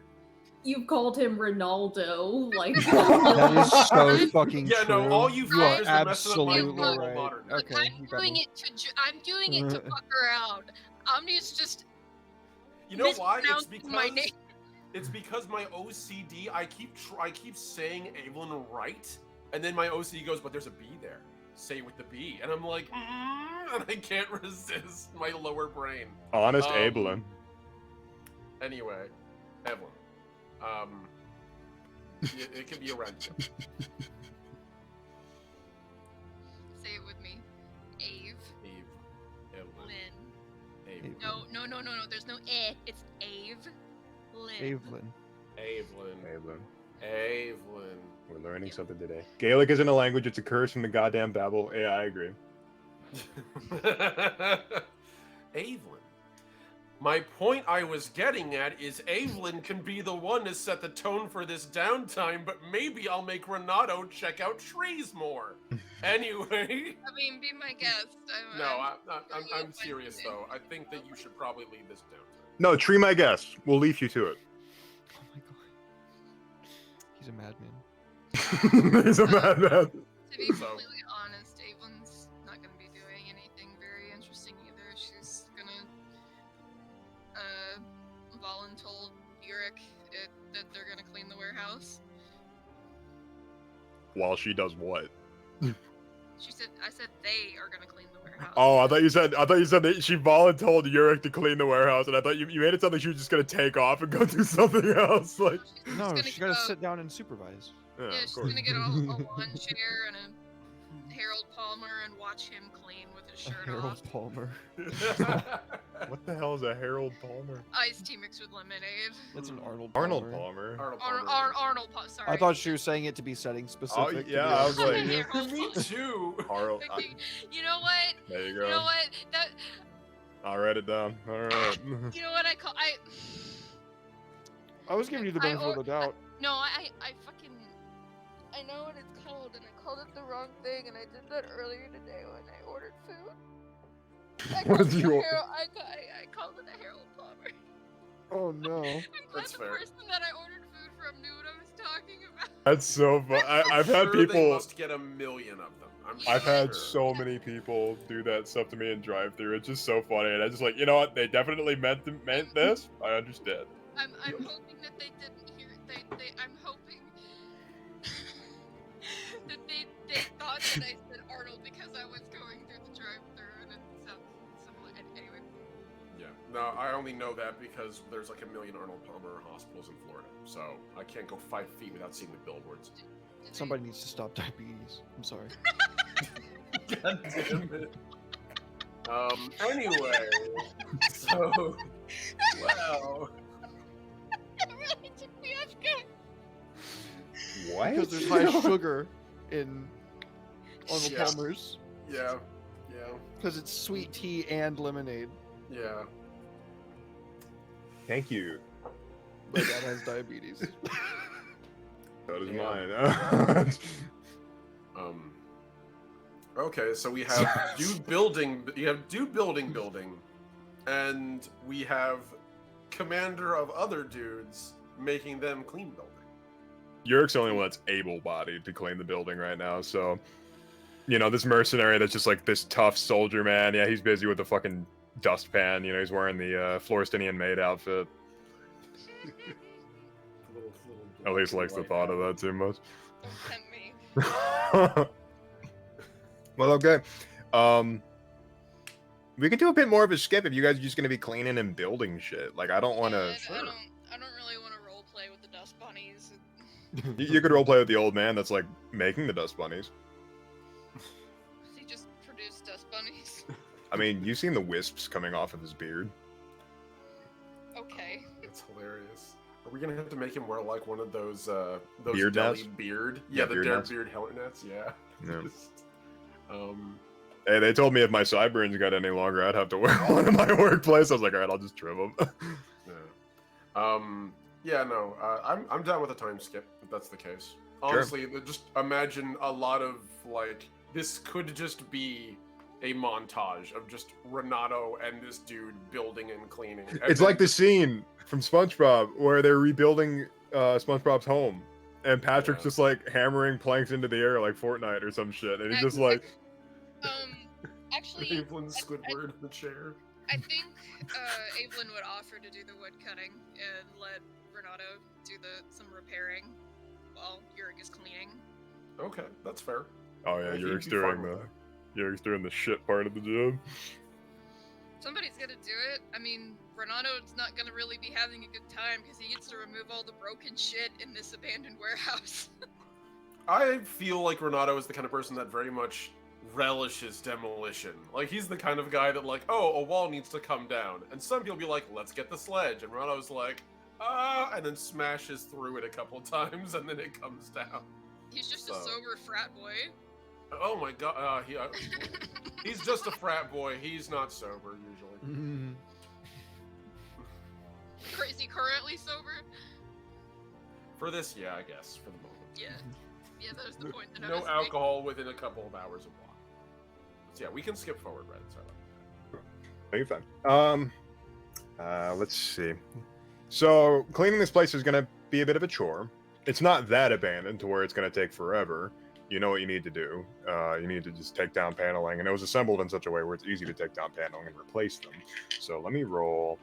you've called him Ronaldo. Like That is so fucking Yeah, true. no, all you you are fuckers are messing up my absolutely normal right. modern. Look, Okay, I'm you got doing me. it to I'm doing it to fuck around. Omni's just You know why? mispronouncing my name. It's because my OCD. I keep saying Evelyn right, and then my OCD goes, but there's a B there. Say it with the B, and I'm like, and I can't resist my lower brain. Honest Um, Abelin. Anyway, Evelyn. It could be around you. Say it with me. Ave. Evelyn. Lynn. Evelyn. No. There's no eh. It's Ave. Lynn. Evelyn. Evelyn. Abelin. Evelyn. We're learning something today. Gaelic isn't a language; it's a curse from the goddamn Babel. Yeah, I agree. Evelyn. My point I was getting at is Evelyn can be the one to set the tone for this downtime, but maybe I'll make Renato check out trees more. Anyway. I mean, be my guest. I'm serious though. I think that you should probably lead this downtime. No, tree my guest. We'll leave you to it. Oh my god. He's a madman. He's a madman. To be So- completely honest, Evelyn's not going to be doing anything very interesting either. She's going to voluntold Yurik that they're going to clean the warehouse. While she does what? I said they are going to clean the warehouse. Oh, I thought you said that she voluntold Yurik to clean the warehouse, and I thought you made it sound like she was just gonna take off and go do something else. Like, She's No, gonna she's gotta go- sit down and supervise. yeah, Yeah, of she's course. gonna get a lawn chair and a Harold Palmer and watch him clean with his shirt Harold off. Palmer. What the hell is a Harold Palmer? Iced tea mixed with lemonade. That's an Arnold. Arnold Palmer. Palmer. Arnold Palmer. Sorry. I thought she was saying it to be setting specific. to yeah, be I honest was like- with you. Harold Me Palmer. too. Harold. Okay, you know what? There you You know go. what? That I'll write it down. All right. you know what I call I. I was giving you the I benefit of the doubt. No, I fucking. I know what it's called, and I called it the wrong thing, and I did that earlier today when I ordered food. I What called did it you a order? I called it a Harold Palmer. Oh no. I'm glad That's the fair. person that I ordered food from knew what I was talking about. That's so fun. I've had Sure, they people. must get a million of them. I've had sure. so many people do that stuff to me in drive-through. It's just so funny, and I just like, you know what? They definitely meant this. I understand. I'm hoping that they didn't hear. I'm hoping that they thought that I said Arnold because I was going through the drive-through, and it sounds similar. Anyway. Yeah. No, I only know that because there's like a million Arnold Palmer hospitals in Florida, so I can't go 5 feet without seeing the billboards. Somebody needs to stop diabetes. I'm sorry. God damn it. Anyway, so, wow. That really took me off guard. What? Because there's high sugar in Arnold Yeah. Palmer's. Yeah, Because it's sweet tea and lemonade. yeah. Thank you. My dad has diabetes. That is Yeah. mine. Okay, so we have dude building. You have dude building, and we have commander of other dudes making them clean building. Yurik's the only one that's able-bodied to clean the building right now, so you know, this mercenary that's just like this tough soldier man. Yeah, he's busy with the fucking dustpan. You know, he's wearing the Floristinian maid outfit. At least likes the thought of that too much. Don't tempt me. Well, okay. We can do a bit more of a skip if you guys are just gonna be cleaning and building shit. Like, I don't want to. I don't really want to role play with the dust bunnies. You could roleplay with the old man that's like making the dust bunnies. He just produced dust bunnies. I mean, you've seen the wisps coming off of his beard. Okay. That's hilarious. Are we gonna have to make him wear like one of those Beard deli nets? beard? Yeah, Yeah, the beard beard nets. helmet nets. Yeah. Yeah. Just, Hey, they told me if my sideburns got any longer, I'd have to wear one in my workplace. I was like, all right, I'll just trim them. yeah. Yeah. No. I'm down with a time skip if that's the case. Honestly, just imagine a lot of like this could just be a montage of just Renato and this dude building and cleaning. And It's then like the scene from SpongeBob where they're rebuilding SpongeBob's home, and Patrick's Yeah. just like hammering planks into the air like Fortnite or some shit, and he's just like, Actually, Evelyn Squidward in the chair. I think Evelyn would offer to do the wood cutting and let Renato do some repairing while Yurik is cleaning. Okay, that's fair. oh yeah, He'd Yurik's be fine doing with the Yurik's doing the shit part of the job. Somebody's gonna do it. I mean, Renato's not gonna really be having a good time because he gets to remove all the broken shit in this abandoned warehouse. I feel like Renato is the kind of person that very much relishes demolition. Like, he's the kind of guy that, like, oh, a wall needs to come down. And some people be like, let's get the sledge. And Renato's like, and then smashes through it a couple times, and then it comes down. He's just So- a sober frat boy. Oh my god, he's just a frat boy. He's not sober, usually. Mhm. Is he currently sober? For this, yeah, I guess, for the moment. Yeah. Yeah, that was the point that I No was making. alcohol within a couple of hours of walk. So yeah, we can skip forward, Red. Sorry. No, you're fine. Let's see. So cleaning this place is gonna be a bit of a chore. It's not that abandoned to where it's gonna take forever. You know what you need to do. You need to just take down paneling, and it was assembled in such a way where it's easy to take down paneling and replace them. So let me roll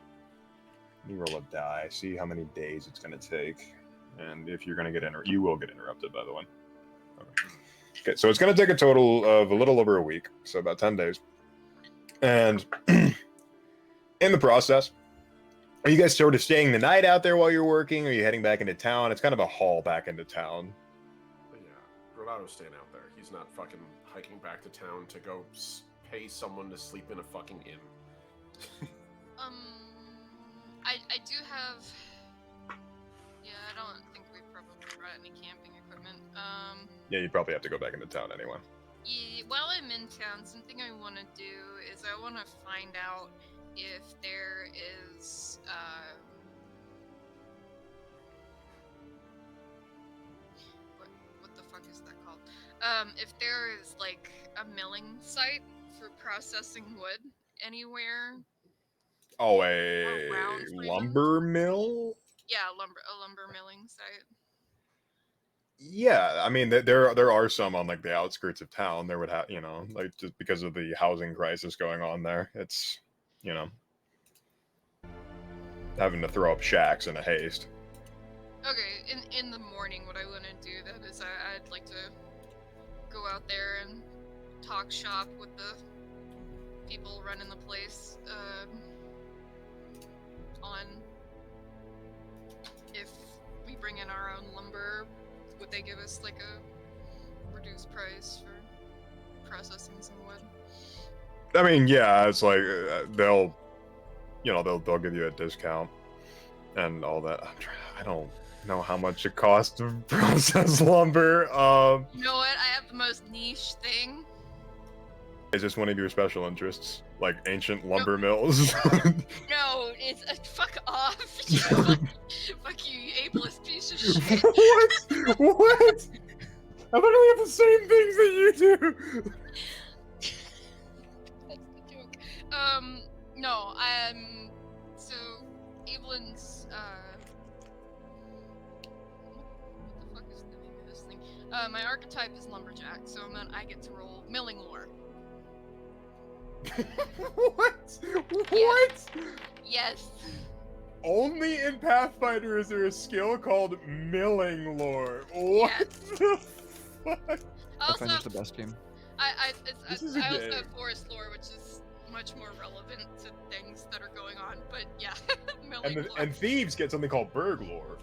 a die, see how many days it's gonna take, and if you're gonna get you will get interrupted, by the way. Okay, so it's gonna take a total of a little over a week, so about 10 days. And in the process, are you guys sort of staying the night out there while you're working? Or are you heading back into town? It's kind of a haul back into town. But yeah, Renato's staying out there. He's not fucking hiking back to town to go pay someone to sleep in a fucking inn. I do have. Yeah, I don't think we've probably brought any camping equipment. Yeah, you'd probably have to go back into town anyway. Yeah, while I'm in town, something I want to do is I want to find out if there is If there is like a milling site for processing wood anywhere Oh, around a Freemund, lumber mill? yeah, a lumber milling site. Yeah, I mean, there are some on like the outskirts of town. There would have, you know, like just because of the housing crisis going on there. It's, you know, having to throw up shacks in a haste. Okay, in the morning, what I want to do then is I'd like to go out there and talk shop with the people running the place on if we bring in our own lumber, would they give us like a reduced price for processing some wood? I mean, yeah, it's like they'll, you know, they'll give you a discount and all that. I don't know how much it costs to process lumber. You know what? I have the most niche thing. Is this one of your special interests, like ancient lumber mills? No, it's fuck off. Fuck you, ableist piece of shit. What? What? I literally have the same things that you do. That's the joke. No, so Evelyn's, what the fuck is the name of this thing? My archetype is lumberjack, so I get to roll milling lore. What? What? Yes. Only in Pathfinder is there a skill called milling lore. What the fuck? I also Pathfinder's have, the best game. This is a I also game. have forest lore, which is much more relevant to things that are going on. But yeah, milling lore. And thieves get something called burg lore.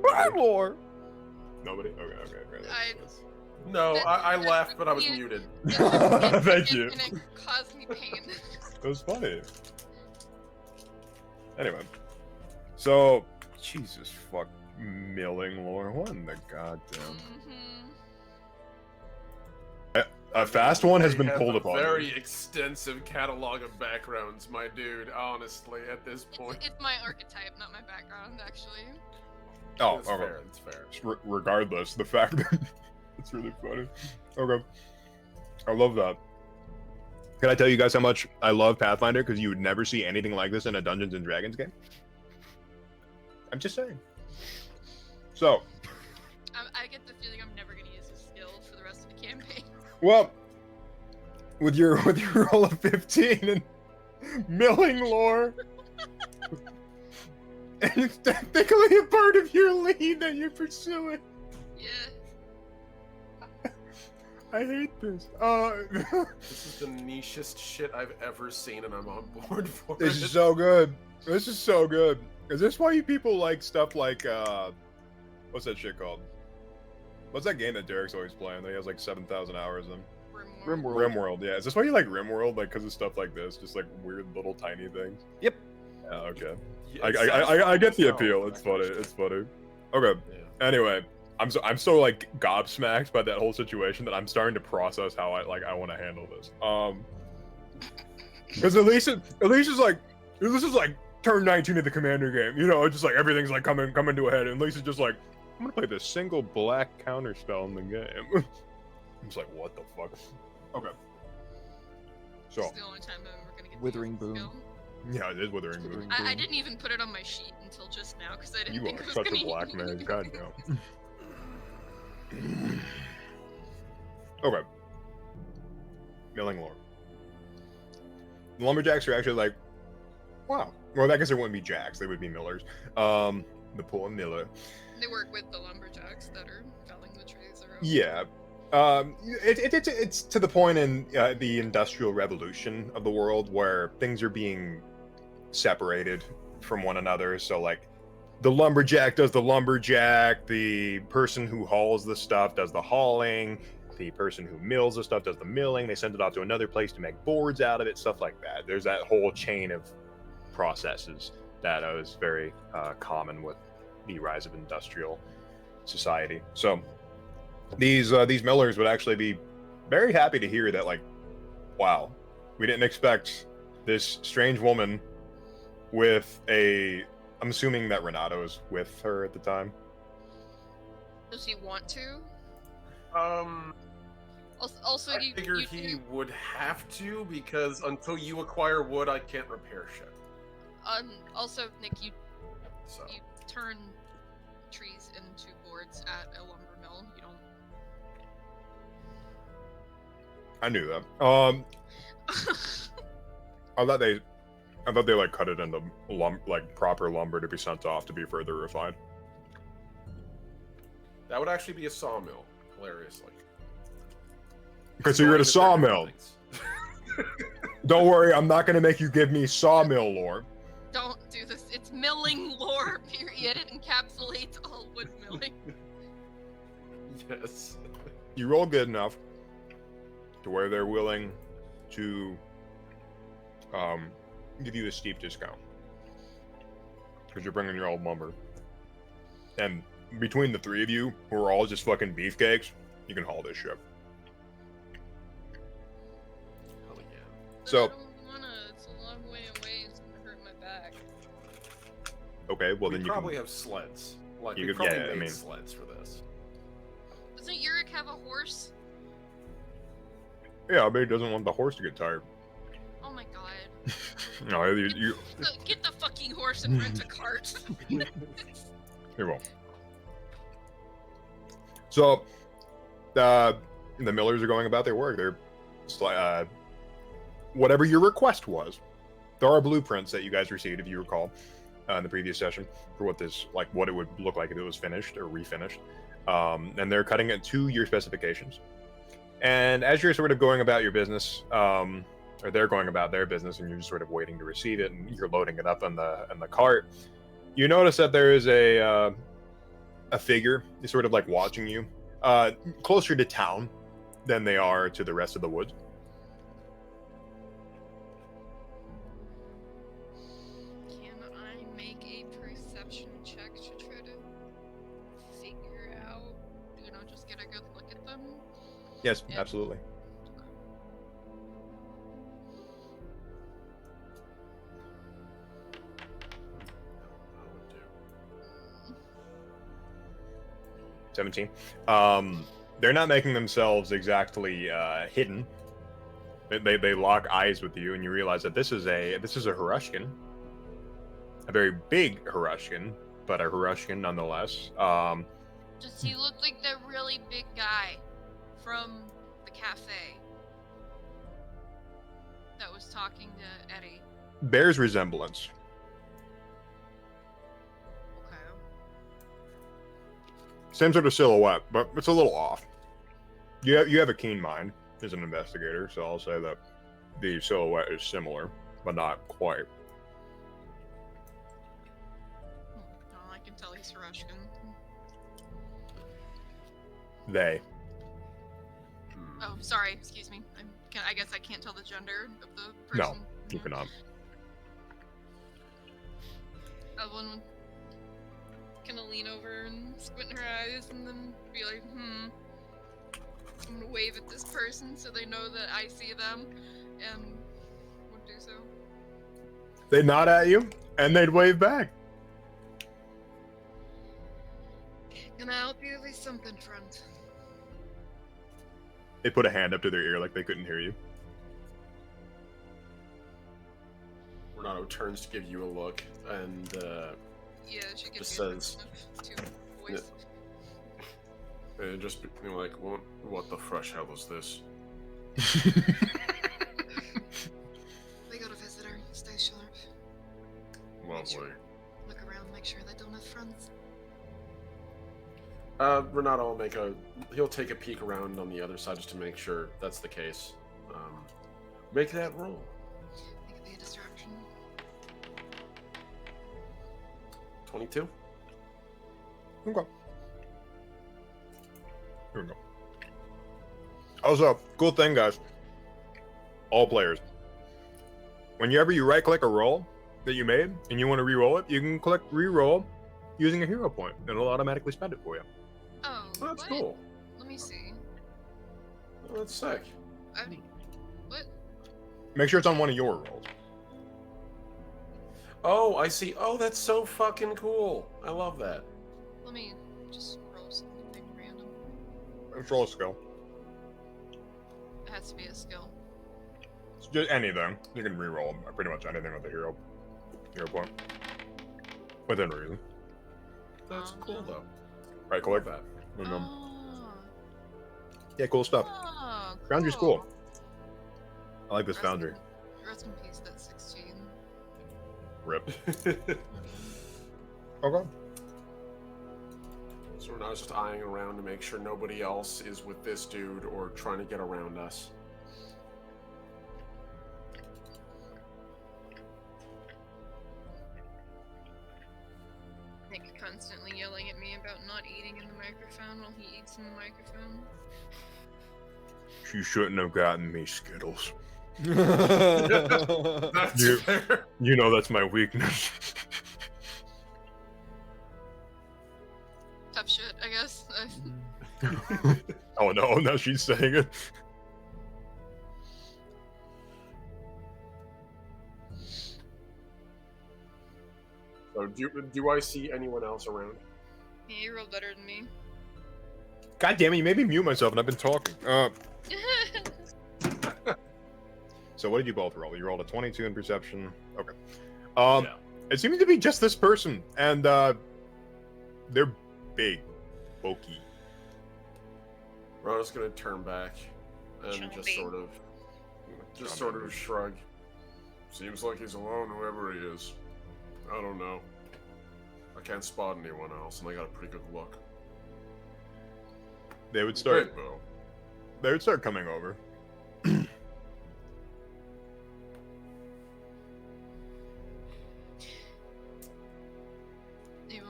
Bird lore. Nobody? Okay. That's- No, That- I that- laughed, but I was you- muted. Thank you. And it caused me pain. It was funny. Anyway, so Jesus fuck milling lore. What in the goddamn? A fast one has They been have pulled a upon. very me. extensive catalog of backgrounds, my dude. Honestly, at this point, It's my archetype, not my background, actually. Oh, it's okay. fair. It's fair. Regardless, the fact that it's really funny. Okay, I love that. Can I tell you guys how much I love Pathfinder? Because you would never see anything like this in a Dungeons and Dragons game. I'm just saying. So, I get the feeling I'm never going to use this skill for the rest of the campaign. well, with your roll of 15 and milling lore, and it's technically a part of your lead that you're pursuing. Yeah. I hate this. This is the nichest shit I've ever seen, and I'm on board for This it. is so good. This is so good. Is this why you people like stuff like what's that shit called? What's that game that Derek's always playing that he has like 7,000 hours in? Rimworld. RimWorld, yeah. Is this why you like RimWorld? Like because of stuff like this, just like weird little tiny things. Yep. Yeah, okay. Yeah, I it sounds I get the fun as appeal. hell, It's that kind funny. of It's shit. funny. Okay. Yeah. Anyway, I'm so like gobsmacked by that whole situation that I'm starting to process how I want to handle this. Because Elise is like turn 19 of the commander game. You know, it's just like everything's like coming to a head, and Lisa's just like, I'm gonna play this single black counter spell in the game. I'm just like, what the fuck? Okay. So It's the only time I'm ever going to get to Withering use this Boon. skill. yeah, it is Withering Boon. Withering I Boon. didn't even put it on my sheet until just now because I didn't You think are I was such gonna a black use man. it. Goddamn. Okay. Milling lore. The lumberjacks are actually like, wow. Well, I guess they wouldn't be jacks; they would be millers. The poor miller. They work with the lumberjacks that are felling the trees around. Yeah. It's to the point in the Industrial Revolution of the world where things are being separated from one another. So, like, the lumberjack does the lumberjack, the person who hauls the stuff does the hauling, the person who mills the stuff does the milling. They send it off to another place to make boards out of it, stuff like that. There's that whole chain of processes that was very common with the rise of industrial society. So these millers would actually be very happy to hear that, like, wow, we didn't expect this strange woman with a, I'm assuming that Renato is with her at the time. Does he want to? Also, I figured he would have to, because until you acquire wood, I can't repair shit. Also, Nick, you So turn trees into boards at a lumber mill. You don't. I knew that. I thought they like cut it into like proper lumber to be sent off to be further refined. that would actually be a sawmill, hilariously. Okay, so you're at a Destroying the sawmill. things. Don't worry, I'm not gonna make you give me sawmill lore. Don't do this. It's milling lore. Period. It encapsulates all wood milling. Yes. You roll good enough to where they're willing to give you a steep discount because you're bringing your old lumber. And between the three of you, who are all just fucking beefcakes, you can haul this ship. Hell yeah. But So- I don't wanna. It's a long way away. It's gonna hurt my back. Okay, well we then you probably can. have sleds. Like You we could- probably yeah, I made mean- sleds for this. Doesn't Yurik have a horse? Yeah, I mean, he doesn't want the horse to get tired. Oh my god. No, you Get the fucking horse and rent a cart. you won't. So, the millers are going about their work. They're whatever your request was. There are blueprints that you guys received, if you recall, in the previous session for what what it would look like if it was finished or refinished. And they're cutting it to your specifications. And as you're sort of going about your business, or they're going about their business, and you're just sort of waiting to receive it, and you're loading it up in the cart, you notice that there is a figure sort of like watching you, closer to town than they are to the rest of the woods. Can I make a perception check to try to figure out, just get a good look at them? Yes, Yeah. absolutely. I would do. 17. They're not making themselves exactly hidden. They lock eyes with you, and you realize that this is a Harushkin, a very big Harushkin, but a Harushkin nonetheless. Does he look like the really big guy from the cafe that was talking to Eddie? Bears resemblance. Okay. Same sort of silhouette, but it's a little off. You have a keen mind as an investigator, so I'll say that the silhouette is similar, but not quite. Oh, I can tell he's Russian. They. Oh, sorry. Excuse me. I guess I can't tell the gender of the No, person. you cannot. Evelyn would kind of lean over and squint her eyes and then be like, I'm gonna wave at this person so they know that I see them and would do so. They nod at you, and they'd wave back. Can I help you with something, friend? They put a hand up to their ear like they couldn't hear you. Renato turns to give you a look, and Yeah, she gives Just me a says- to voice. just like, what the fresh hell is this? We got a visitor. Stay sharp. Lovely. Look around, make sure they don't have friends. Renato will he'll take a peek around on the other side just to make sure that's the case. Make that roll. It could be a distraction. 22. Okay. Here we go. Also, cool thing, guys. All players. Whenever you right-click a roll that you made and you want to re-roll it, you can click re-roll using a hero point, and it'll automatically spend it for you. Oh, Oh, that's what? cool. Let me see. Oh, that's sick. What? Make sure it's on one of your rolls. Oh, I see. Oh, that's so fucking cool. I love that. Let me just roll something random. Let's roll a skill. It has to be a skill. Just anything. You can re-roll pretty much anything with the hero point. Within reason. That's cool though. Right click. That. Yeah, cool stuff. Oh, Foundry's cool. I like this foundry. Rest in peace, that 16. Rip. Okay. So we're not just eyeing around to make sure nobody else is with this dude or trying to get around us. Nick constantly yelling at me about not eating in the microphone while he eats in the microphone. She shouldn't have gotten me Skittles. That's fair. You know that's my weakness. Tough shit, I guess. Oh no, now she's saying it. So do I see anyone else around? Yeah, you rolled better than me. God damn it, you made me mute myself and I've been talking. So what did you both roll? You rolled a 22 in perception. Okay. Yeah. It seems to be just this person, and they're big, bulky. Rona's gonna turn back and just Jumpy. sort of shrug. Seems like he's alone, whoever he is. I don't know. I can't spot anyone else, and I got a pretty good look. They would start. Great, Bo. They would start coming over.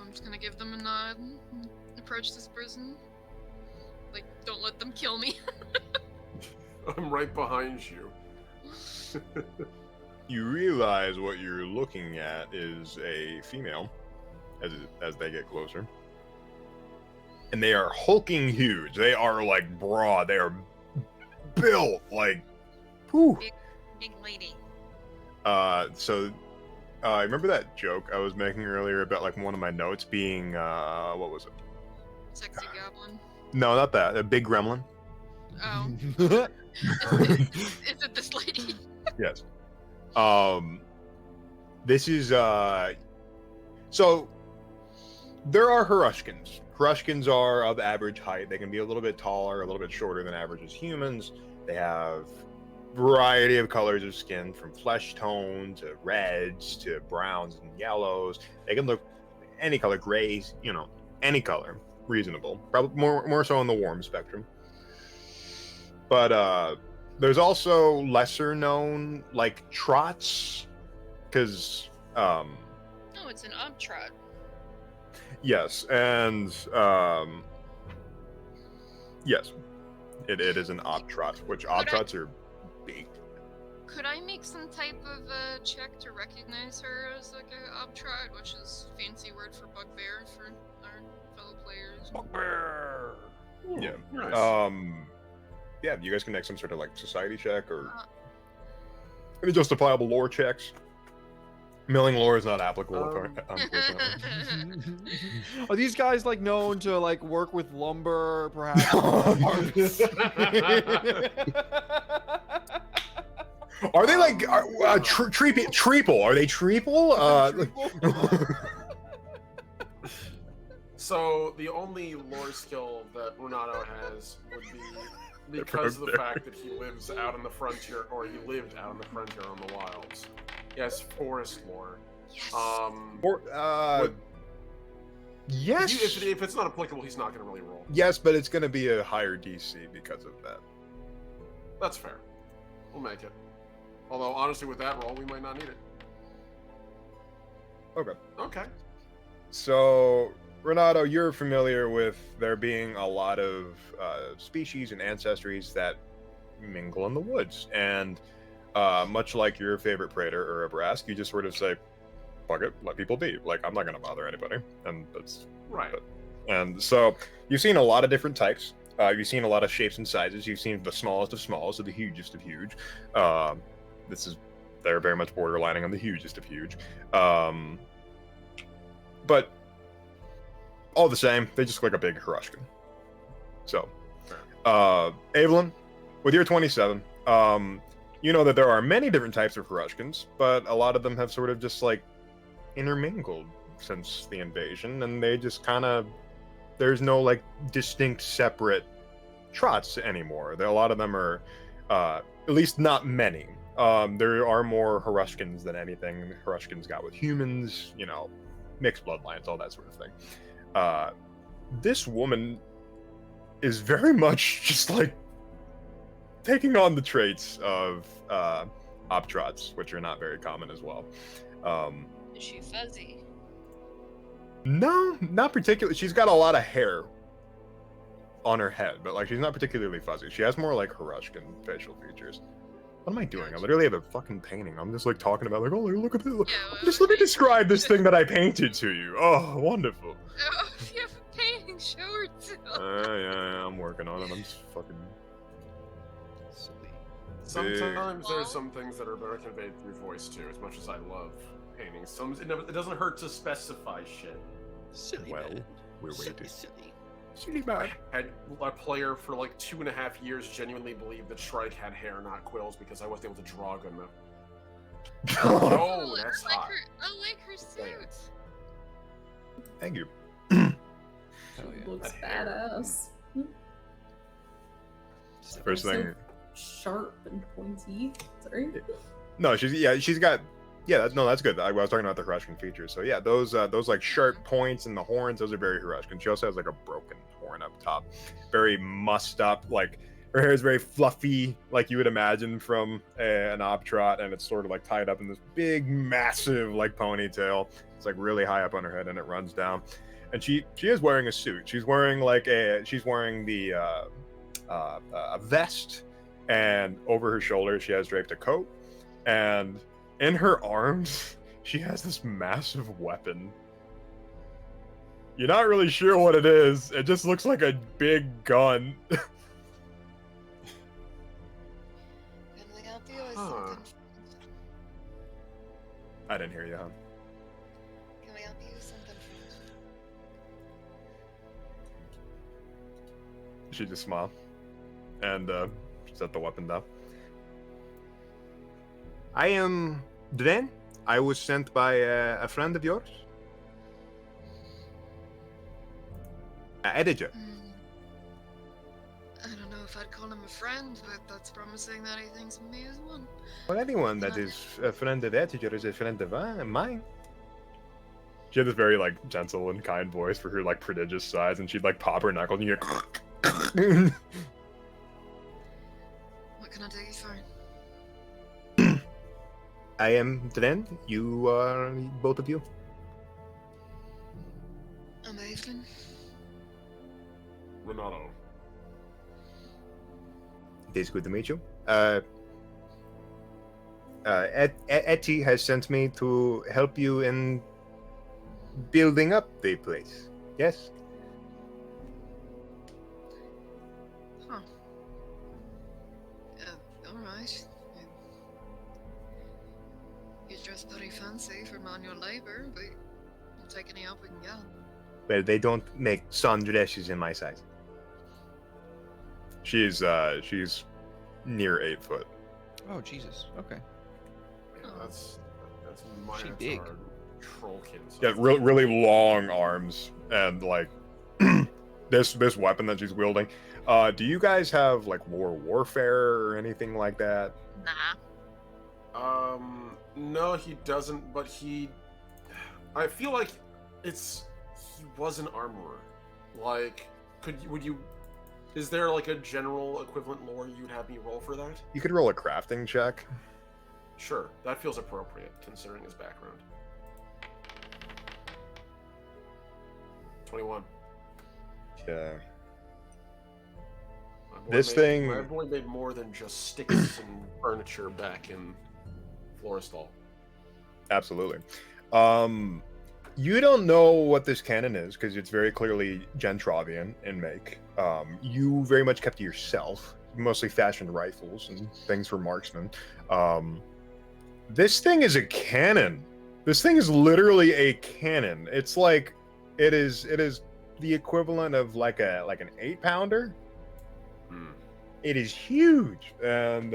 I'm just gonna give them a nod and approach this person. Like, don't let them kill me. I'm right behind you. You realize what you're looking at is a female, as they get closer, and they are hulking huge. They are like broad. They are built like, whew. Big lady. Remember that joke I was making earlier about like one of my notes being what was it? Sexy goblin. No, not that. A big gremlin. Oh. Is it this lady? Yes. This is so there are Harushkins. Harushkins are of average height. They can be a little bit taller, a little bit shorter than average as humans. They have variety of colors of skin, from flesh tone to reds to browns and yellows. They can look any color, grays, any color, reasonable. Probably more so on the warm spectrum. But there's also lesser known like trots, because Oh, it's an obtrot. yes, and yes, it is an obtrot, which obtrots are big. Could I make some type of check to recognize her as like a obtrot, which is a fancy word for bugbear for our fellow players? Bugbear. Yeah. Nice. Yeah, you guys can make some sort of like society check or any justifiable lore checks. Milling lore is not applicable, unfortunately. Are these guys like known to like work with lumber, perhaps? Are they like treeple? Are they treeple? So the only lore skill that Renato has would be because of the fact that he lives out on the frontier, or he lived out on the frontier on the wilds. Yes, forest lore. Yes. Yes. If it's not applicable, he's not going to really roll. Yes, but it's going to be a higher DC because of that. That's fair. We'll make it. Although, honestly, with that roll, we might not need it. Okay. Okay. So, Renato, you're familiar with there being a lot of species and ancestries that mingle in the woods. And much like your favorite praetor or a brask, you just sort of say, fuck it, let people be. Like, I'm not going to bother anybody. And that's Right. And so, you've seen a lot of different types. You've seen a lot of shapes and sizes. You've seen the smallest of small, so the hugest of huge. They're very much borderlining on the hugest of huge. But all the same, they just look like a big Harushkin. So, Evelyn, with your 27, you know that there are many different types of Harushkins, but a lot of them have sort of just like intermingled since the invasion, and they just kind of, there's no like distinct separate trots anymore. A lot of them are, at least not many. There are more Harushkins than anything. Harushkins got with humans, you know, mixed bloodlines, all that sort of thing. This woman is very much just like taking on the traits of Optrots, which are not very common as well. Is she fuzzy? No, not particularly. She's got a lot of hair on her head, but like she's not particularly fuzzy. She has more like Harushkin facial features. What am I doing? I literally have a fucking painting. I'm just like talking about like, oh, look at this. Just let me describe this thing that I painted to you. Oh, wonderful. Oh, you have a painting, show her too. Yeah, I'm working on it. I'm just fucking Silly. Sometimes there's some things that are better conveyed through voice too. As much as I love paintings, it doesn't hurt to specify shit. Silly. Well, man. we're Silly, waiting. silly. Silly man. I had a player for like 2.5 years genuinely believe that Shrike had hair, not quills, because I wasn't able to draw good enough. Oh, that's hot. I like her suit. Thank you. Hell yeah. Looks That hair. badass. First thing. Sharp and pointy. Sorry. No, she's got. Yeah, that's good. I was talking about the Harushkin features. So yeah, those like sharp points and the horns, those are very Harushkin. She also has like a broken horn up top, very mussed up. Like her hair is very fluffy, like you would imagine from an Optrot, and it's sort of like tied up in this big, massive like ponytail. It's like really high up on her head, and it runs down. And she is wearing a suit. She's wearing the a vest, and over her shoulder she has draped a coat, and in her arms, she has this massive weapon. You're not really sure what it is. It just looks like a big gun. Can we help you with something? I didn't hear you, huh? Can we help you with something? She just smiled and set the weapon down. I am Dren. I was sent by a friend of yours. Editor. I don't know if I'd call him a friend, but that's promising that he thinks of me as one. Well, anyone that is a friend of Editor is a friend of mine. She had this very like gentle and kind voice for her like prodigious size, and she'd like pop her knuckles and you hear. What can I do you for? I am Dren. You are both of you. I'm Evelyn. Renato. It is good to meet you. Etty has sent me to help you in building up the place. Yes? Huh. Alright. You dress pretty fancy for manual labor, but we'll take any help we can get. Well, they don't make sundresses in my size. She's near 8 foot. Oh Jesus. Okay. Yeah, Oh. that's She Minotaur big. Trollkin. So Yeah, really long arms and like this weapon that she's wielding. Do you guys have like warfare or anything like that? Nah. No, he doesn't. But I feel like he was an armorer. Like, would you? Is there like a general equivalent lore you'd have me roll for that? You could roll a crafting check. Sure, that feels appropriate considering his background. 21. Yeah. My boy This thing- My boy made more than just sticks and furniture back in Florestal. Absolutely. You don't know what this cannon is because it's very clearly Gentrovian in make. You very much kept to yourself, mostly fashioned rifles and things for marksmen. This thing is a cannon. This thing is literally a cannon. It's like it is the equivalent of like an 8-pounder. It is huge, and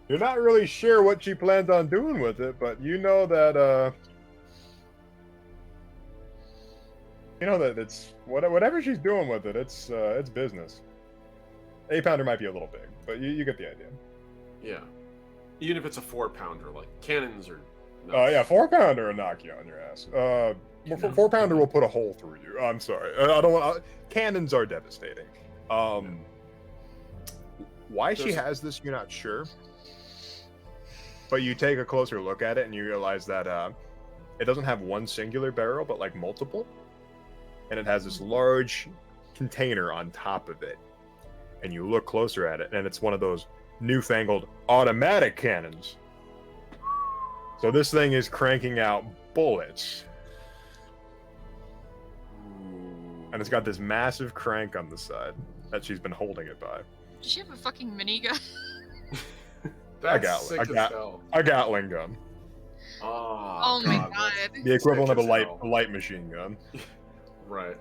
you're not really sure what she plans on doing with it, but you know that it's whatever she's doing with it, it's business. 8-pounder might be a little big, but you get the idea. Yeah. Even if it's a 4-pounder, like cannons or. Yeah, 4-pounder will knock you on your ass. 4-pounder will put a hole through you. I'm sorry. I don't want. Cannons are devastating. Why she has this, you're not sure. But you take a closer look at it and you realize that it doesn't have one singular barrel, but like multiple. And it has this large container on top of it. And you look closer at it, and it's one of those newfangled automatic cannons. So this thing is cranking out bullets. And it's got this massive crank on the side that she's been holding it by. Does she have a fucking minigun? A Gatling gun. Oh my god. The equivalent of a light machine gun. Right.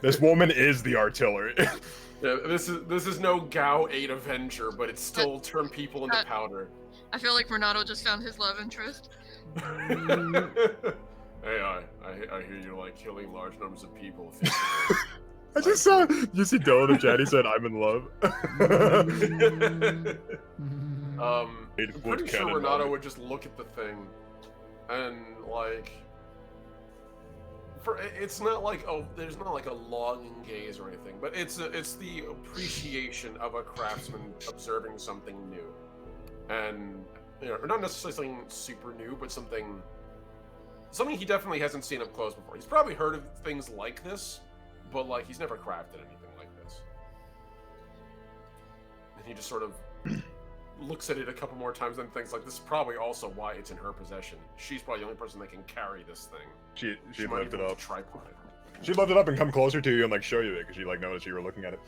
This woman is the artillery. Yeah, this is no GAU 8 Avenger, but it still turned people into powder. I feel like Renato just found his love interest. Hey, I hear you like killing large numbers of people. I just saw. You see Dylan in the chat. He said, "I'm in love." I'm pretty sure Renato would just look at the thing, and like, it's not like there's not like a longing gaze or anything, but it's the appreciation of a craftsman observing something new, and not necessarily something super new, but something he definitely hasn't seen up close before. He's probably heard of things like this, but like he's never crafted anything like this. And he just sort of looks at it a couple more times and thinks like, this is probably also why it's in her possession. She's probably the only person that can carry this thing. She lifted it up. Tripod it. She'd lift it up and come closer to you and like show you it because she like noticed you were looking at it.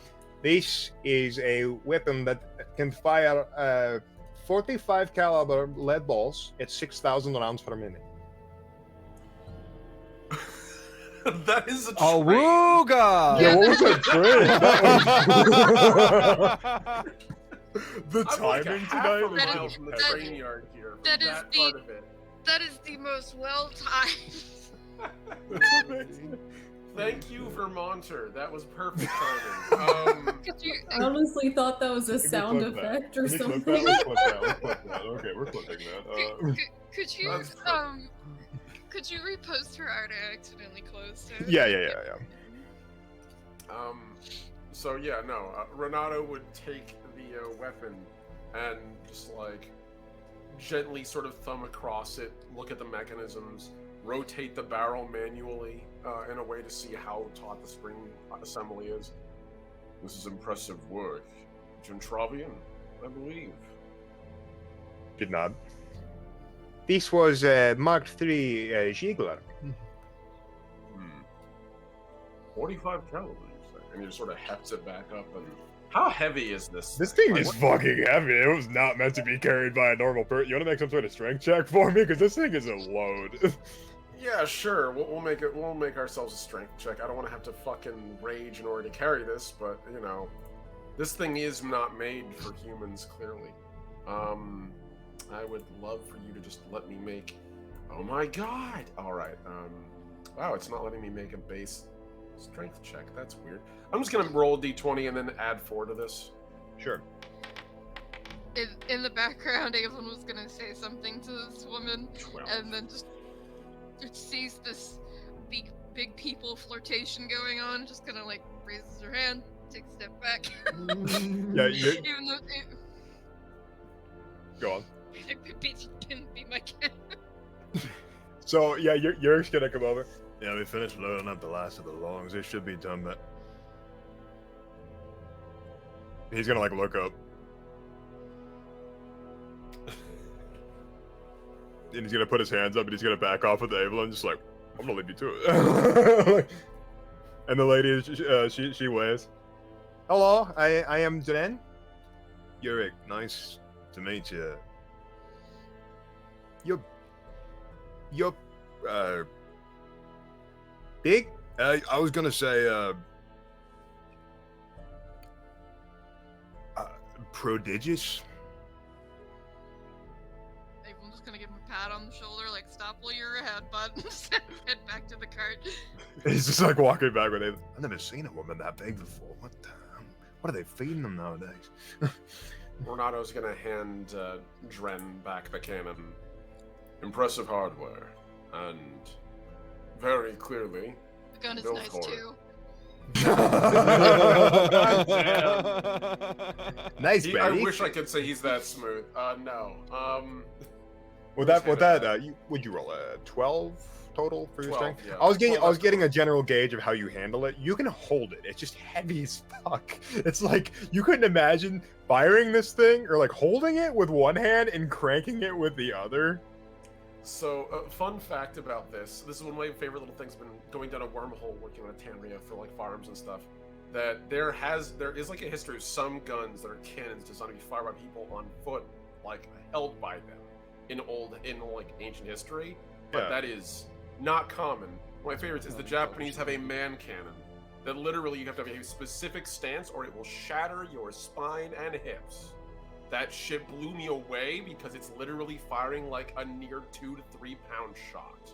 This is a weapon that can fire 45 caliber lead balls at 6,000 rounds per minute. That is a Oh, train. Wooga! Yeah, what was that train? The timing tonight was mile just from the heavy. train yard here. That is part of it. That is the most well-timed. That's amazing. Thank you, Vermonter. That was perfect timing. Could you, I honestly thought that was a Can we sound clip that? effect or Can we clip something. that? Let's clip that. Let's clip that. Okay, we're clipping that. could you That's could you repost her art? I accidentally closed it. Yeah. So yeah, no. Renato would take the weapon and just like gently sort of thumb across it, look at the mechanisms, rotate the barrel manually in a way to see how taut the spring assembly is. This is impressive work. Gentravian, I believe. Did nod. This was Mark III Ziegler. 45 calories. And he just sort of hefts it back up. And how heavy is this? This thing Like, is fucking heavy. It was not meant to be carried by a normal person. You want to make some sort of strength check for me? Because this thing is a load. Yeah, sure. We'll make it. We'll make ourselves a strength check. I don't want to have to fucking rage in order to carry this, but this thing is not made for humans. Clearly, I would love for you to just let me make. Oh my god! All right. Wow, it's not letting me make a base strength check. That's weird. I'm just gonna roll a d20 and then add 4 to this. Sure. In the background, Avon was gonna say something to this woman, 12. and then just sees this big people flirtation going on. Just kind of like raises her hand, takes a step back. Yeah, Even though go on. bitch didn't be my kid. So yeah, you're gonna come over. Yeah, we finished loading up the last of the longs. It should be done, but he's gonna like look up. And he's gonna put his hands up and he's gonna back off with the Evelyn, just like, I'm gonna leave you to it. And the lady, she waves. Hello, I am Dren. Yurik, nice to meet you. You're big? I was gonna say, prodigious. I'm just gonna give him a pat on the shoulder, like, stop while you're ahead, bud. Head back to the cart. He's just like walking back with it. I've never seen a woman that big before. What are they feeding them nowadays? Renato's gonna hand Dren back the cannon. Impressive hardware, and very clearly, The gun is built nice for it. too. Nice, I baby. wish I could say he's that smooth. No. Would that would you roll a 12 total for your 12, strength? yeah. I was 12, getting a general gauge of how you handle it. You can hold it. It's just heavy as fuck. It's like you couldn't imagine firing this thing or like holding it with one hand and cranking it with the other. So, fun fact about this. This is one of my favorite little things. Been going down a wormhole working on Tanria for like farms and stuff. That there is like a history of some guns that are cannons designed to be fired by people on foot, like held by them in like ancient history. But Yeah. that is not common. One of my favorites is the Japanese have a man cannon that literally you have to have a specific stance or it will shatter your spine and hips. That shit blew me away because it's literally firing like a near 2 to 3 pound shot.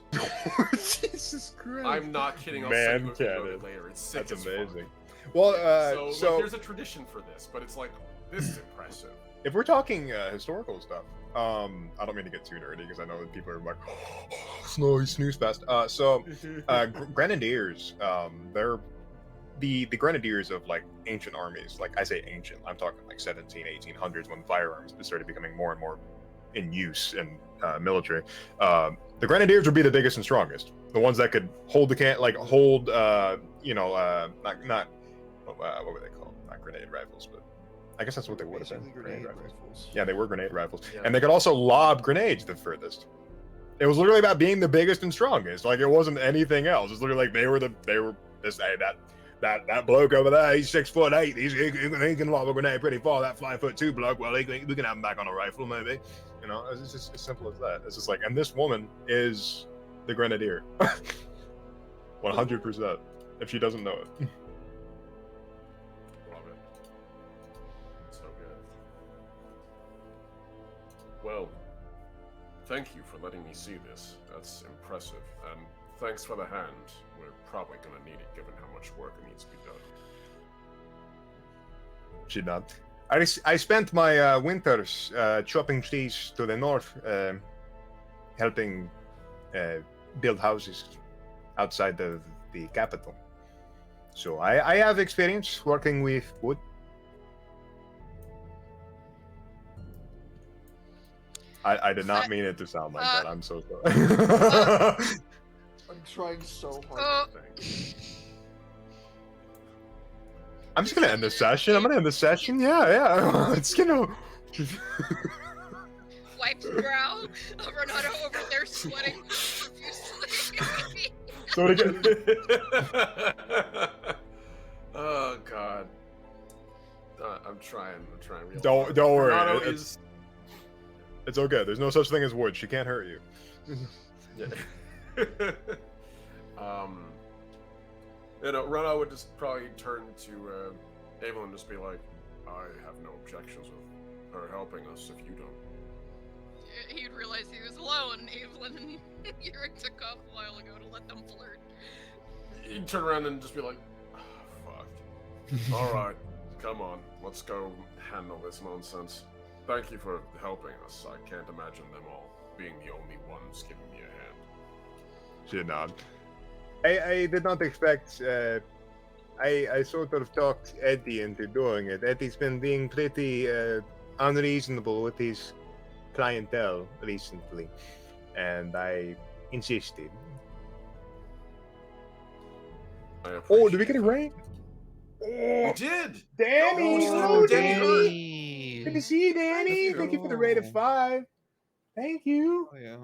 Jesus Christ! I'm not kidding. I'll Man send you a video of cannon. it later. It's sick That's as fuck. amazing. Well, So like, there's a tradition for this, but it's like this is impressive. if we're talking historical stuff, I don't mean to get too nerdy because I know that people are like, snooze fest. Grenadiers, they're the grenadiers of like ancient armies. Like I say ancient, I'm talking like 1800s when firearms started becoming more and more in use in military. The grenadiers would be the biggest and strongest, the ones that could hold what were they called? Not grenade rifles, but I guess that's what they would have been. Basically grenade rifles. Yeah, they were grenade rifles, Yeah. and they could also lob grenades the furthest. It was literally about being the biggest and strongest. Like it wasn't anything else. It's literally like they were this. Hey, that bloke over there, he's 6'8". He can lob a grenade pretty far. That 5'2" bloke, well, we can have him back on a rifle, maybe. You know, it's just as simple as that. It's just like, and this woman is the grenadier, 100%. If she doesn't know it. Love it. So good. Well, thank you for letting me see this. That's impressive. And thanks for the hand. We're probably gonna need it given how much work needs to be done. She not. I spent my winters chopping trees to the north, helping build houses outside of the capital. So I have experience working with wood. I did not mean it to sound like that. I'm so sorry. I'm trying so hard. Oh. I'm just gonna end the session. Yeah. It's gonna. Wipes brow. Renato over there sweating profusely. So again. Oh God. I'm trying real Don't hard. worry. Renato It's okay. There's no such thing as wood. She can't hurt you. Yeah. Renato would just probably turn to Evelyn and just be like, I have no objections with her helping us if you don't. He'd realize he was alone. Evelyn and Yurik took off a while ago to let them flirt. He'd turn around and just be like, oh, fuck. Alright, come on. Let's go handle this nonsense. Thank you for helping us. I can't imagine them all being the only ones giving me a hand. She did not. I did not expect. I sort of talked Eddie into doing it. Eddie's been being pretty unreasonable with his clientele recently, and I insisted. Oh, did we get it right? We Oh, did! Danny! Oh, Danny! Good to see you, Danny. Thank you for the rate of 5. Thank you. Oh yeah.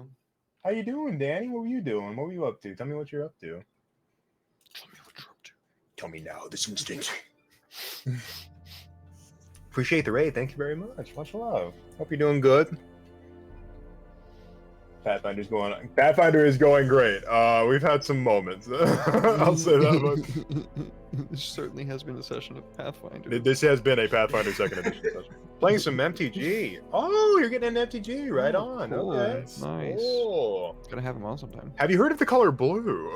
How you doing, Danny? What were you doing? What were you up to? Tell me what you're up to. Tell me what you're up to. Tell me now, this instant. Appreciate the raid. Thank you very much. Much love. Hope you're doing good. Pathfinder is going great. We've had some moments. I'll say that much. This certainly has been a session of Pathfinder. This has been a Pathfinder 2nd edition session. Playing some MTG. Oh, you're getting an MTG. Right Oh, on. cool. Okay. Nice. Cool. Gotta have him on sometime. Have you heard of the color blue?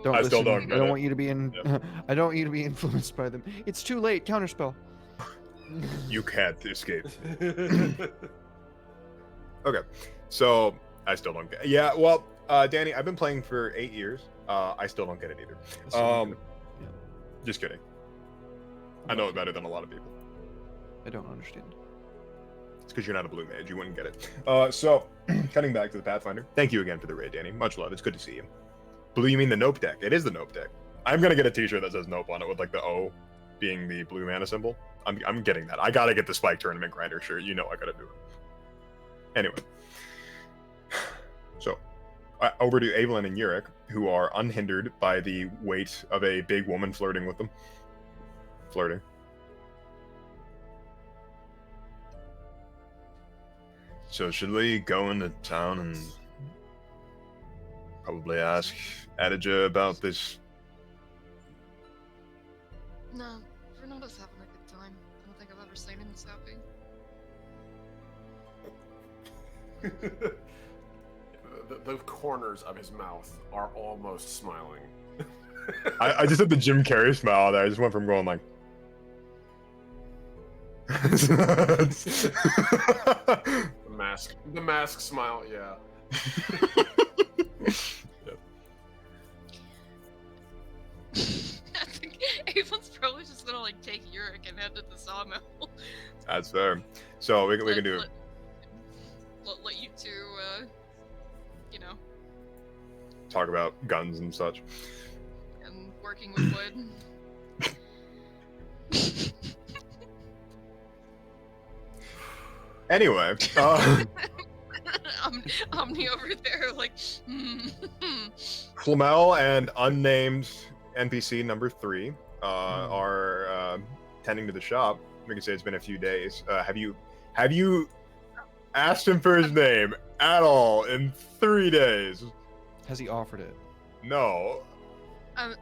Don't I still listen. don't I get don't it. want you to be in. Yep. I don't want you to be influenced by them. It's too late. Counterspell. You can't escape. Okay, so I still don't get it. Yeah, well, Danny, I've been playing for 8 years. I still don't get it either. Just kidding. I know it better than a lot of people. I don't understand. It's because you're not a blue mage. You wouldn't get it. So, cutting back to the Pathfinder. Thank you again for the raid, Danny. Much love. It's good to see you. Blue, you mean the Nope deck? It is the Nope deck. I'm gonna get a T-shirt that says Nope on it with like the O being the blue mana symbol. I'm getting that. I gotta get the Spike Tournament Grinder shirt. You know I gotta do it. Anyway. So, over to Evelyn and Yurik, who are unhindered by the weight of a big woman flirting with them. Flirting. So should we go into town and probably ask Adija about this? No, Fernando's having a good time. I don't think I've ever seen him this happy. The corners of his mouth are almost smiling. I just had the Jim Carrey smile there. I just went from going like. The mask smile, yeah. Yep. I think Avon's probably just gonna like take Yurik and head to the sawmill. That's fair. So we can do. Let you two, you know, Talk about guns and such. and working with wood. Anyway, Omni over there, like, Flamel and unnamed NPC number 3 are tending to the shop. We can say it's been a few days. Have you asked him for his name at all in 3 days? Has he offered it? No. I'm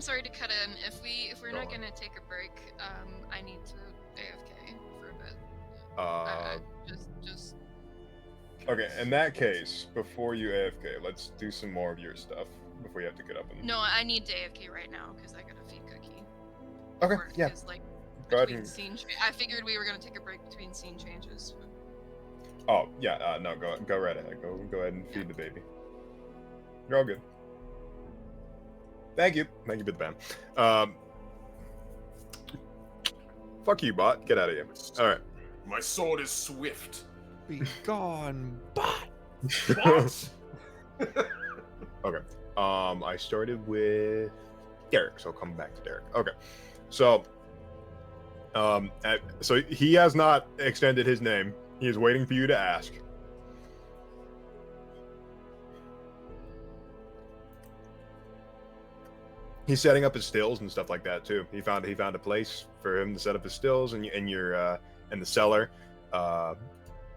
sorry to cut in. If we're Go not on. gonna take a break, I need to AFK for a bit. Just. Okay, in that case, before you AFK, let's do some more of your stuff before you have to get up and. No, I need to AFK right now because I gotta feed Cookie. Okay, Or, yeah. 'cause, like, Go ahead between and. scene I figured we were gonna take a break between scene changes. Oh yeah, no, go right ahead. Go ahead and feed the baby. You're all good. Thank you for the ban. Fuck you, bot. Get out of here. All right. My sword is swift. Be gone, bot. What? Okay. I started with Derek, so I'll come back to Derek. Okay. So, so he has not extended his name. He is waiting for you to ask. He's setting up his stills and stuff like that too. He found a place for him to set up his stills in the cellar,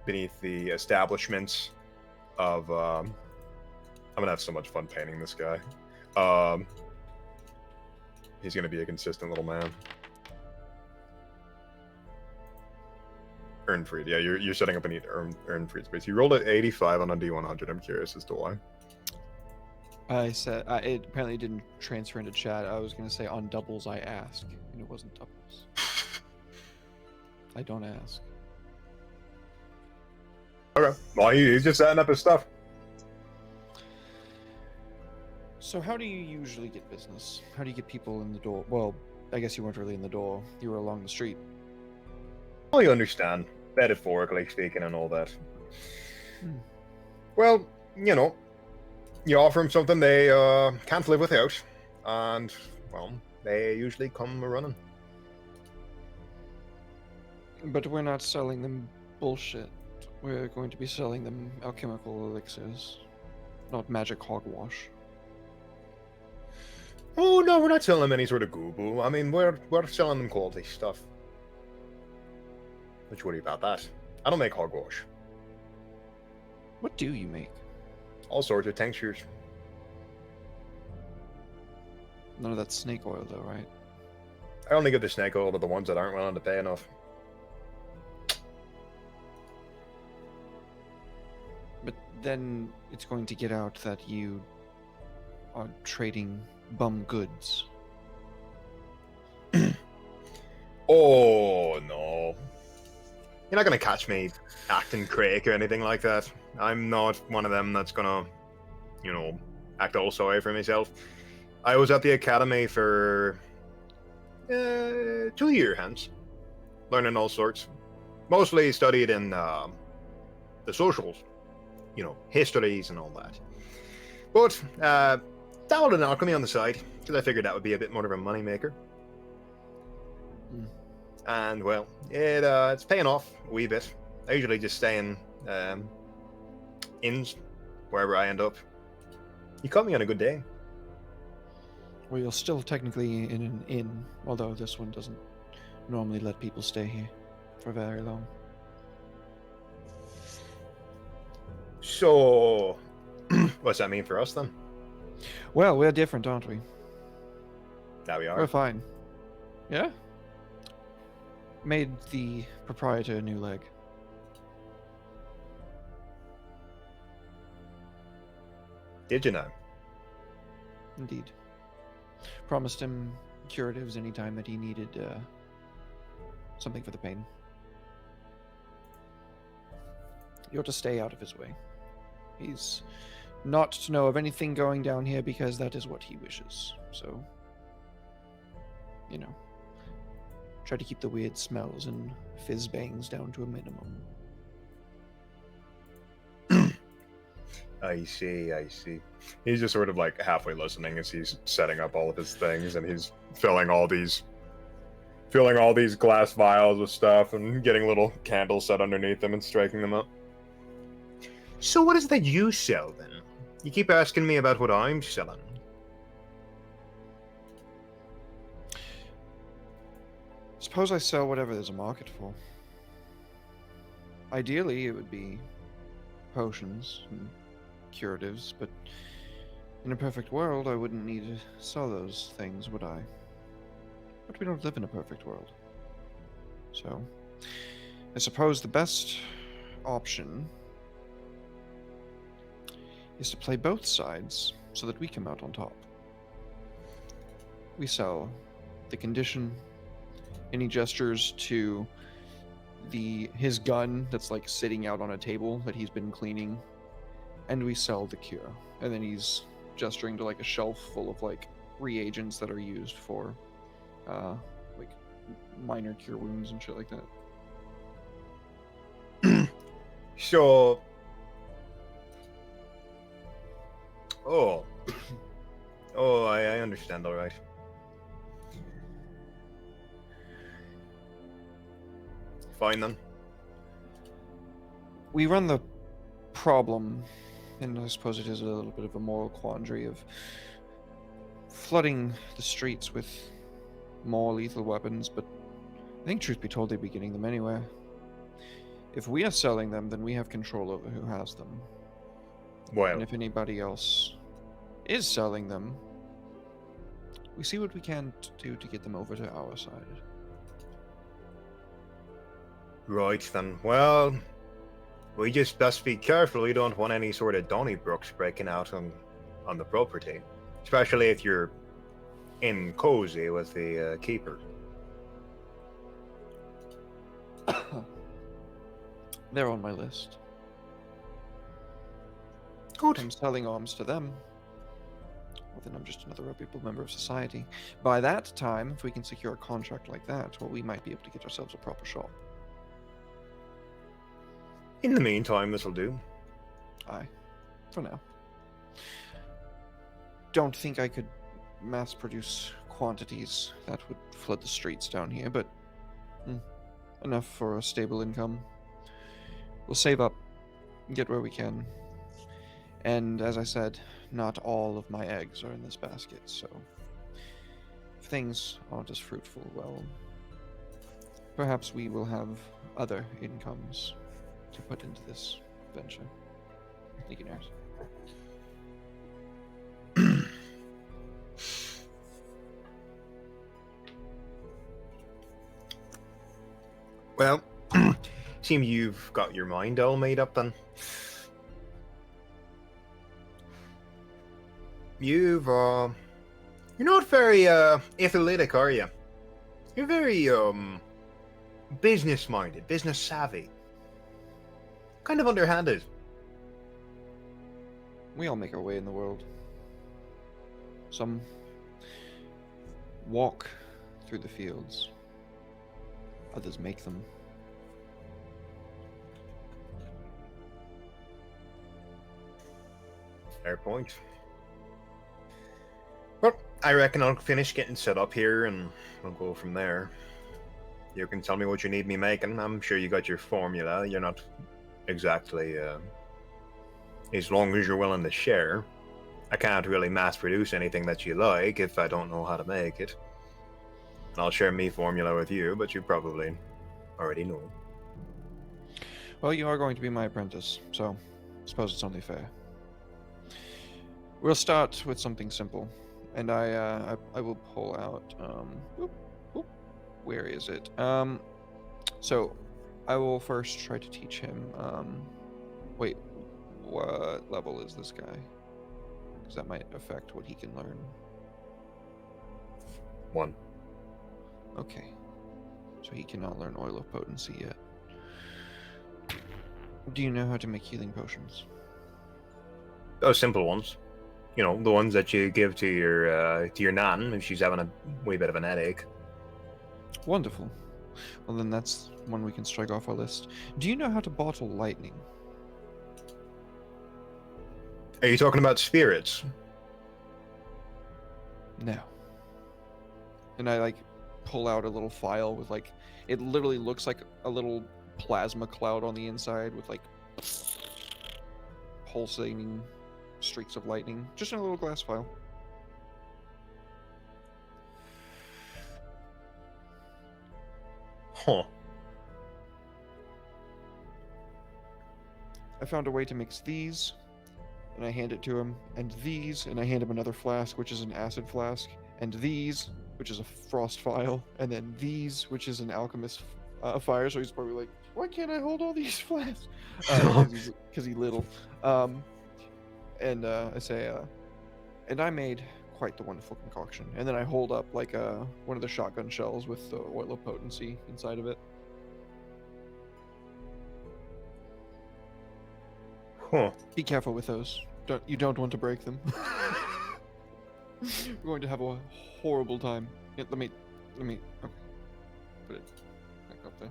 beneath the establishments of. I'm gonna have so much fun painting this guy. He's gonna be a consistent little man. Earnfried, yeah, you're setting up a neat Earnfried space. You rolled at 85 on a D100. I'm curious as to why. I said it apparently didn't transfer into chat. I was gonna say on doubles I ask, and it wasn't doubles. I don't ask. Okay, well he's just setting up his stuff. So how do you usually get business? How do you get people in the door? Well, I guess you weren't really in the door. You were along the street. Well, you understand, metaphorically speaking and all that. Well, you know, you offer them something they can't live without, and, well, they usually come running. But we're not selling them bullshit. We're going to be selling them alchemical elixirs, not magic hogwash. Oh, no, we're not selling them any sort of goo-boo. I mean, we're selling them quality stuff. Don't you worry about that. I don't make hogwash. What do you make? All sorts of tinctures. None of that snake oil, though, right? I only give the snake oil to the ones that aren't willing to pay enough. But then it's going to get out that you are trading bum goods. Oh no. You're not gonna catch me acting crack or anything like that. I'm not one of them that's gonna, you know, act all sorry for myself. I was at the academy for 2 years hence, learning all sorts. Mostly studied in the socials, you know, histories and all that. But dabbled in alchemy on the side because I figured that would be a bit more of a moneymaker. And well, it's paying off a wee bit. I usually just stay in inns wherever I end up. You caught me on a good day. Well, you're still technically in an inn, although this one doesn't normally let people stay here for very long. So, what's that mean for us then? Well, we're different, aren't we? There we are. We're fine. Yeah? Made the proprietor a new leg. Did you know? Indeed. Promised him curatives anytime that he needed something for the pain. You're to stay out of his way. He's not to know of anything going down here because that is what he wishes. So, you know, try to keep the weird smells and fizz bangs down to a minimum. I see, I see. He's just sort of like halfway listening as he's setting up all of his things, and he's filling all these glass vials with stuff and getting little candles set underneath them and striking them up. So what is it that you sell then? You keep asking me about what I'm selling. Suppose I sell whatever there's a market for. Ideally, it would be potions and curatives, but in a perfect world, I wouldn't need to sell those things, would I? But we don't live in a perfect world. So, I suppose the best option is to play both sides so that we come out on top. We sell the condition, any gestures to his gun that's like sitting out on a table that he's been cleaning, and we sell the cure. And then he's gesturing to like a shelf full of like reagents that are used for like minor cure wounds and shit like that. So, I understand, all right. Fine then. We run the problem, and I suppose it is a little bit of a moral quandary of flooding the streets with more lethal weapons, but I think truth be told they'd be getting them anyway. If we are selling them, then we have control over who has them. Well, And if anybody else is selling them, we see what we can do to get them over to our side. right then. Well, we just best be careful. We don't want any sort of Donnybrooks breaking out on the property, especially if you're in cozy with the keeper. They're on my list. Good. I'm selling arms to them. Well, then I'm just another reputable member of society. By that time, if we can secure a contract like that, well, we might be able to get ourselves a proper shop. In the meantime, this'll do. Aye. For now. Don't think I could mass produce quantities that would flood the streets down here, but enough for a stable income. We'll save up and get where we can. And as I said, not all of my eggs are in this basket, so if things aren't as fruitful, well, perhaps we will have other incomes to put into this venture. Legionnaires. Well, seems you've got your mind all made up then. You're not very, athletic, are you? You're very, business-minded, business-savvy. Kind of underhanded. We all make our way in the world. Some walk through the fields. Others make them. Fair point. Well, I reckon I'll finish getting set up here and we'll go from there. You can tell me what you need me making. I'm sure you got your formula. You're not exactly, as long as you're willing to share. I can't really mass produce anything that you like if I don't know how to make it. I'll share me formula with you, but you probably already know. Well, you are going to be my apprentice, so I suppose it's only fair. We'll start with something simple, and I will pull out. Where is it? So I will first try to teach him. Wait, what level is this guy? Because that might affect what he can learn. 1. Okay, so he cannot learn Oil of Potency yet. Do you know how to make healing potions? Those simple ones. You know, the ones that you give to your nan if she's having a wee bit of an headache. Wonderful. Well, then that's one we can strike off our list. Do you know how to bottle lightning? Are you talking about spirits? No. And I pull out a little file with it literally looks like a little plasma cloud on the inside with pulsating streaks of lightning, just in a little glass vial. Huh. I found a way to mix these, and I hand it to him, and these, and I hand him another flask, which is an acid flask, and these, which is a frost vial, and then these, which is an alchemist fire. So he's probably like, why can't I hold all these flasks? Because he's little. And I say, and I made quite the wonderful concoction. And then I hold up one of the shotgun shells with the Oil of Potency inside of it. Huh. Be careful with those. You don't want to break them. We're going to have a horrible time. Yeah, let me. Okay. Put it back up there.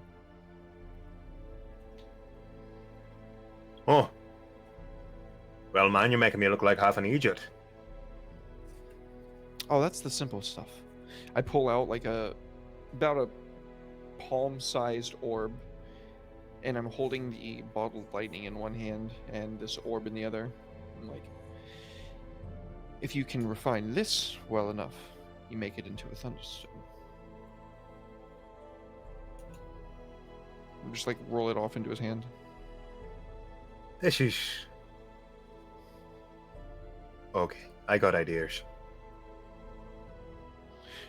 Oh. Well, man, you're making me look like half an idiot. Oh, that's the simple stuff. I pull out about a palm-sized orb, and I'm holding the bottled lightning in one hand and this orb in the other. I'm like, if you can refine this well enough, you make it into a thunderstone. And just roll it off into his hand. This is... Okay, I got ideas.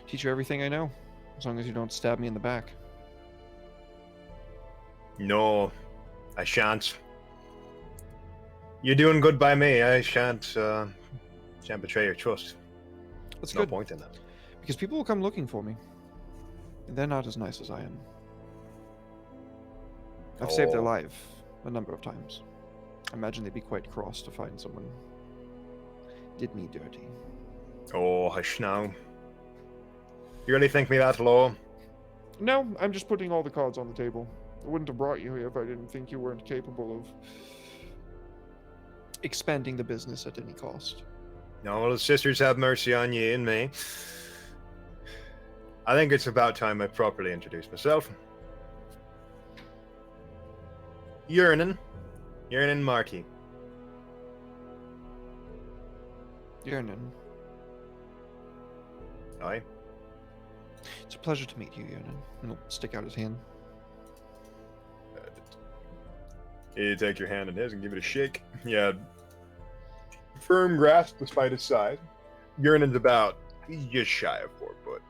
Teach you everything I know, as long as you don't stab me in the back. No, I shan't. You're doing good by me. I shan't betray your trust. That's no good. point in that. Because people will come looking for me. And they're not as nice as I am. I've saved their life a number of times. I imagine they'd be quite cross to find someone did me dirty. Oh, hush now. You really think me that low? No, I'm just putting all the cards on the table. I wouldn't have brought you here if I didn't think you weren't capable of expanding the business at any cost. No, well, the sisters have mercy on you and me. I think it's about time I properly introduce myself. Yearnin Markey. Yernin. Aye. It's a pleasure to meet you, Yernin. And he'll stick out his hand. You take your hand in his and give it a shake. Yeah. Firm grasp despite his size. Yearnin's he's just shy of 4 foot.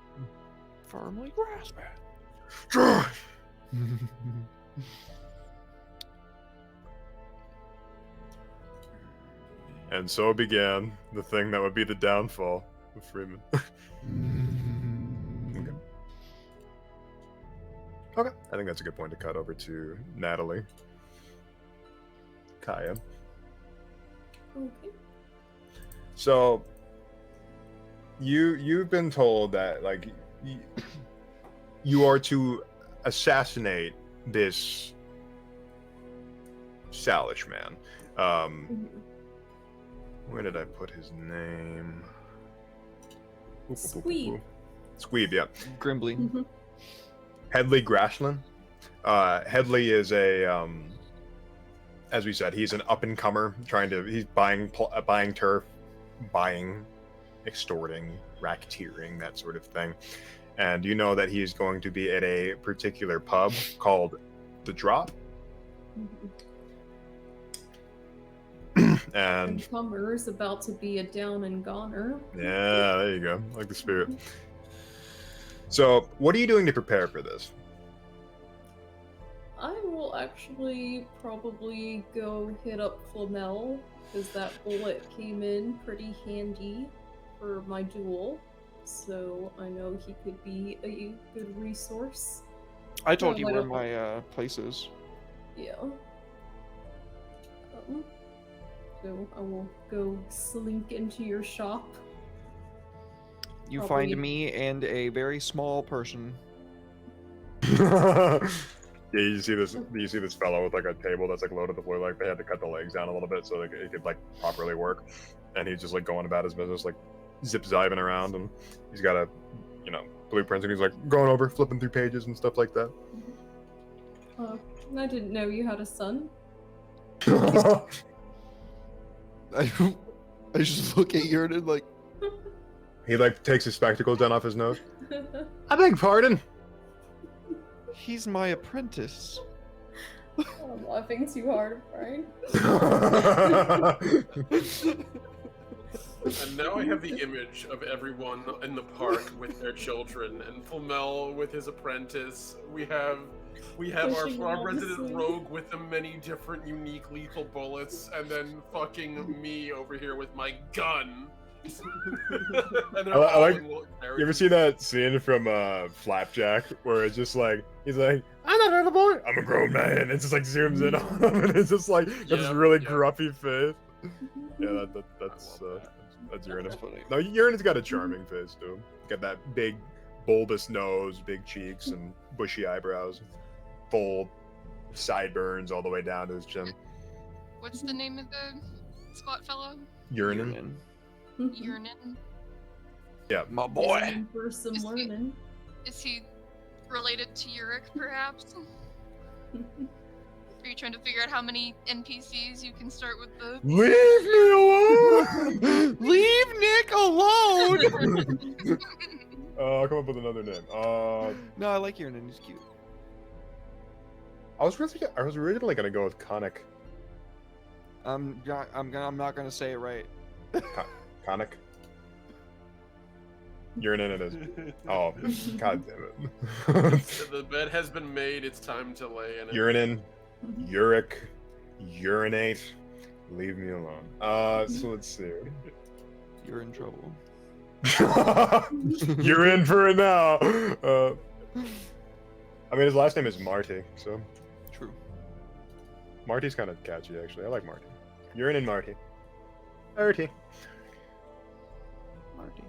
Firmly grasp it. And so began the thing that would be the downfall of Freemund. Okay, I think that's a good point to cut over to Natalie. Kaya. Okay. So, you've been told that like you are to assassinate this Salish man. Where did I put his name? Squeeb. Squeeb, yeah. Grimbly. Mhm. Headley Grashland. Headley is a, as we said, he's an up-and-comer. He's buying turf, extorting, racketeering, that sort of thing. And you know that he's going to be at a particular pub called The Drop. And Cumber's about to be a down and goner. yeah, there you go. I like the spirit. So, what are you doing to prepare for this? I will actually probably go hit up Flamel, because that bullet came in pretty handy for my duel. So I know he could be a good resource. I told No, you I where don't- my place is. Yeah. So I will go slink into your shop. You Probably- find me and a very small person. Yeah, you see this fellow with like a table that's like low to the floor, like they had to cut the legs down a little bit so it could like properly work. And he's just like going about his business, like zip-ziving around, and he's got a blueprints, and he's like going over, flipping through pages and stuff like that. I didn't know you had a son. I just look at Yurden like, He like takes his spectacles down off his nose. I beg pardon. He's my apprentice. I'm laughing too hard, right? And now I have the image of everyone in the park with their children, and Flamel with his apprentice. We have Pushing our all resident this rogue with the many different unique lethal bullets, and then fucking me over here with my gun. And they're I all like- in little You ever see that scene from Flapjack where it's just like he's like, I'm not a little boy, I'm a grown man, and it just like zooms in on him, and it's just like got this Yep, really yep. gruffy face. Yeah, that's Uranus. No, Uranus got a charming face too. Got that big, bulbous nose, big cheeks, and bushy eyebrows, full sideburns all the way down to his chin. What's the name of the squat fellow? Uranus. Urinin. Yeah. My boy. Listening for some Is he- learning. Is he related to Uric, perhaps? Are you trying to figure out how many NPCs you can start with the? Leave me alone! Leave Nick alone! I'll come up with another name. No, I like Yurnin. He's cute. I was originally gonna go with Conic. I'm not gonna say it right. Conic. Urinin it is. Oh, god damn it. The bed has been made. It's time to lay in it. Urinin, uric, urinate. Leave me alone. So let's see. You're in trouble. You're in for it now. I mean, his last name is Marty, so True. Marty's kind of catchy, actually. I like Marty. Urinin Marty. Marty. Marty.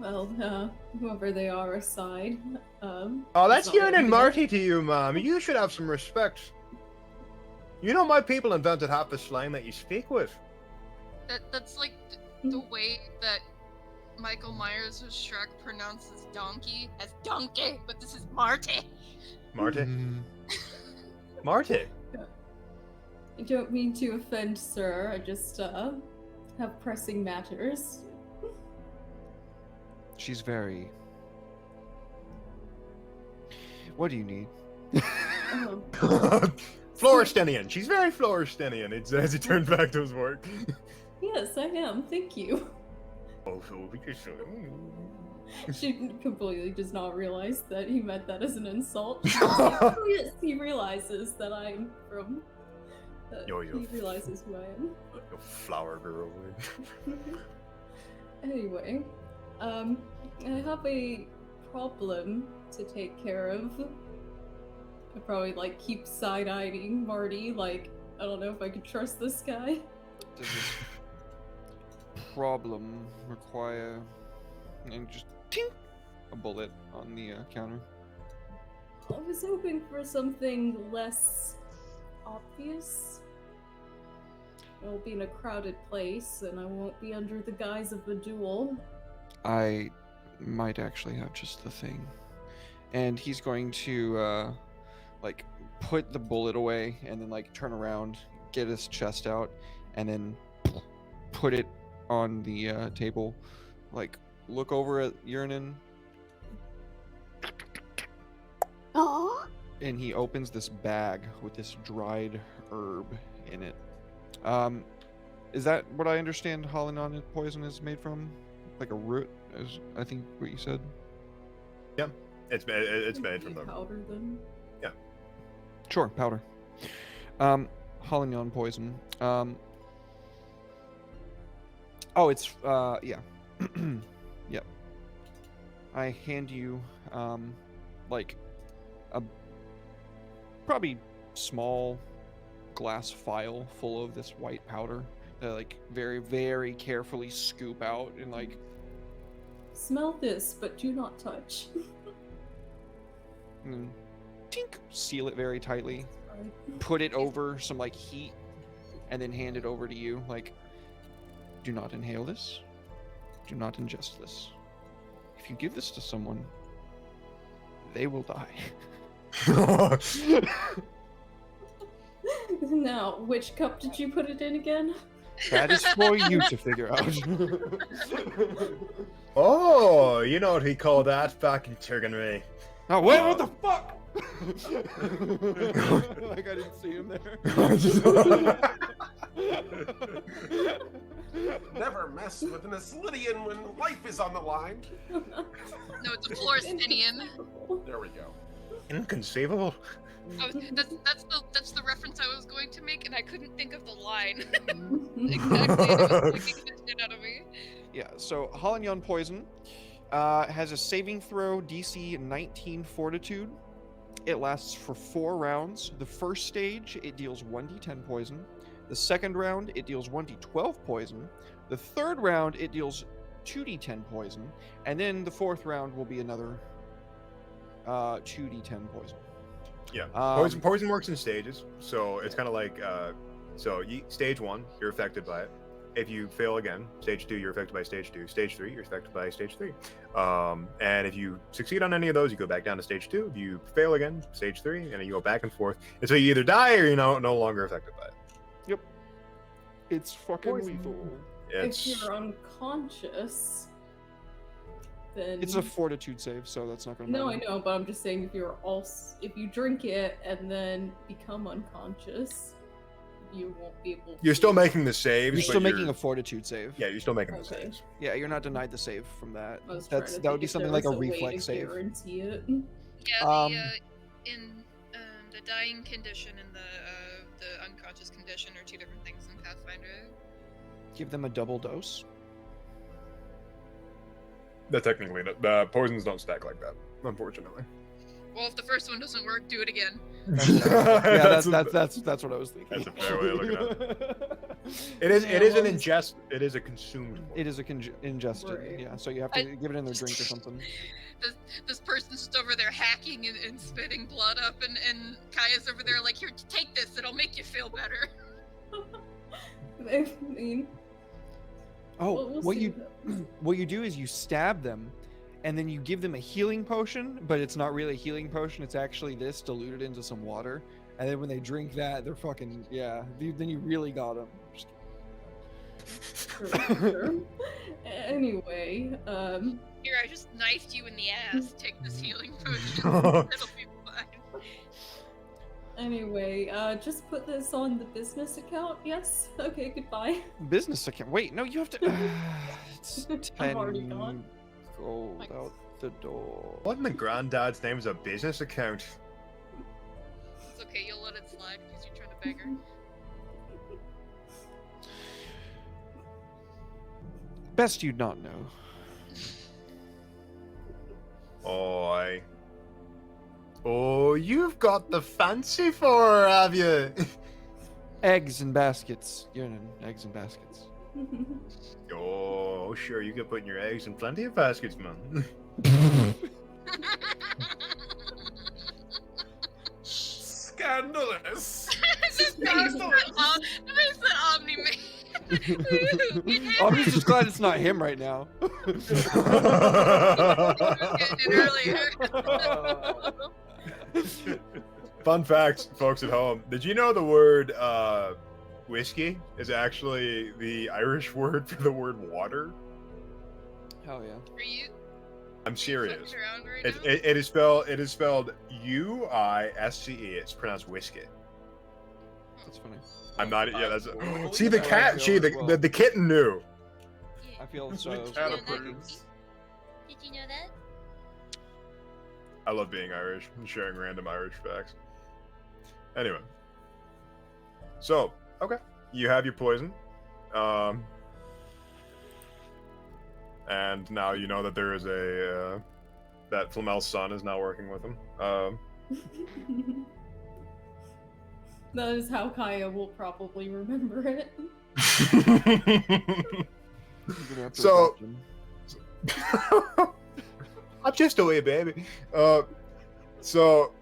Well, whoever they are aside. Oh, that's It's not Urinin really- Marty to you, Mom. You should have some respect. You know my people invented half the slang that you speak with. That's like the way that Michael Myers with Shrek pronounces donkey as donkey, but this is Marty. Marty? Marty? I don't mean to offend, sir. I just have pressing matters. She's very. What do you need? Oh, Floristinian. She's very Floristinian. It's as he turned back to his work. yes, I am. Thank you. Oh, so we just. She completely does not realize that he meant that as an insult. She's like, oh yes, he realizes that I'm from. Yo, He realizes who I am. You flower girl. Anyway, I have a problem to take care of. I probably like keep side-eyeing Marty, like, I don't know if I could trust this guy. Does this problem require and just ting, a bullet on the counter? I was hoping for something less obvious. I'll be in a crowded place, and I won't be under the guise of a duel. I might actually have just the thing. And he's going to like put the bullet away and then like turn around, get his chest out, and then put it on the table, like look over at Urinin. Aww. And he opens this bag with this dried herb in it. Is that what I understand Halanon poison is made from? Like a root, is I think what you said? Yeah, it's made from them. Powder then. Yeah. Sure, powder. Halanon poison. Oh, it's yeah. Yep. I hand you like a probably small glass vial full of this white powder that like very, very carefully scoop out and like Smell this, but do not touch. and tink, seal it very tightly, Sorry. put it over some like heat, and then hand it over to you. Like, do not inhale this. Do not ingest this. If you give this to someone, they will die. Now, which cup did you put it in again? That is for you to figure out. Oh, you know what he called that? Fucking Turganry. Oh, wait, what the fuck? Like I didn't see him there. Never mess with an Aslidian when life is on the line. No, it's a Floristinian. There we go. Inconceivable. That's the reference I was going to make, and I couldn't think of the line. Exactly, it was taking the shit out of me. Yeah, so Halanon poison has a saving throw DC 19 fortitude. It lasts for 4 rounds. The first stage, it deals 1d10 poison. The second round, it deals 1d12 poison. The third round, it deals 2d10 poison. And then the fourth round will be another 2d10 poison. Yeah, Um, poison works in stages, so it's kind of like stage 1, you're affected by it. If you fail again, stage 2, you're affected by stage 2. Stage 3, you're affected by stage 3. And if you succeed on any of those, you go back down to stage 2. If you fail again, stage 3, and you go back and forth until you either die or you're no longer affected by it. Yep. It's fucking Poison. lethal. It's If you're unconscious, then It's a fortitude save, so that's not going to no, matter. I know, but I'm just saying if you drink it and then become unconscious, you won't be able. you're still making the saves. You're but still making a fortitude save. Yeah, you're still making the Okay. saves. Yeah, you're not denied the save from that. I was trying to That would think be if something there like a was way reflex to save. guarantee it. Yeah, Um, in the dying condition and the unconscious condition are two different things in Pathfinder. Give them a double dose. That technically, the poisons don't stack like that, unfortunately. Well, if the first one doesn't work, do it again. Yeah, that's what I was thinking. That's a fair way of looking at it. It is an ingest. It is a consumed. It is a ingested. Right. Yeah, so you have to give it in their drink or something. This person's just over there hacking and spitting blood up, and Kaya's over there like, here, take this, it'll make you feel better. I mean, Oh, we'll what see. you do is you stab them, and then you give them a healing potion, but it's not really a healing potion. It's actually this diluted into some water, and then when they drink that, they're fucking Then you really got them. Sure. Anyway, Here, I just knifed you in the ass. Take this healing potion. It'll be fine. Anyway, just put this on the business account. Yes. Okay. Goodbye. Business account. Wait, no, you have to. It's I'm already 10 gone. gold Like- out the door. What in the granddad's name is a business account? It's okay, you'll let it slide because you're trying to beg her. Best you'd not know. Oi. Oh, you've got the fancy for her, have you? Eggs in baskets. You're in eggs in baskets. Oh, sure, you can put in your eggs in plenty of baskets, man. Scandalous. Just makes that Omni man. I'm just glad it's not him right now. Getting it earlier. Fun fact, folks at home. Did you know the word whiskey is actually the Irish word for the word water? Hell yeah. Are you I'm serious. fucking around right It, now? it is spelled U-I-S-C-E. It's pronounced whiskey. That's funny. I'm not. Yeah, that's. Well, See the that's cat. how I feel See as the, well. the kitten knew. I feel so. The cat so approves. Did you know that? I love being Irish and sharing random Irish facts. Anyway, so okay, you have your poison, and now you know that there is a that Flamel's son is now working with him. That is how Kaya will probably remember it. You're gonna have to So- adopt him. I'm just a wee baby. So.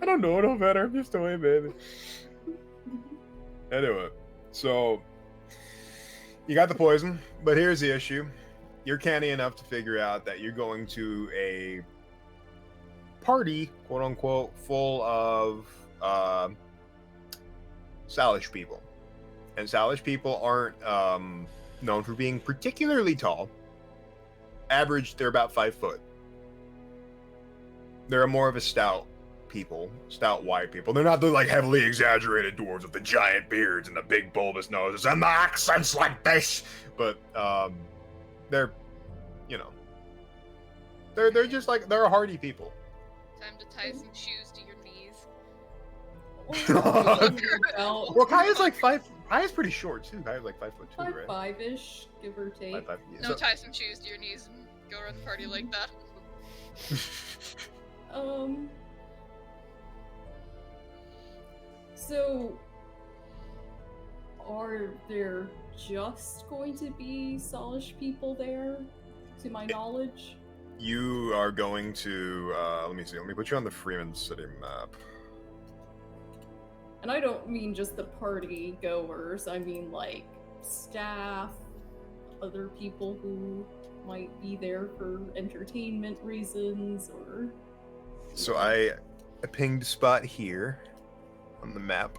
I don't know no better. I'm just a wee baby. Anyway, so you got the poison, but here's the issue: you're canny enough to figure out that you're going to a party, quote unquote, full of Salish people. And Salish people aren't known for being particularly tall. Average, they're about 5 foot. They're more of a stout people, stout white people. They're not the like heavily exaggerated dwarves with the giant beards and the big bulbous noses and the accents like this. But they're, you know, they're just like they're a hardy people. Time to tie some shoes to your knees. About Well, Kaya's like 5. Kaya's pretty short too. Kaya's like 5'2", right? 5'5-ish, give or take. 5'5". Yeah, No, so- tie some shoes to your knees and go around the party like that. So, are there just going to be Salish people there, to my knowledge? You are going to let me see. Let me put you on the Freemund City map. And I don't mean just the party goers, I mean like staff, other people who might be there for entertainment reasons, or... So I pinged a spot here on the map.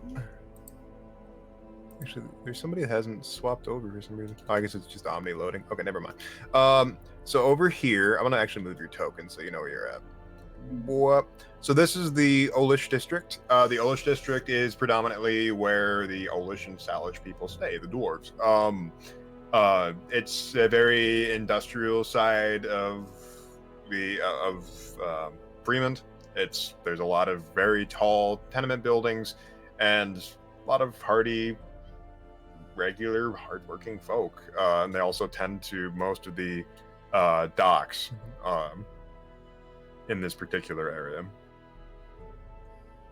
Actually, there's somebody that hasn't swapped over for some reason. Oh, I guess it's just Omni loading. Okay, never mind. So over here, I'm gonna actually move your token so you know where you're at. What? So this is the Olish district. The Olish district is predominantly where the Olish and Salish people stay, the dwarves. It's a very industrial side of the Freemund. There's a lot of very tall tenement buildings and a lot of hardy, regular, hardworking folk. And they also tend to most of the docks in this particular area.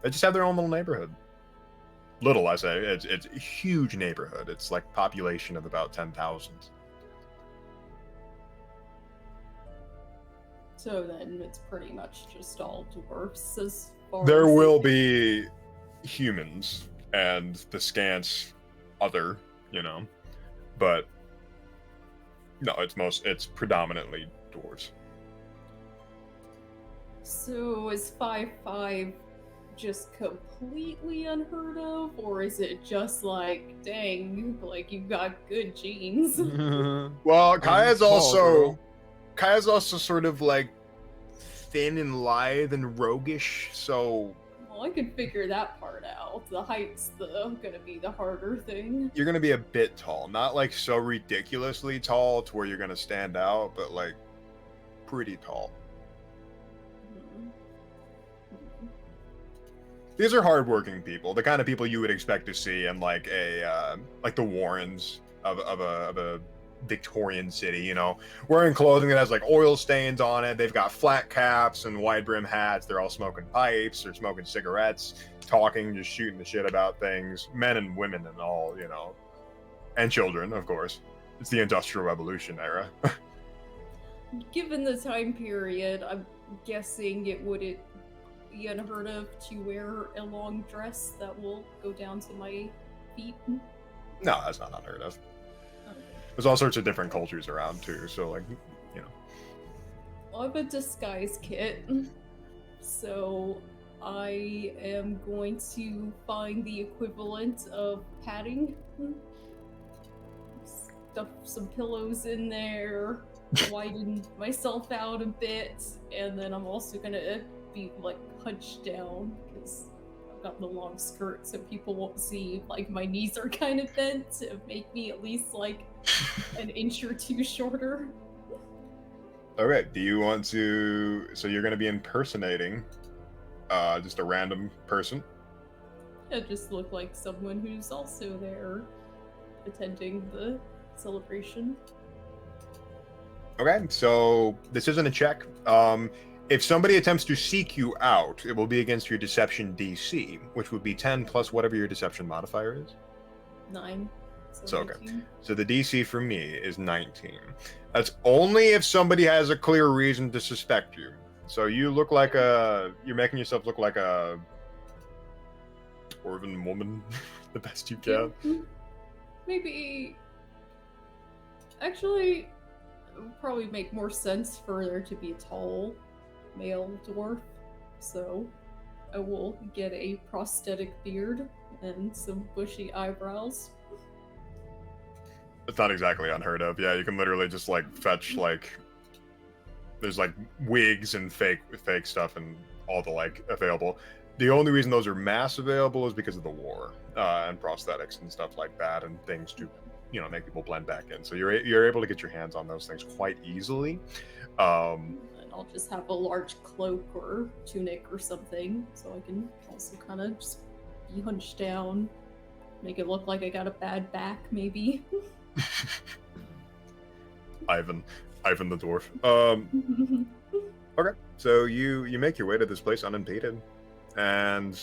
They just have their own little neighborhood. Little, I say. It's a huge neighborhood. It's like population of about 10,000. So then it's pretty much just all dwarfs as far There as... will be humans and the scant other, you know, but no, it's predominantly dwarves. So is 5'5" just completely unheard of, or is it just like, dang, like you've got good genes? Well, Kaya's Kaya's also sort of like thin and lithe and roguish, so Well, I can figure that part out. The height's gonna be the harder thing. you're gonna be a bit tall. Not like so ridiculously tall to where you're gonna stand out, but like pretty tall. These are hardworking people, the kind of people you would expect to see in like a like the Warrens of a Victorian city, you know, wearing clothing that has like oil stains on it. They've got flat caps and wide brim hats. They're all smoking pipes or smoking cigarettes, talking, just shooting the shit about things. Men and women and all, you know, and children, of course. It's the Industrial Revolution era. Given the time period, I'm guessing it wouldn't be unheard of to wear a long dress that will go down to my feet. No, that's not unheard of. There's all sorts of different cultures around too, so like, you know. I have a disguise kit, so I am going to find the equivalent of padding. Stuff some pillows in there, widen myself out a bit, and then I'm also gonna be like hunched down because I've got the long skirt, so people won't see like my knees are kind of bent to make me at least like an inch or two shorter. Okay, do you want to... So you're going to be impersonating just a random person? I just look like someone who's also there attending the celebration. Okay, so this isn't a check. If somebody attempts to seek you out, it will be against your deception DC, which would be 10 plus whatever your deception modifier is. 9. So, okay. 19. So the DC for me is 19. That's only if somebody has a clear reason to suspect you. So you look like you're making yourself look like a dwarven woman the best you can. Maybe... Actually, it would probably make more sense for there to be a tall male dwarf. So I will get a prosthetic beard and some bushy eyebrows. It's not exactly unheard of. Yeah, you can literally just like fetch like there's like wigs and fake stuff and all the like available. The only reason those are mass available is because of the war and prosthetics and stuff like that and things to, you know, make people blend back in. So you're able to get your hands on those things quite easily. And I'll just have a large cloak or tunic or something, so I can also kind of just be hunched down, make it look like I got a bad back, maybe. Ivan the dwarf. Okay, so you make your way to this place unimpeded, and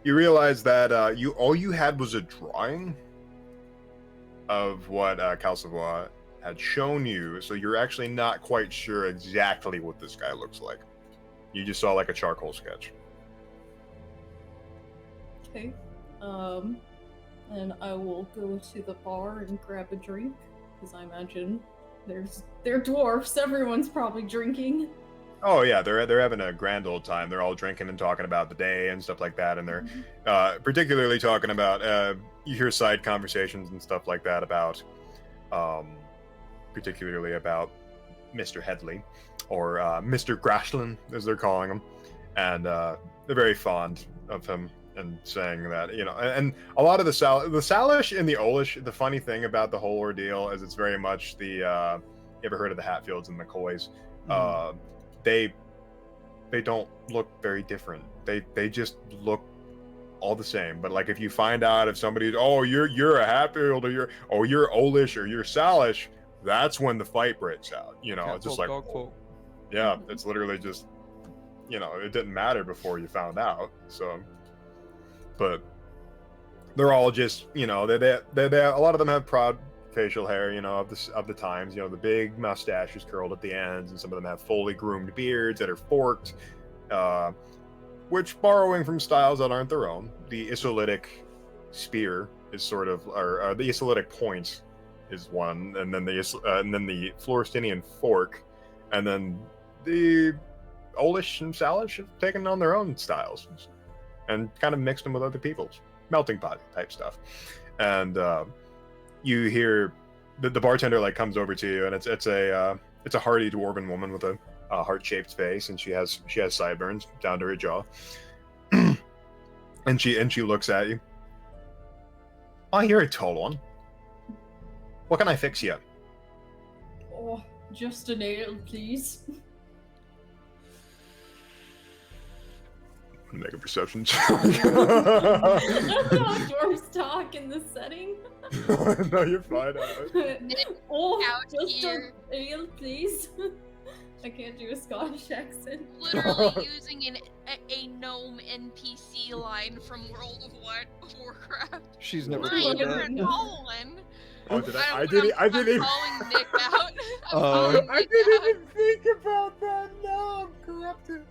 you realize that all you had was a drawing of what Calsavois had shown you, so you're actually not quite sure exactly what this guy looks like. You just saw like a charcoal sketch. Okay. And I will go to the bar and grab a drink, because I imagine they're dwarfs. Everyone's probably drinking. Oh yeah, they're having a grand old time. They're all drinking and talking about the day and stuff like that, and they're particularly talking about you hear side conversations and stuff like that about particularly about Mr. Headley or Mr. Grashlin as they're calling him, and they're very fond of him and saying that, you know, and a lot of the Salish and the Olish, the funny thing about the whole ordeal is it's very much the you ever heard of the Hatfields and McCoys? They don't look very different. They just look all the same. But like if you find out if somebody's you're a Hatfield or you're Olish or you're Salish, that's when the fight breaks out. You know, it's just like yeah, it's literally just, you know, it didn't matter before you found out. So, but they're all just, you know, they a lot of them have proud facial hair, you know, of the times, you know, the big mustaches curled at the ends, and some of them have fully groomed beards that are forked, which, borrowing from styles that aren't their own. The Isolytic spear is sort of, or the Isolytic point is one, and then the Florestinian fork, and then the Olish and Salish have taken on their own styles and kind of mixed them with other people's melting pot type stuff. And you hear the bartender like comes over to you, and it's a hearty dwarven woman with a heart-shaped face, and she has sideburns down to her jaw. and she looks at you. Oh, you're a tall one. What can I fix you? Oh, just a nail, please. Make a perception check. I don't know how dwarves talk in this setting. No, you're fine. Oh, Out just here. a nail, please. I can't do a Scottish accent. Literally using a gnome NPC line from World of Warcraft. She's never Hi, played you're that. a Nolan. Oh, did I? I'm I didn't even. calling Nick out. I'm Oh. calling I Nick didn't out. even think about that. No, I'm corrupted.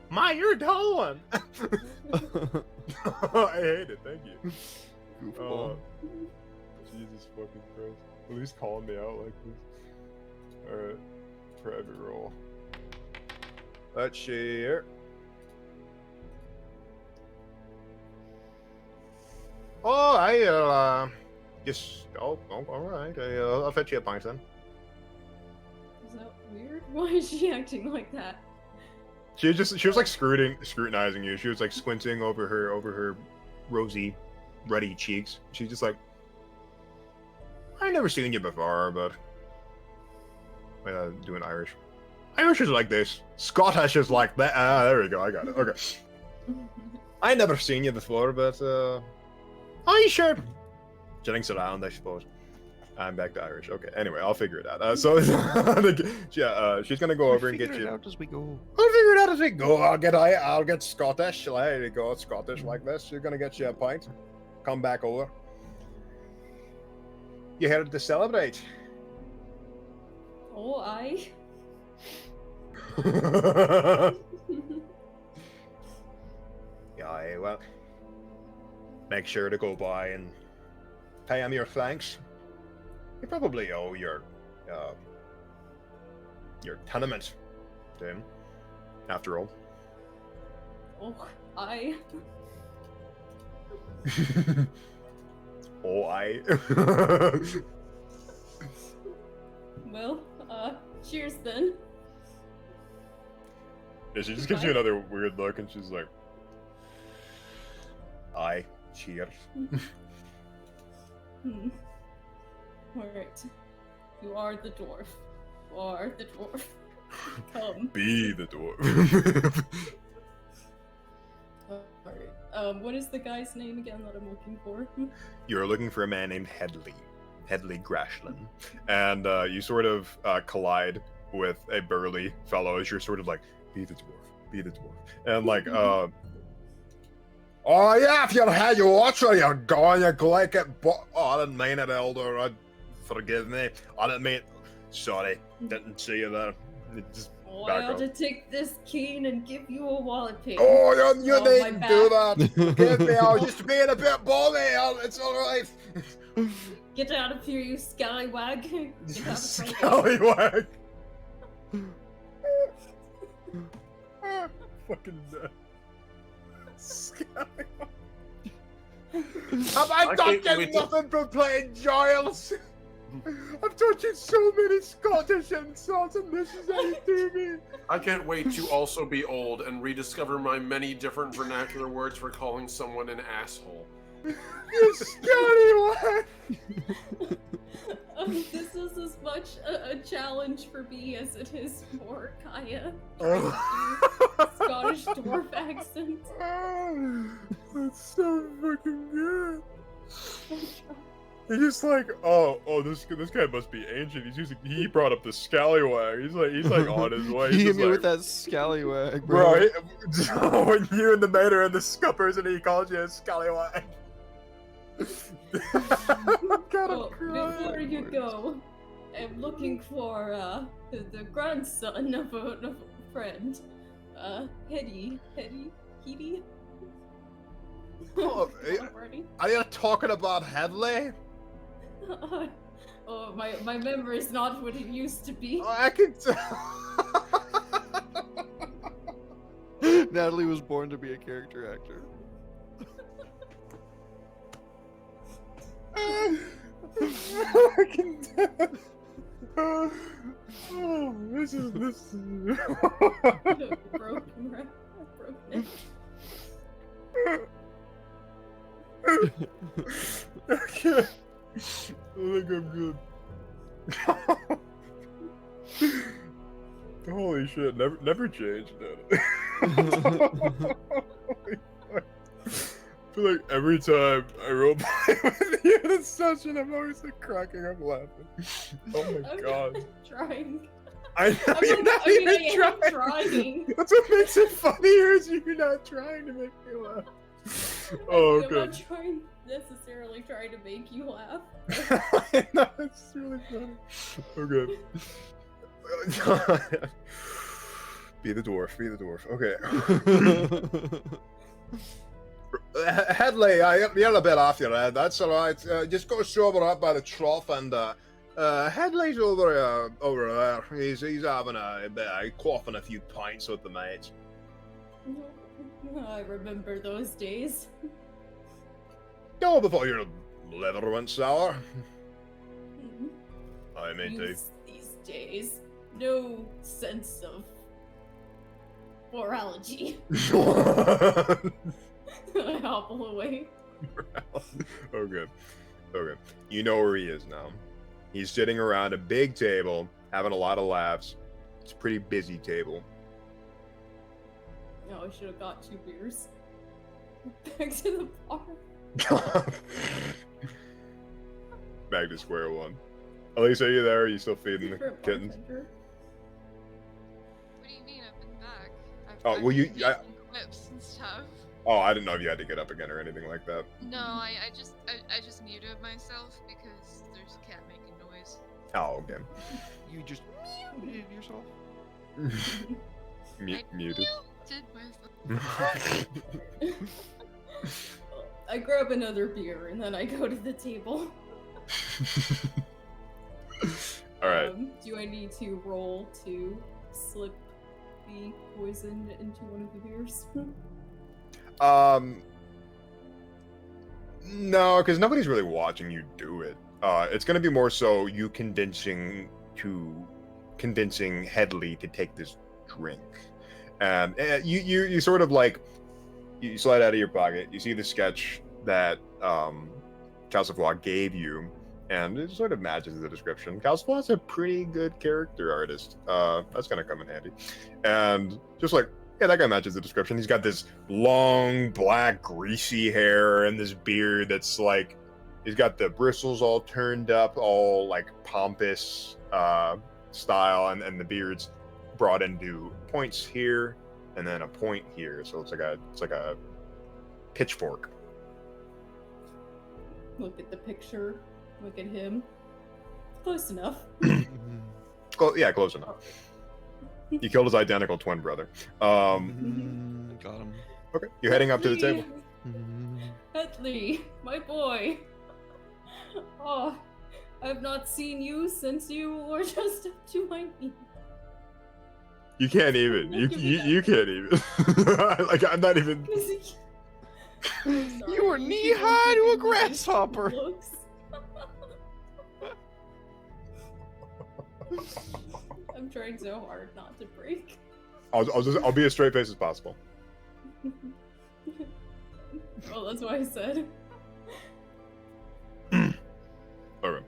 My, you're a tall one. I hate it. Thank you. Goofball. Jesus fucking Christ. At least calling me out like this. Alright. Private roll. Let's see here. Oh, I just. Oh, alright. I'll fetch you a pint then. Is that weird? Why is she acting like that? She was like scrutinizing you. She was like squinting over her rosy, ruddy cheeks. She's just like, I've never seen you before, but doing Irish. Irish is like this. Scottish is like that. Ah, there we go. I got it. Okay. I never seen you before, but oh, you sure? She thinks around, I suppose. I'm back to Irish. Okay. Anyway, I'll figure it out. So yeah, she's gonna go over and get Figure you. it out as we go. I'll figure it out as we go. I'll get Scottish. There you go, Scottish like this. She's gonna get you a pint. Come back over. You here to celebrate? Oh, I. Yeah, well, make sure to go by and pay him your thanks. You probably owe your tenement to him, after all. Oh, I. Oh, I. Well, cheers then. Yeah, she just gives you another weird look, and she's like, "Aye, cheers." Alright. You are the dwarf. You are the dwarf. Come. Be the dwarf. Alright. What is the guy's name again that I'm looking for? You're looking for a man named Headley Grashlin, and you sort of collide with a burly fellow as you're sort of like, be the dwarf, and like, oh yeah, if you had your watch on, you're going, you like it, but oh, I didn't mean it, Elder. Forgive me, I didn't mean. Sorry, didn't see you there. Just Oh, back I ought up. to take this cane and give you a wallet pick. Oh, you Oh, my needn't do back. that. Forgive me, I was just being a bit balmy. It's all right. Get out of here, you scallywag. Get out of front of me. Scallywag. Fucking dead. Scallywag. Have I I done can't wait to- nothing but playing Giles? I've taught you so many Scottish insults, and this is how you do me. I can't wait to also be old and rediscover my many different vernacular words for calling someone an asshole. You scallywag. This is as much a challenge for me as it is for Kaya. Oh. Scottish dwarf accent. Oh, that's so fucking good. He's just like, oh, this guy must be ancient. He brought up the scallywag. He's like on his way. He He's hit just me like, with that scallywag, bro. when you and the maid are in the scuppers and he calls you a scallywag. I'm gonna Well, cry. before you go, I'm looking for the grandson of a friend. Hetty. Oh, are you talking about Headley? Oh, my memory is not what it used to be. Oh, I can tell. Natalie was born to be a character actor. I can tell. Oh, this is Broken neck. Okay. I think I'm good. Holy shit! Never changed it. I feel like every time I roleplay with you in a session, I'm always like cracking up laughing. Oh my I'm god! not trying. I know you're not even I am trying. trying. That's what makes it funnier is you're not trying to make me laugh. Oh, I'm okay. not necessarily trying to make you laugh. No, it's really funny. Okay. Be the dwarf. Be the dwarf. Okay. Headley, you're a bit off your head. That's all right. Just go sober up by the trough, and Headley's over there. He's having a bit, quaffing a few pints with the mates. I remember those days. Oh, before your liver went sour. I mean, These days, no sense of morality. I hobble away. Okay. Okay. You know where he is now. He's sitting around a big table, having a lot of laughs. It's a pretty busy table. No, I should have got 2 beers. Back to the bar. Back to square one. Elise, are you there? Are you still feeding the Different kittens? bartender. What do you mean? I've been back. Oh, well, you- making clips and stuff. Oh, I didn't know if you had to get up again or anything like that. No, I just muted myself because there's a cat making noise. Oh, okay. You just muted yourself. I Muted. muted myself. I grab another beer and then I go to the table. All right. Do I need to roll to slip the poison into one of the beers? No, because nobody's really watching you do it. It's gonna be more so you convincing Headley to take this drink, and you sort of like you slide out of your pocket. You see the sketch that Calciflaw gave you, and it sort of matches the description. Calciflaw's a pretty good character artist. That's gonna come in handy, and just like. Yeah, that guy matches the description. He's got this long, black, greasy hair and this beard that's like, he's got the bristles all turned up, all like pompous style, and the beard's brought into points here and then a point here. So it's like a pitchfork. Look at the picture. Look at him. Close enough. Yeah, close enough. He killed his identical twin brother. Got him. Okay, you're heading up to the table. Headley, my boy. Oh, I've not seen you since you were just up to my knee. You can't even. You can't even. Like I'm not even. You were knee high to a grasshopper. I'm trying so hard not to break. I'll be as straight faced as possible. Well, that's what I said. Okay.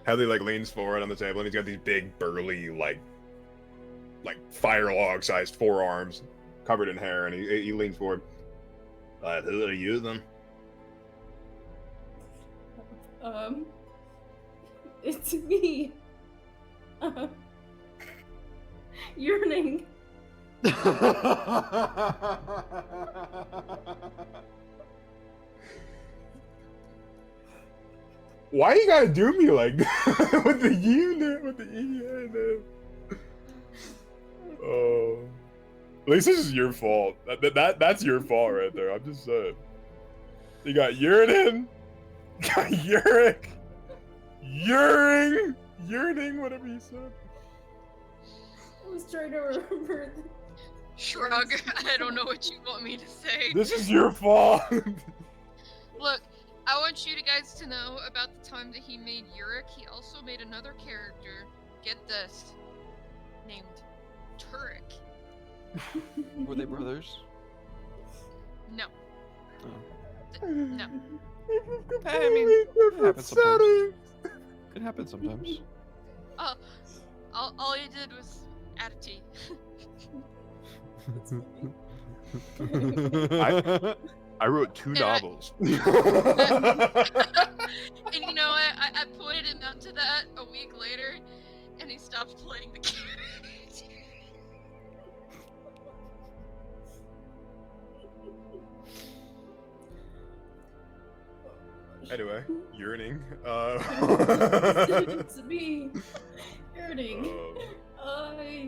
Headley like leans forward on the table and he's got these big burly like fire log sized forearms covered in hair, and he leans forward. Who are you then? It's me. Yearning. Why you gotta do me like that? With the unit, with the EA. Oh, at least this is your fault. That's your fault right there. I'm just saying. You got Uridan, got Uric, Yearning, whatever you said. I was trying to remember. Shrug. I don't know what you want me to say. This is your fault. Look, I want you guys to know about the time that he made Uric. He also made another character, get this, named Turek. Were they brothers? No. Oh. No. Hey, I mean, it happens sometimes. It happens sometimes. All you did was add a T. I wrote 2 And I- novels. And you know what? I pointed him out to that a week later, and he stopped playing the character. Anyway, yearning. It's me. Yearning.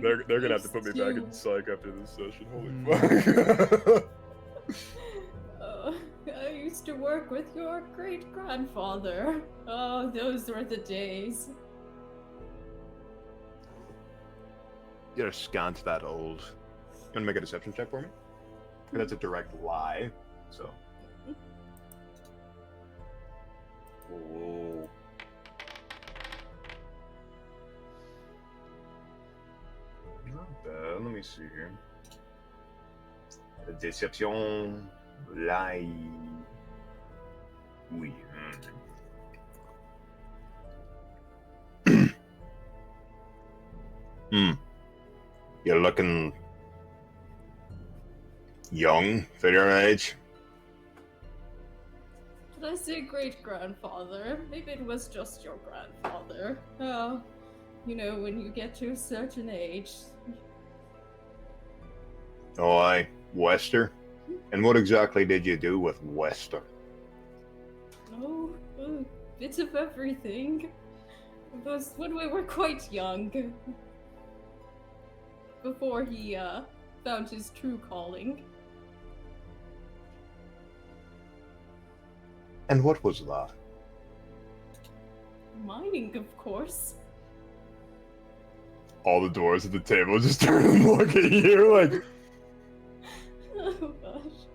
They're gonna have to used put me back in psych after this session. Holy fuck. I used to work with your great grandfather. Oh, those were the days. You're scant that old. You wanna make a deception check for me? That's a direct lie, so. Oh. Not bad. Let me see here. Déception, lie. Oui. You're looking young for your age. Did I say great grandfather? Maybe it was just your grandfather. Oh, you know, when you get to a certain age. Oh, aye. Wester? And what exactly did you do with Wester? Oh, a bit of everything. It was when we were quite young. Before he, found his true calling. And what was that? Mining, of course. All the doors at the table just turn and look at you like. Oh gosh.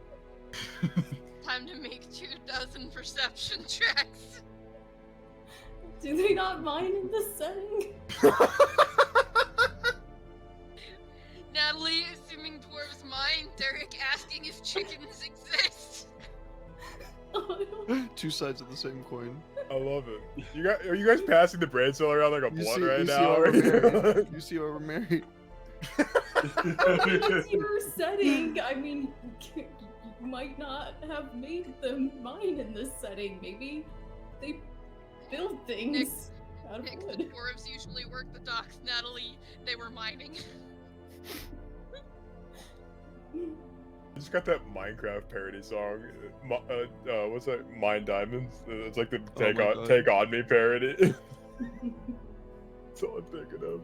Time to make 2,000 perception checks. Do they not mine in this setting? Natalie assuming dwarves mine. Derek asking if chickens exist. Oh, 2 sides of the same coin. I love it. Are you guys passing the brain cell around like a blunt right now? You see why we're married. It's your setting. I mean, you might not have made them mine in this setting. Maybe they build things out of Nick, the wood. dwarves usually work the docks. Natalie, they were mining. I just got that Minecraft parody song. What's that? Mine Diamonds. It's like the my God. Take On Me parody. That's all I'm thinking of.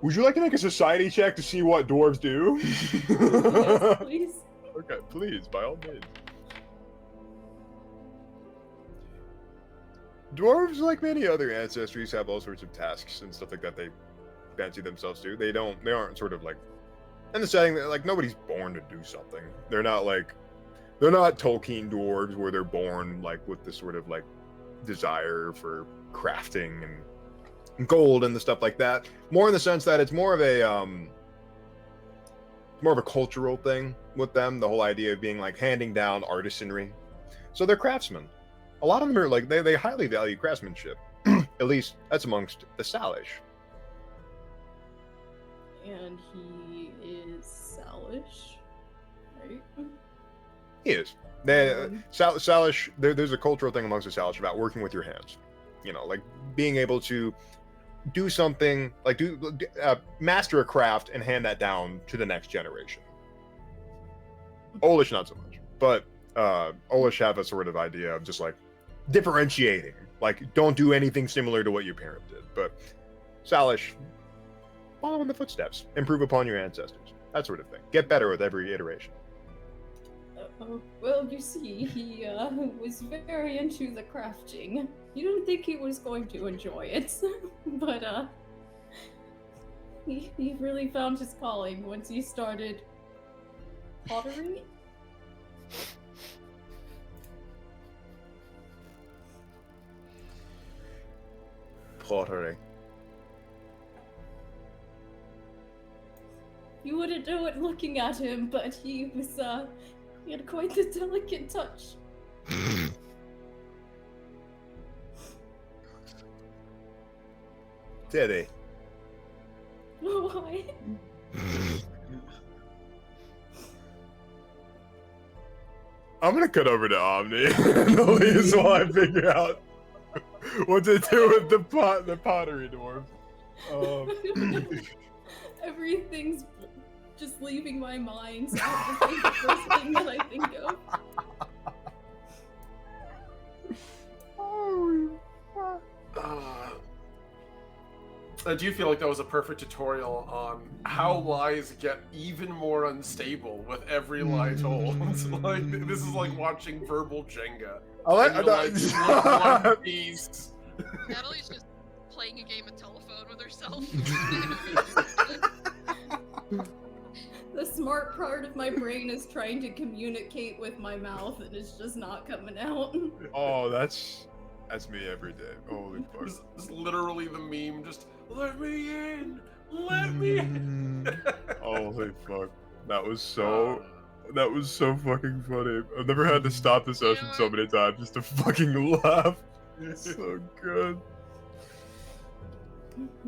Would you like to make a society check to see what dwarves do? Yes, please. Okay, please, by all means. Dwarves, like many other ancestries, have all sorts of tasks and stuff like that they fancy themselves to. They aren't sort of like in the setting that like nobody's born to do something. They're not Tolkien dwarves where they're born like with this sort of like desire for crafting and gold and the stuff like that. More in the sense that it's more of a cultural thing with them. The whole idea of being like handing down artisanry. So they're craftsmen. A lot of them are like they highly value craftsmanship. At least that's amongst the Salish. And he is Salish, right? He is. Salish. There's a cultural thing amongst the Salish about working with your hands. You know, like being able to do something, like master a craft and hand that down to the next generation. Olish not so much, but Olish have a sort of idea of just like differentiating. Like, don't do anything similar to what your parent did. But Salish, follow in the footsteps, improve upon your ancestors, that sort of thing. Get better with every iteration. Well, you see, he was very into the crafting. You didn't think he was going to enjoy it, but he really found his calling once he started pottery. pottery. You wouldn't know it looking at him, but he had quite the delicate touch. Did he? Why? I'm gonna cut over to Omni and Elise while I figure out what to do with the pottery dwarf. Everything's just leaving my mind, so I have to think the first thing that I think of. I do feel like that was a perfect tutorial on how lies get even more unstable with every lie told. Like, this is like watching verbal Jenga. I like And you're like, one piece. Natalie's just playing a game of telephone with herself. The smart part of my brain is trying to communicate with my mouth, and it's just not coming out. Oh, that's me every day. Holy fuck. It's literally the meme, just let me in, let me in. Holy fuck. That was so fucking funny. I've never had to stop the session so many times just to fucking laugh. It's so good.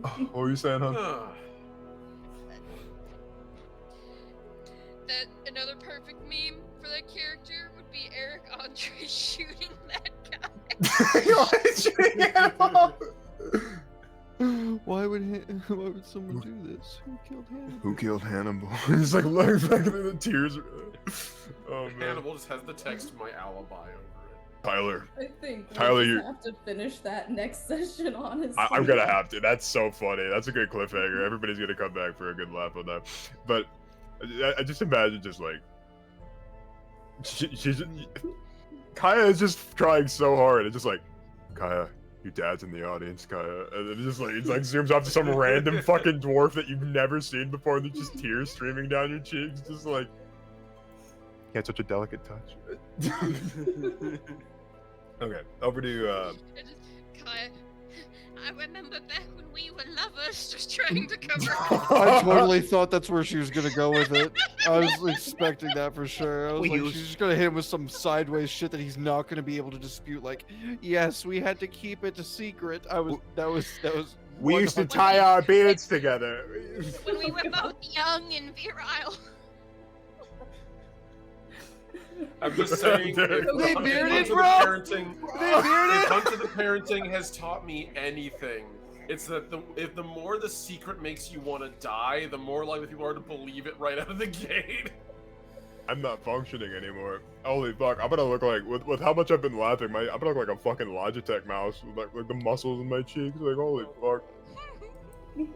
What were you saying, hon? That another perfect meme for that character would be Eric Andre shooting that guy. Why would someone do this? Who killed Hannibal? Who killed Hannibal? He's like looking back at the tears. Oh man. Hannibal just has the text "my alibi" over it. Tyler. I think Tyler, we'll you just have to finish that next session, honestly. I'm gonna have to. That's so funny. That's a good cliffhanger. Everybody's gonna come back for a good laugh on that. But I just imagine just like she's Kaya is just trying so hard. It's just like, Kaya, your dad's in the audience, Kaya. And it's just like it's like zooms off to some random fucking dwarf that you've never seen before, and there's just tears streaming down your cheeks. Just like, he had such a delicate touch. Okay, over to Kaya, I remember back when we were lovers, just trying to cover. I totally thought that's where she was gonna go with it. I was expecting that for sure. I was like, she's just gonna hit him with some sideways shit that he's not gonna be able to dispute. Like, yes, we had to keep it a secret. That was. we used to tie our beards together. When we were both young and virile. I'm just saying, They if Hunt of the Parenting has taught me anything, it's that if the more the secret makes you want to die, the more likely people are to believe it right out of the gate. I'm not functioning anymore. Holy fuck! I'm gonna look like with how much I've been laughing. I'm gonna look like a fucking Logitech mouse with like the muscles in my cheeks. Like holy fuck!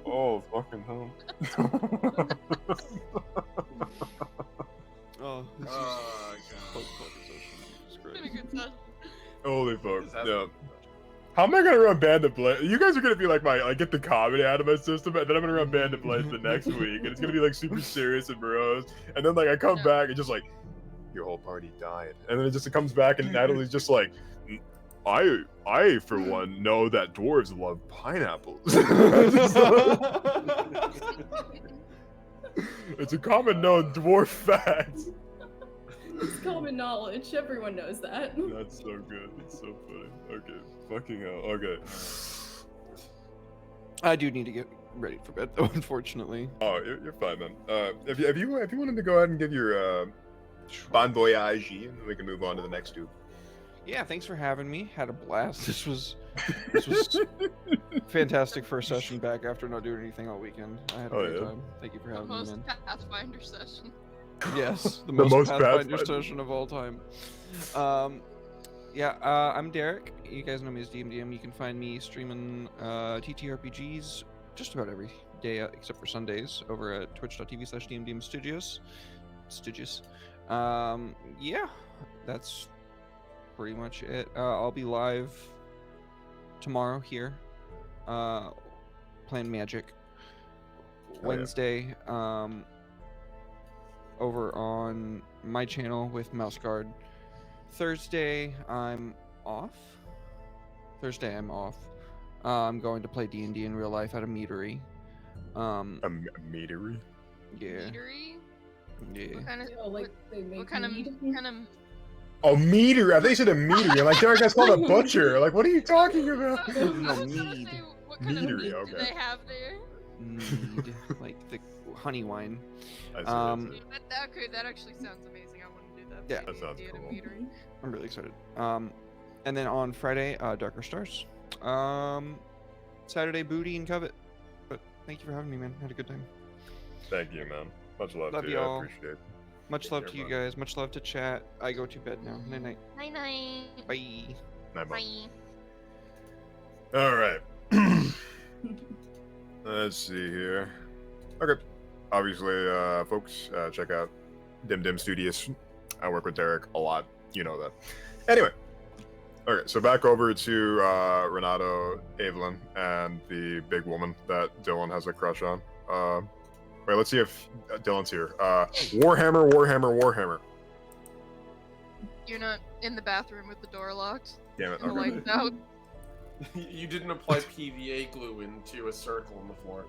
Oh fucking hell! Oh, this Been a good session. Holy fuck! Yeah. How am I gonna run Band of Blade? You guys are gonna be like get the comedy out of my system, and then I'm gonna run Band of Blades the next week, and it's gonna be like super serious and morose. And then like I come back and just like, your whole party died, and then it comes back and Natalie's just like, I for one know that dwarves love pineapples. It's a common known dwarf fact. It's common knowledge. Everyone knows that. That's so good. It's so funny. Okay. Fucking hell. Okay. I do need to get ready for bed, though, unfortunately. Oh, you're fine, man. If you wanted to go ahead and give your bon voyage, and we can move on to the next two. Yeah, thanks for having me. Had a blast. This was fantastic first session back after not doing anything all weekend. I had a great time. Thank you for having me, Most man. Pathfinder session. Yes, the most most Pathfinder Pathfinder session of all time. I'm Derek. You guys know me as DMDM. You can find me streaming TTRPGs just about every day except for Sundays over at twitch.tv/DMDM Studios. Yeah, that's pretty much it. I'll be live tomorrow here, playing Magic. Wednesday, over on my channel with Mouse Guard. Thursday, I'm off. I'm going to play D&D in real life at a meadery. A meadery? Yeah. Eatery? Yeah. What kind of like they make what kind of mead. Oh, meadery. I think you said a meadery. I'm like, Derek, that's called a butcher. Like, what are you talking about? I No, was about to mead. say, what kind of Meadery, mead do okay. they have there? Mead, like the honey wine. I see, Um, I see. That actually sounds amazing. I want to do that. Yeah. That sounds at a cool. meadery. I'm really excited. And then on Friday, Darker Stars. Saturday, Booty and Covet. But thank you for having me, man. Had a good time. Thank you, man. Much love, Love to you. I y'all. appreciate it. Much love care, to you bud. guys. Much love to chat. I go to bed now. Night night. Night night. Bye. Night, bud. Bye. All right. Let's see here. Okay. Obviously, folks, check out Dim Dim Studios. I work with Derek a lot. You know that. Anyway. Okay, so back over to Renato, Evelyn, and the big woman that Dylan has a crush on. Wait, let's see if Dylan's here. Warhammer, Warhammer, Warhammer. You're not in the bathroom with the door locked. Damn it. And the Okay. lights out. You didn't apply PVA glue into a circle on the floor.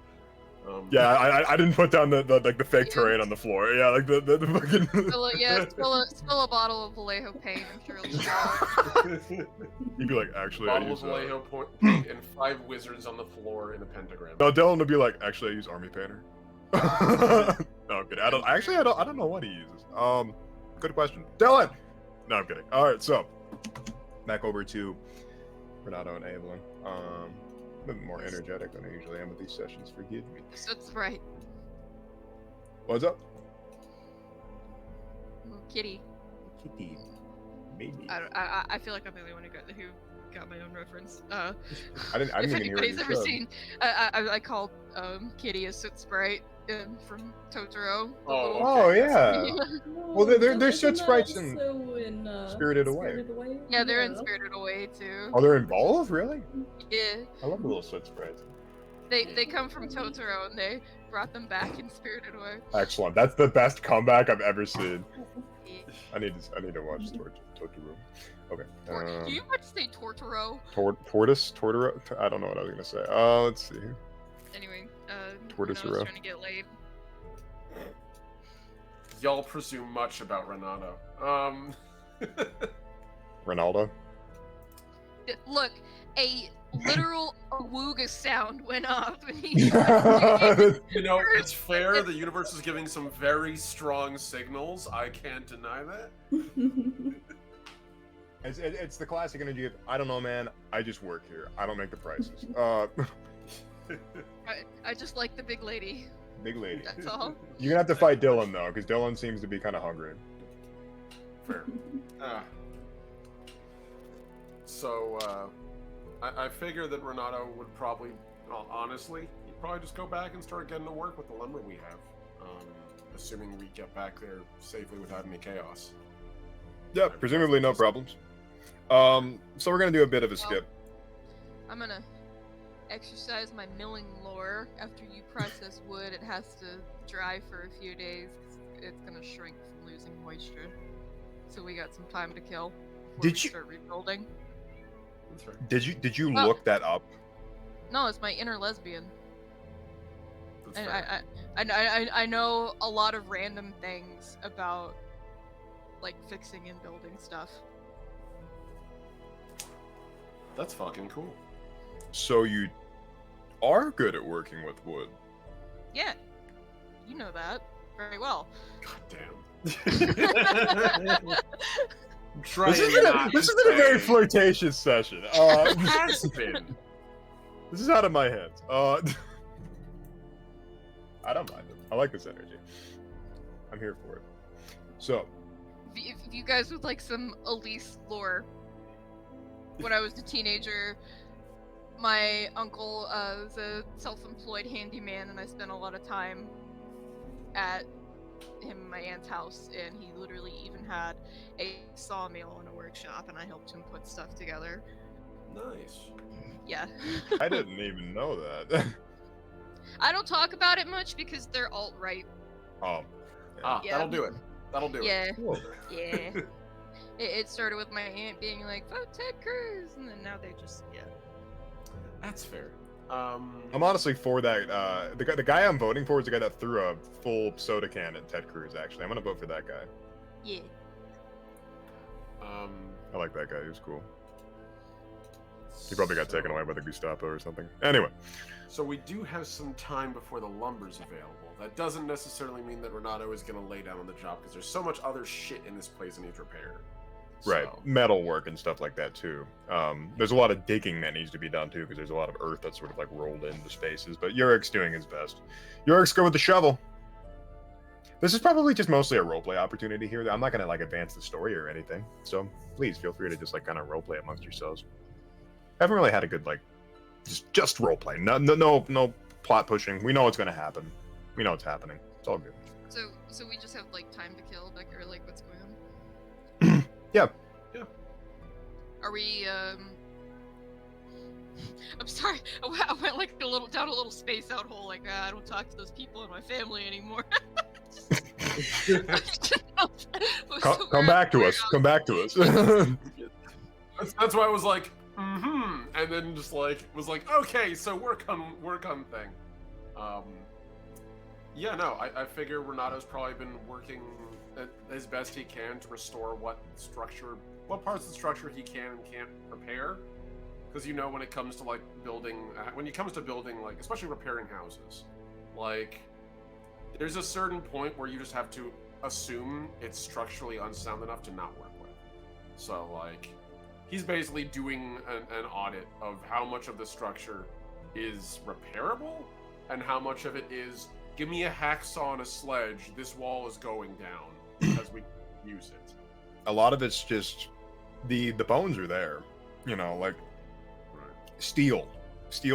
Yeah, I didn't put down the fake terrain on the floor. Yeah, like the fucking. Spill a bottle of Vallejo paint. I'm sure it'll be You'd be like, actually, I Bottle use. of Vallejo paint and 5 wizards on the floor in a pentagram. No, Dylan would be like, actually, I use Army Painter. No, I'm kidding. I don't know what he uses. Good question, Dylan. No, I'm kidding. All right, so back over to Renato and Evelyn. A bit more energetic than I usually am with these sessions. Forgive me. That's right. What's up? Kitty. Kitty. Maybe. I feel like I'm the only one who got my own reference. I didn't If even hear what anybody's you ever said. seen, I called Kitty a soot sprite from Totoro. the Oh, little- Oh yeah. Well, they're Isn't soot that sprites in also in Spirited Away. Spirited Away? Yeah, they're in Spirited Away too. Oh, they're in both, really? Yeah, I love the little soot sprites. they come from Totoro and they brought them back in Spirited Away. Excellent. That's the best comeback I've ever seen. Yeah. I need to watch Totoro. Okay. Do you want to say Tortoro? Tortoise? Tortoro? I don't know what I was gonna say. Let's see. Anyway, Tortoise Renato's row. trying to get laid. Y'all presume much about Renato. Ronaldo? Look, a literal awooga sound went off. And he, You know, it's fair. The universe is giving some very strong signals. I can't deny that. It's the classic energy of, I don't know, man. I just work here. I don't make the prices. I just like the big lady. Big lady. That's all. You're gonna have to fight Dylan, though, because Dylan seems to be kind of hungry. Fair. So, I figure that Renato would probably, honestly, he'd probably just go back and start getting to work with the lumber we have. Assuming we get back there safely without any chaos. Yeah, presumably no problems. So we're gonna do a bit of a skip. I'm gonna exercise my milling lore. After you process wood, it has to dry for a few days. 'Cause it's gonna shrink from losing moisture. So we got some time to kill before Did we you- start rebuilding. That's right. Did you Oh. look that up? No, it's my inner lesbian. That's And fair. I know a lot of random things about like fixing and building stuff. That's fucking cool. So you are good at working with wood. Yeah, you know that very well. God damn. I'm trying This has not been to a very say- flirtatious session. It has been. This is out of my hands. I don't mind it. I like this energy. I'm here for it. So, If you guys would like some Elise lore, when I was a teenager, my uncle was a self-employed handyman, and I spent a lot of time at him and my aunt's house, and he literally even had a sawmill in a workshop, and I helped him put stuff together. Nice. Yeah. I didn't even know that. I don't talk about it much because they're alt-right. Oh. Yeah. That'll do it. That'll do Yeah. it. Cool. Yeah. It started with my aunt being like, vote Ted Cruz, and then now they just, yeah. That's fair. I'm honestly for that. The guy I'm voting for is the guy that threw a full soda can at Ted Cruz. Actually, I'm gonna vote for that guy. Yeah. I like that guy. He was cool. He probably got taken away by the Gestapo or something. Anyway. So we do have some time before the lumber's available. That doesn't necessarily mean that Renato is going to lay down on the job, because there's so much other shit in this place that needs repaired. Right, So, metal work and stuff like that too. There's a lot of digging that needs to be done too, because there's a lot of earth that's sort of like rolled into spaces. But Yurik's doing his best. Yurik's go with the shovel. This is probably just mostly a roleplay opportunity here. I'm not gonna like advance the story or anything, so please feel free to just like kind of roleplay amongst yourselves. I haven't really had a good like just roleplay. No plot pushing. We know what's gonna happen. We know what's happening. It's all good. So we just have like time to kill, like, or like what's going on? Yeah. Are we? I'm sorry. I went like down a little space out hole. Like I don't talk to those people in my family anymore. Come back to us. Come back to us. that's why I was like, and then just like was like, okay, so work on thing. Yeah, no, I figure Renato's probably been working as best he can to restore what parts of the structure he can and can't repair. Because when it comes to like building, like especially repairing houses, like there's a certain point where you just have to assume it's structurally unsound enough to not work with. So like, he's basically doing an audit of how much of the structure is repairable and how much of it is, give me a hacksaw and a sledge, this wall is going down because we use it. A lot of it's just the bones are there, like steel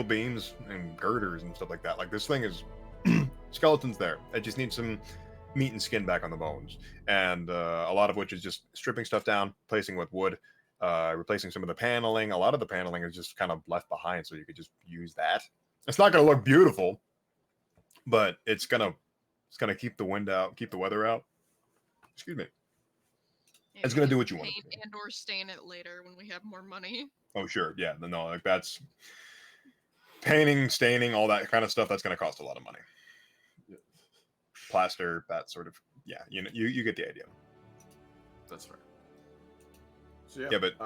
beams and girders and stuff like that. Like this thing is skeleton's there. It just needs some meat and skin back on the bones, and a lot of which is just stripping stuff down, placing with wood, replacing some of the paneling. A lot of the paneling is just kind of left behind, so you could just use that. It's not going to look beautiful, but it's gonna keep the wind out, keep the weather out. Excuse me. It's gonna do what you want. Paint and or stain it later when we have more money. Oh sure, yeah, no, like that's painting, staining, all that kind of stuff. That's gonna cost a lot of money. Plaster, that sort of, yeah, you get the idea. That's right. So, yeah, but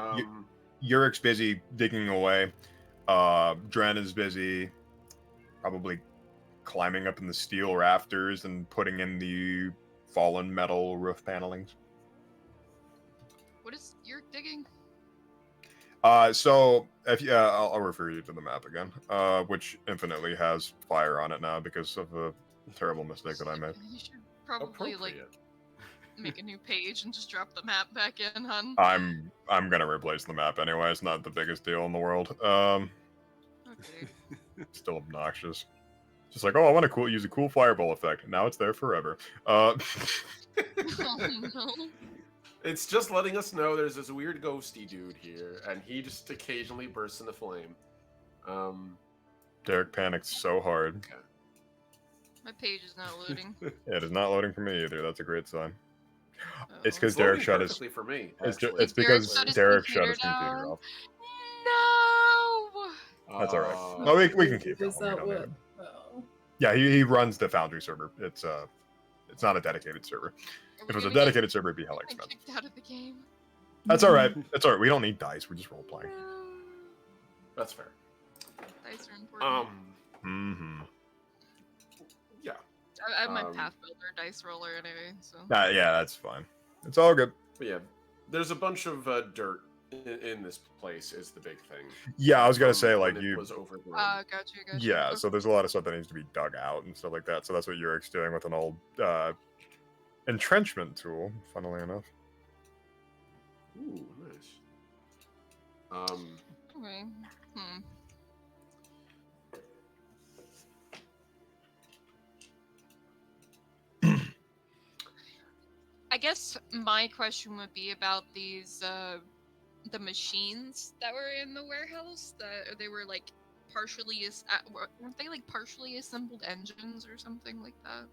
Yurik's busy digging away. Dren is busy, probably climbing up in the steel rafters and putting in the fallen metal roof panelings. What is your digging? So if I'll refer you to the map again, which infinitely has fire on it now because of a terrible mistake that I made. You should probably like make a new page and just drop the map back in, hun. I'm gonna replace the map anyway. It's not the biggest deal in the world. Okay. Still obnoxious. Just like, oh, I want to use a cool fireball effect. Now it's there forever. Oh no. It's just letting us know there's this weird ghosty dude here, and he just occasionally bursts into flame. Derek panicked so hard. Okay. My page is not loading. Yeah, it is not loading for me either. That's a great sign. Uh-oh. It's because Derek shut his. For me, it's because Derek shut his computer off. No. That's all right. No, we can keep going. Yeah, he runs the Foundry server. It's not a dedicated server. If it was a dedicated server, it'd be hella expensive. Kicked out of the game. That's all right. That's all right. We don't need dice. We're just role playing. That's fair. Dice are important. Yeah. I have my Pathfinder dice roller anyway, so. Yeah, that's fine. It's all good. But yeah, there's a bunch of dirt in this place. Is the big thing. Yeah, I was gonna say like you. Was overgrown. Gotcha. Yeah, so there's a lot of stuff that needs to be dug out and stuff like that. So that's what Yurik's doing with an old entrenchment tool. Funnily enough. Ooh, nice. Okay. I guess my question would be about these the machines that were in the warehouse. That they were like weren't they like partially assembled engines or something like that?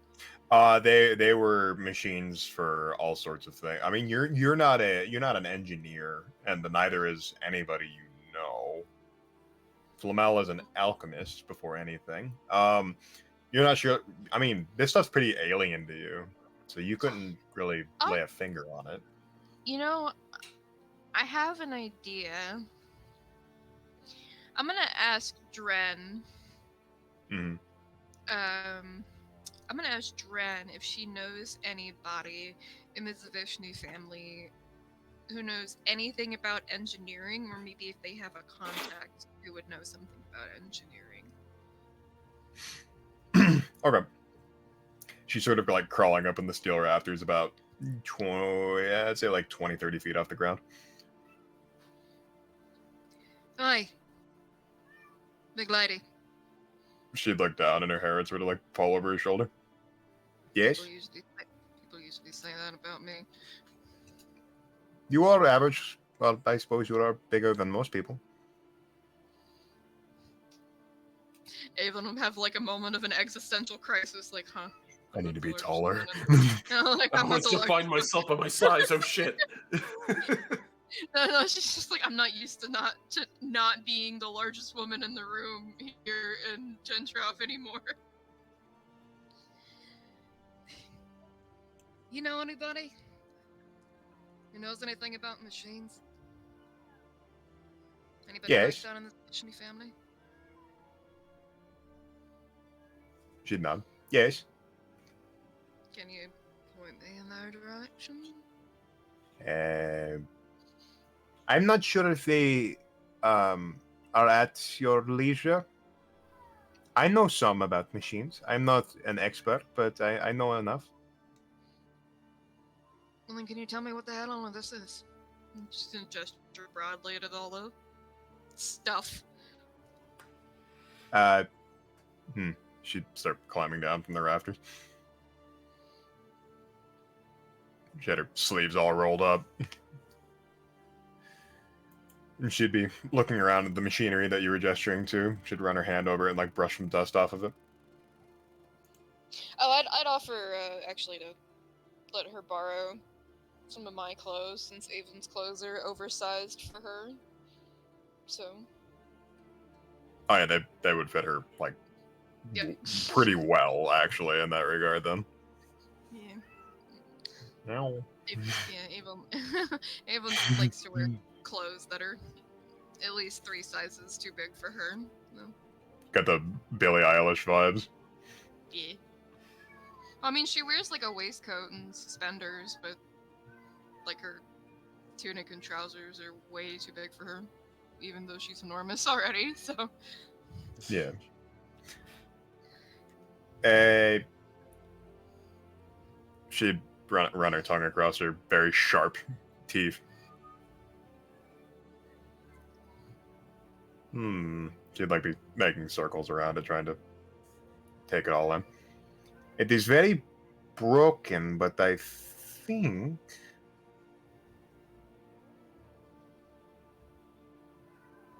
They were machines for all sorts of things. I mean, you're not an engineer, and neither is anybody you know. Flamel is an alchemist before anything. You're not sure. I mean, this stuff's pretty alien to you, so you couldn't really lay a finger on it. You know, I have an idea. I'm gonna ask Dren. Mhm. I'm gonna ask Dren if she knows anybody in the Zavishnu family who knows anything about engineering, or maybe if they have a contact who would know something about engineering. Okay. She's sort of like crawling up in the steel rafters about 20, I'd say like 20, 30 feet off the ground. Hi. Big lady. She'd look down and her hair would sort of like fall over her shoulder. Yes? People usually say that about me. You are average. Well, I suppose you are bigger than most people. Avon will have like a moment of an existential crisis, like, huh? I need to be largest taller. woman in the- like, I I'm not always the largest define myself by my size. Oh shit. No, she's just like, I'm not used to not being the largest woman in the room here in Gentroff anymore. You know anybody who knows anything about machines? Anybody Yes. right down in the Disney family? She'd nod. Yes. Can you point me in their direction? I'm not sure if they are at your leisure. I know some about machines. I'm not an expert, but I know enough. Well, then can you tell me what the hell all of this is? I'm just gonna gesture broadly at all the stuff. She'd start climbing down from the rafters. She had her sleeves all rolled up. And she'd be looking around at the machinery that you were gesturing to. She'd run her hand over it and like brush some dust off of it. Oh, I'd offer actually to let her borrow some of my clothes, since Avon's clothes are oversized for her. So. Oh yeah, they would fit her like pretty well actually in that regard then. Yeah. No. Avon. Avon likes to wear clothes that are at least 3 sizes too big for her. No. Got the Billie Eilish vibes. Yeah. I mean, she wears like a waistcoat and suspenders, but like her tunic and trousers are way too big for her, even though she's enormous already. So. Yeah. She'd run her tongue across her very sharp teeth. She'd like be making circles around it, trying to take it all in. It is very broken, but I think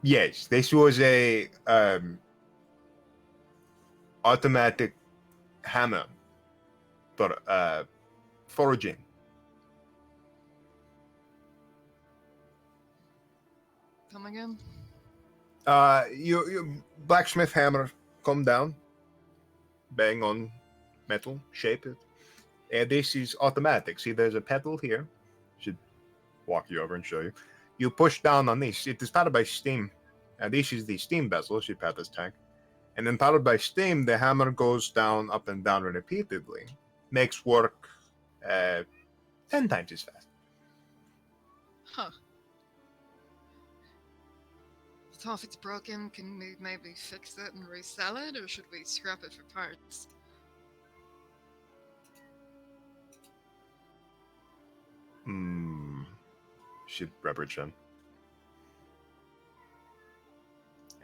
yes, this was a automatic hammer for foraging. Come again? You blacksmith hammer come down, bang on metal, shape it. And this is automatic. See, there's a pedal here. Should walk you over and show you. You push down on this. It is powered by steam. This is the steam vessel. She pat this tank. And then powered by steam, the hammer goes down, up and down repeatedly. Makes work 10 times as fast. Huh. So if it's broken, can we maybe fix it and resell it, or should we scrap it for parts? She'd rub her chin.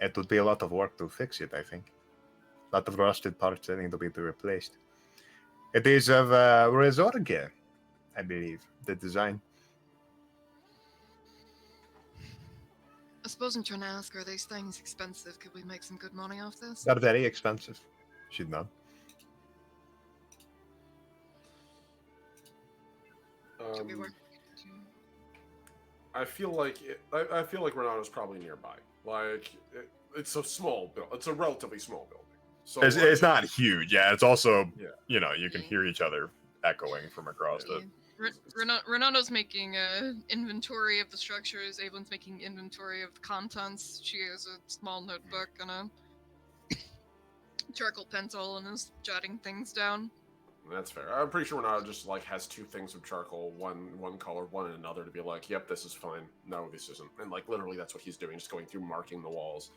It would be a lot of work to fix it, I think. A lot of rusted parts that need to be replaced. It is of Resorge, I believe, the design. I suppose I'm trying to ask, are these things expensive? Could we make some good money off this? They're very expensive. She'd nod. Could be worth it. I feel like Renato's probably nearby. Like, it's a small building. It's a relatively small building. So It's not huge. Yeah, it's also Yeah. you can hear each other echoing from across it. Renato's making inventory of the structures. Evelyn's making inventory of the contents. She has a small notebook and a charcoal pencil and is jotting things down. That's fair. I'm pretty sure Renato just like has 2 things of charcoal, one color, one in another, to be like, yep, this is fine. No, this isn't. And like literally, that's what he's doing, just going through marking the walls.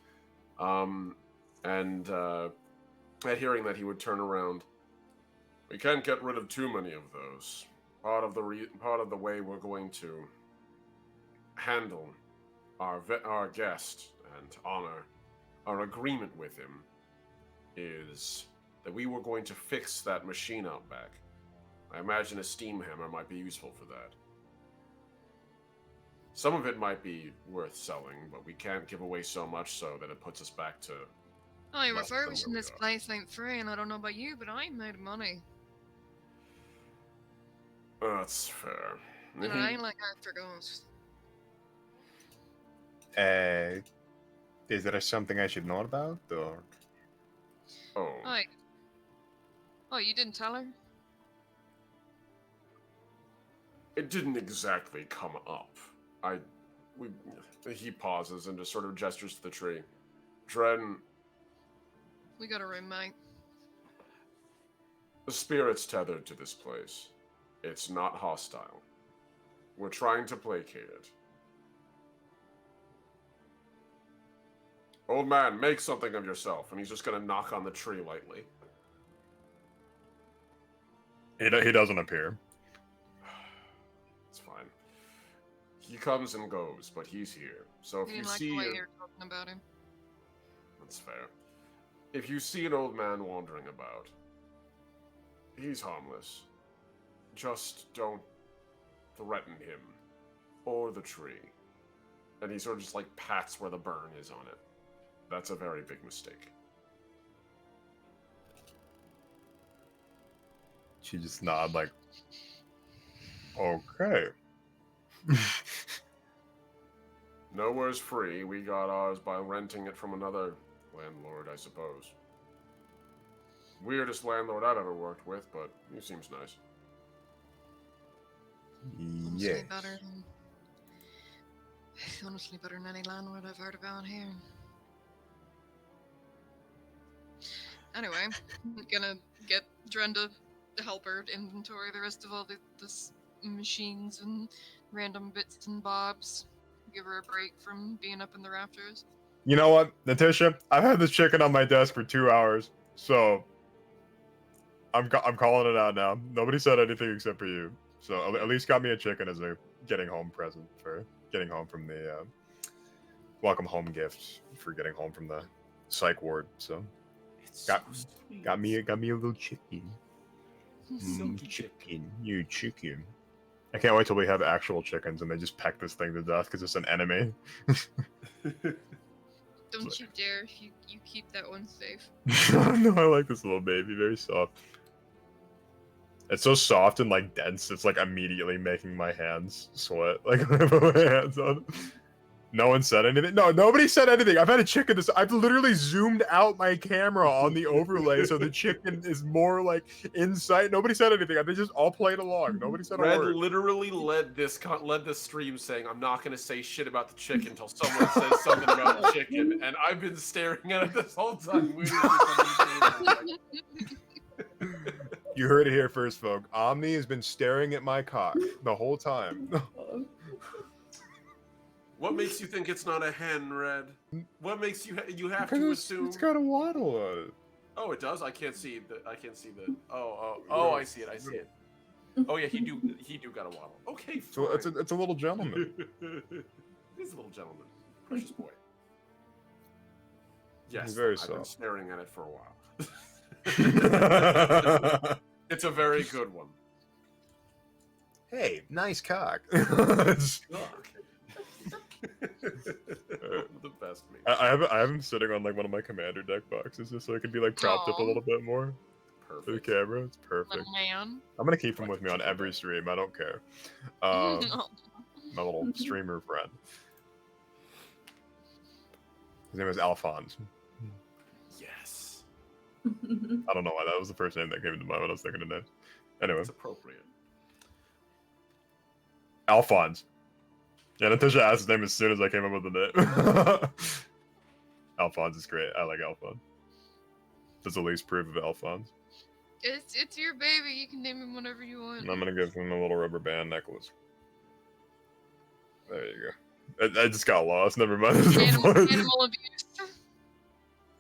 At hearing that, he would turn around. We can't get rid of too many of those. Part of the way we're going to handle our guest and honor our agreement with him is that we were going to fix that machine out back. I imagine a steam hammer might be useful for that. Some of it might be worth selling, but we can't give away so much so that it puts us back to... Oh, less than refurbishing where this we are. place ain't free, and I don't know about you, but I ain't made money. That's fair. And I ain't like after ghosts. Is there something I should know about, or? Oh, you didn't tell her? It didn't exactly come up. He pauses and just sort of gestures to the tree. Dren, We got a roommate. the spirit's tethered to this place. It's not hostile. We're trying to placate it. Old man, make something of yourself. And he's just gonna knock on the tree lightly. He doesn't appear. It's fine. He comes and goes, but he's here. So if He you didn't like see... the way you're talking about him. That's fair. If you see an old man wandering about, he's harmless. Just don't threaten him. Or the tree. And he sort of just like pats where the burn is on it. That's a very big mistake. She just nod like, okay. Nowhere's free. We got ours by renting it from another landlord, I suppose. Weirdest landlord I've ever worked with, but he seems nice. Yes. Honestly better than any landlord I've heard about here. Anyway, I'm gonna get Drenda to help her inventory the rest of all this machines and random bits and bobs. Give her a break from being up in the rafters. You know what, Natasha? I've had this chicken on my desk for 2 hours, so I'm calling it out now. Nobody said anything except for you, so at least got me a chicken as a getting home present for getting home from the welcome home gift for getting home from the psych ward. So got me a little chicken. Chicken, you chicken. I can't wait till we have actual chickens and they just peck this thing to death because it's an enemy. Don't you dare! You keep that one safe. No, I like this little baby, very soft. It's so soft and like dense. It's like immediately making my hands sweat. Like when I put my hands on it. No one said anything. No, nobody said anything. I've had a chicken. I've literally zoomed out my camera on the overlay so the chicken is more like in sight. Nobody said anything. They just all played along. Nobody said a Red word. literally led this stream saying, "I'm not gonna say shit about the chicken until someone says something about the chicken," and I've been staring at it this whole time. Waiting for somebody to say something. You heard it here first, folk. Omni has been staring at my cock the whole time. What makes you think it's not a hen, Red? What makes you have to Because assume? it's got a waddle on it. Oh, it does. I can't see the. Oh, I see it. Oh yeah, he do got a waddle. Okay, So fine. it's a little gentleman. He's a little gentleman, precious boy. Yes, He's very I've been soft. staring at it for a while. It's a very good one. Hey, nice cock. Look. The best mate. I have him sitting on like one of my commander deck boxes just so I can be like propped up a Aw. little bit more for the Perfect. camera. It's perfect. Little man. I'm gonna keep him with me on every stream. I don't care. My little streamer friend. His name was Alphonse. Yes. I don't know why that was the first name that came to mind when I was thinking of names. Anyway, It's appropriate. Alphonse. Yeah, Natasha asked his name as soon as I came up with the name. Alphonse is great. I like Alphonse. That's the least proof of Alphonse. It's your baby. You can name him whatever you want. And I'm gonna give him a little rubber band necklace. There you go. I just got lost. Never mind. Animal abuse.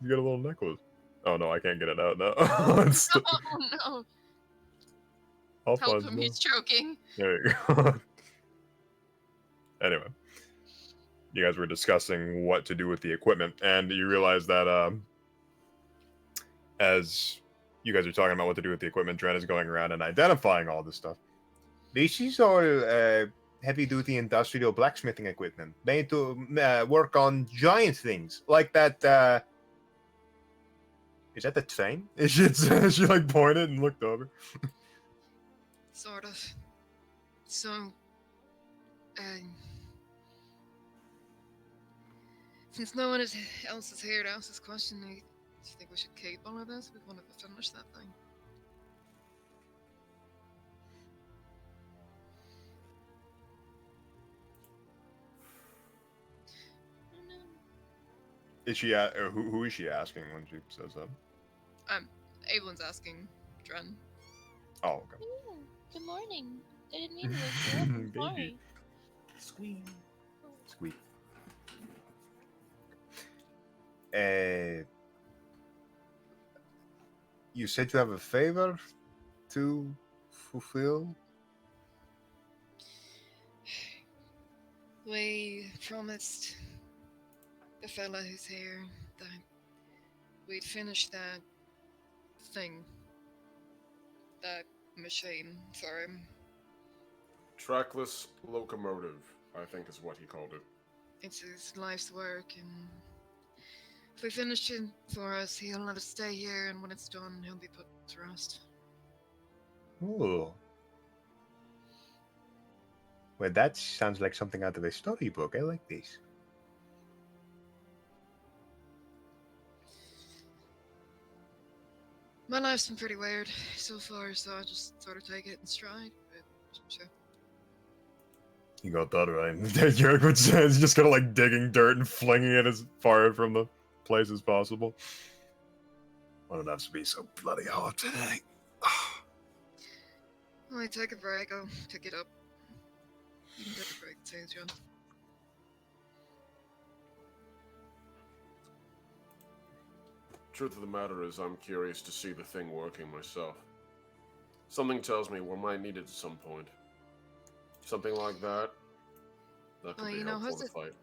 You got a little necklace. Oh no, I can't get it out now. It's Oh no. Help Alphonse, him, no. he's choking. There you go. Anyway, you guys were discussing what to do with the equipment, and you realize that as you guys are talking about what to do with the equipment, Dren is going around and identifying all this stuff. This is all heavy-duty industrial blacksmithing equipment made to work on giant things like that. Is that the train? She like pointed and looked over. Sort of. So, since no one else is here to ask this question, do you think we should keep one of this? We wanted to finish that thing. I don't know. Is she who is she asking when she says that? Evelyn's asking Dren. Oh, okay. Ooh, good morning. I didn't mean to wake you up. I'm Baby. sorry. Squeak. Sweet. You said you have a favor to fulfill? We promised the fella who's here that we'd finish that thing. That machine for him. Trackless locomotive, I think is what he called it. It's his life's work, and if we finish it for us, he'll let us stay here, and when it's done, he'll be put to rest. Ooh. Well, that sounds like something out of a storybook. I like this. My life's been pretty weird so far, so I just sort of take it in stride, but sure. You got that right. Jerick would say he's just kind of like digging dirt and flinging it as far from the place as possible. Why don't have to be so bloody hot today? When I take a break, I'll pick it up. You can take a break too, John. Truth of the matter is, I'm curious to see the thing working myself. Something tells me we might need it at some point. Something like that. That could Well, be you know, helpful has to fight.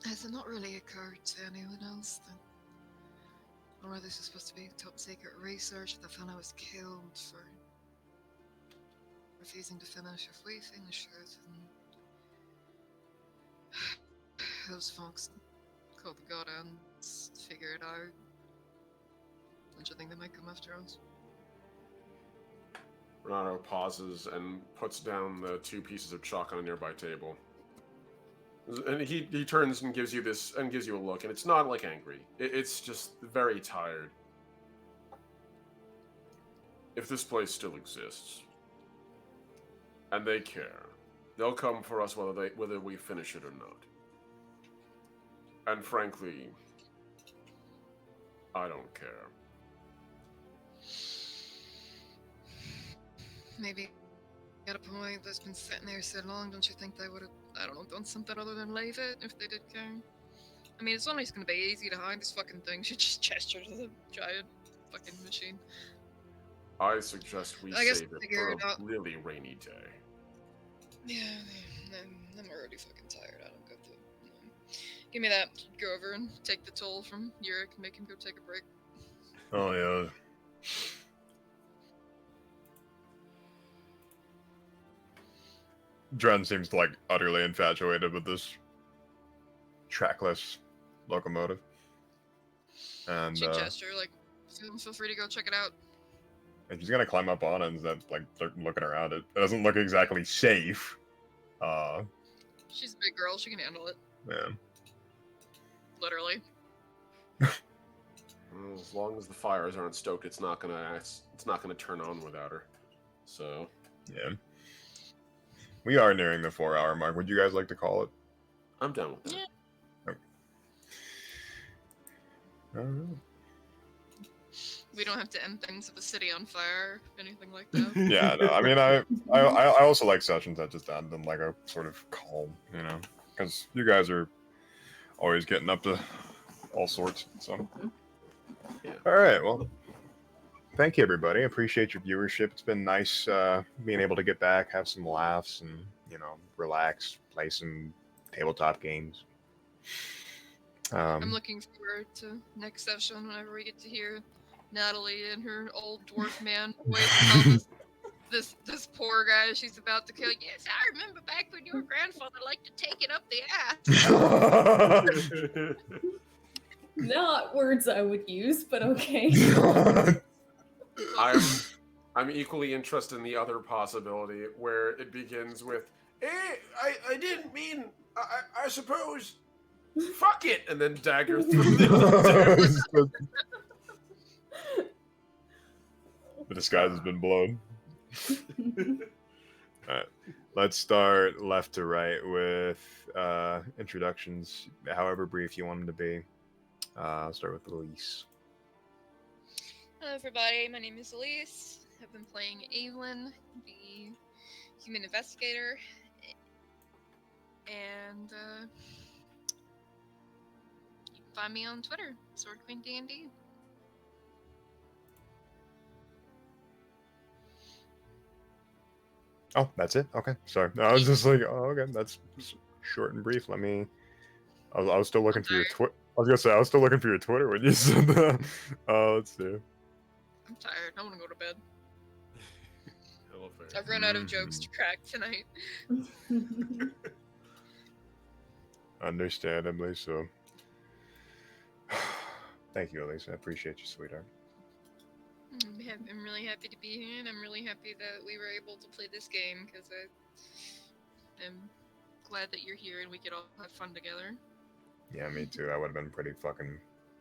Has it not really occurred to anyone else that, or this is supposed to be top secret research, the fellow was killed for refusing to finish? If we finish it, and those folks called the God Ants figure it out, don't you think they might come after us? Renato pauses and puts down the 2 pieces of chalk on a nearby table. And he turns and gives you a look, and it's not like angry. It's just very tired. If this place still exists, and they care, they'll come for us whether we finish it or not. And frankly, I don't care. Maybe at a point that's been sitting there so long, don't you think they would have, I don't know, done something other than leave it if they did care? I mean, it's only going to be easy to hide this fucking thing. She just gestured to the giant fucking machine. I suggest we I guess save it figure for it out. a really rainy day. Yeah, I'm already fucking tired. I don't got to. Give me that. Go over and take the toll from Yurik and make him go take a break. Oh, yeah. Dren seems like utterly infatuated with this trackless locomotive. And She gesture, like, feel free to go check it out. and she's gonna climb up on it and then like start looking around it. It doesn't look exactly safe. She's a big girl, she can handle it. Man. Literally. Well, as long as the fires aren't stoked, it's not gonna turn on without her. So Yeah. We are nearing the 4-hour mark. Would you guys like to call it? I'm done with that. Yeah. Alright. We don't have to end things with a city on fire, anything like that. Yeah, no, I mean, I also like sessions that just end in like a sort of calm, you know, because you guys are always getting up to all sorts. So, Yeah. all right, well, thank you, everybody. I appreciate your viewership. It's been nice being able to get back, have some laughs, and relax, play some tabletop games. I'm looking forward to next session whenever we get to hear Natalie and her old dwarf man voice tell this poor guy she's about to kill. Yes, I remember back when your grandfather liked to take it up the ass. Not words I would use, but okay. I'm equally interested in the other possibility where it begins with, I didn't mean, I suppose, fuck it, and then dagger through the The disguise has been blown. Alright. Let's start left to right with introductions, however brief you want them to be. I'll start with Elise. Hello everybody, my name is Elise. I've been playing Evelyn, the human investigator, and you can find me on Twitter, Sword Queen D&D. Oh, that's it? Okay, sorry. I was just like, oh, okay, that's short and brief. I was still looking for your Twitter. I was gonna say, I was still looking for your Twitter when you said that. Let's see. I'm tired, I want to go to bed. Hello, I've run out of jokes to crack tonight. Understandably so. Thank you, Elise. I appreciate you, sweetheart. I'm really happy to be here, and I'm really happy that we were able to play this game, because I am glad that you're here and we could all have fun together. Yeah, me too. I would have been pretty fucking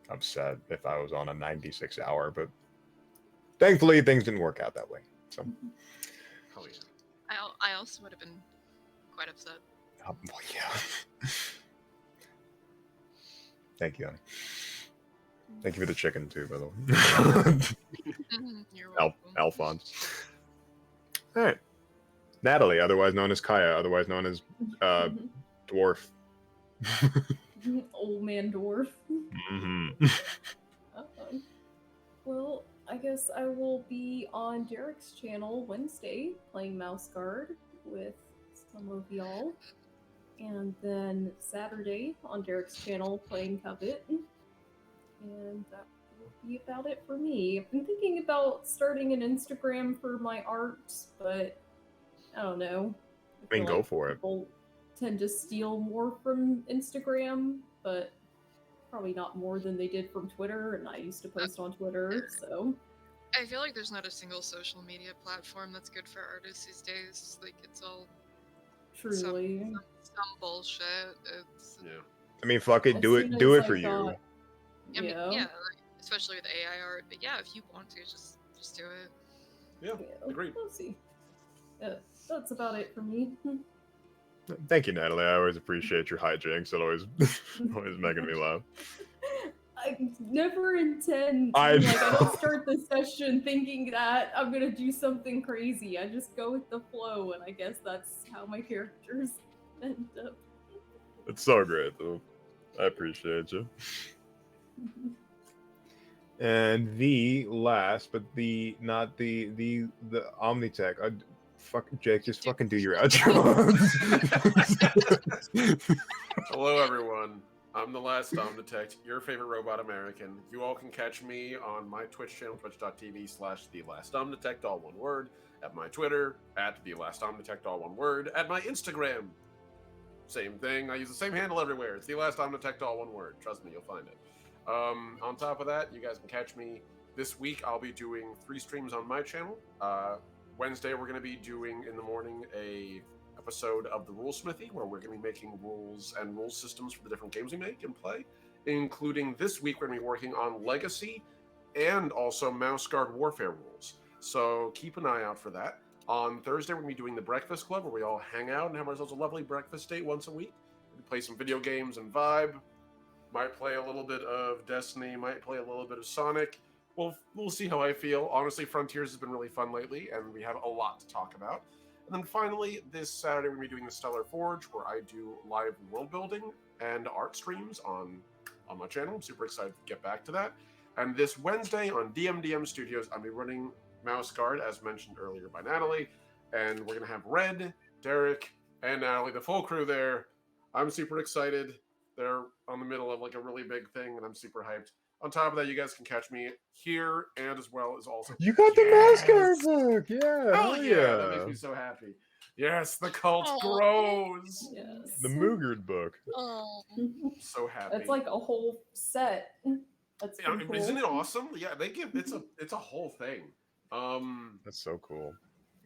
upset if I was on a 96-hour, but thankfully things didn't work out that way. So, Hell yeah. I also would have been quite upset. well, yeah. Thank you, honey. Thank you for the chicken too, by the way. You're welcome. Alphonse. All right, Natalie, otherwise known as Kaya, otherwise known as Dwarf. Old man dwarf. Mm-hmm. Well, I guess I will be on Derek's channel Wednesday playing Mouse Guard with some of y'all. And then Saturday on Derek's channel playing Covet. And that will be about it for me. I've been thinking about starting an Instagram for my art, but I don't know. I mean, go for it. People tend to steal more from Instagram, but probably not more than they did from Twitter, and I used to post on Twitter, so... I feel like there's not a single social media platform that's good for artists these days. Like, it's all... Truly. Some bullshit. Yeah. I mean, fuck it. Do it for you. I mean, yeah, like, especially with AI art. But yeah, if you want to, just do it. Yeah, agreed. We'll see. That's about it for me. Thank you, Natalie. I always appreciate your hijinks. It always making me laugh. I never intend to, I don't start the session thinking that I'm gonna do something crazy. I just go with the flow, and I guess that's how my characters end up. It's so great, though. I appreciate you. And the last, but not the Omnitech. Fuck, Jake, just fucking do your outro. Hello, everyone. I'm the last Omnitect, your favorite robot American. You all can catch me on my Twitch channel, twitch.tv/TheLastOmnitect, all one word. At my Twitter, @TheLastOmnitect, all one word. At my Instagram, same thing. I use the same handle everywhere. It's TheLastOmnitect, all one word. Trust me, you'll find it. On top of that, you guys can catch me this week. I'll be doing 3 streams on my channel. Wednesday, we're going to be doing in the morning a episode of the Rule Smithy, where we're going to be making rules and rule systems for the different games we make and play. including this week we're going to be working on Legacy and also Mouse Guard Warfare rules. So keep an eye out for that. On Thursday, we're going to be doing the Breakfast Club, where we all hang out and have ourselves a lovely breakfast date once a week. We play some video games and vibe. Might play a little bit of Destiny, might play a little bit of Sonic. We'll see how I feel. Honestly, Frontiers has been really fun lately, and we have a lot to talk about. And then finally, this Saturday, we're going to be doing the Stellar Forge, where I do live world building and art streams on my channel. I'm super excited to get back to that. And this Wednesday on DMDM Studios, I'll be running Mouse Guard, as mentioned earlier by Natalie. And we're going to have Red, Derek, and Natalie, the full crew there. I'm super excited. They're on the middle of like a really big thing, and I'm super hyped. On top of that, you guys can catch me here, and as well as also... You got the Mouse Guard book! Yeah, hell yeah! That makes me so happy. Yes, the cult grows! Yes. The Moogard book. Oh, So happy. It's like a whole set. That's Yeah, pretty cool. isn't it awesome? Yeah, they give it's a whole thing. That's so cool.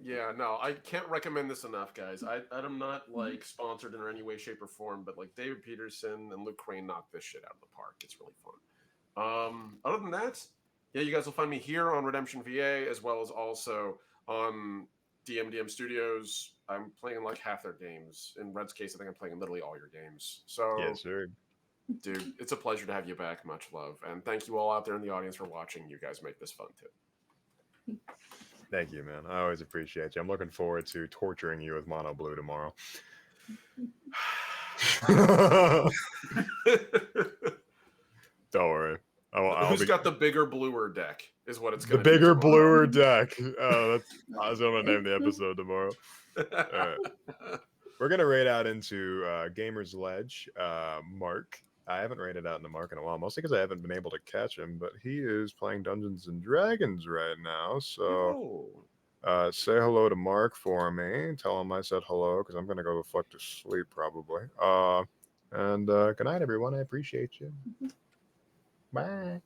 Yeah, no, I can't recommend this enough, guys. I'm not like sponsored in any way, shape, or form, but like David Peterson and Luke Crane knocked this shit out of the park. It's really fun. Other than that, yeah, you guys will find me here on Redemption VA as well as also on DMDM Studios. I'm playing like half their games. In Red's case, I think I'm playing literally all your games. So, Yes, sir. dude, it's a pleasure to have you back. Much love, and thank you all out there in the audience for watching. You guys make this fun too. Thank you, man. I always appreciate you. I'm looking forward to torturing you with Mono Blue tomorrow. Don't worry. Who's got the bigger, bluer deck? Is what it's the going to be. bigger, tomorrow. bluer deck. That's what I'm gonna name the episode tomorrow. All right. We're gonna raid out into Gamer's Ledge. Mark. I haven't raided out into Mark in a while, mostly because I haven't been able to catch him, but he is playing Dungeons and Dragons right now. So say hello to Mark for me. Tell him I said hello, because I'm gonna go the fuck to sleep probably. And good night, everyone. I appreciate you. Bye.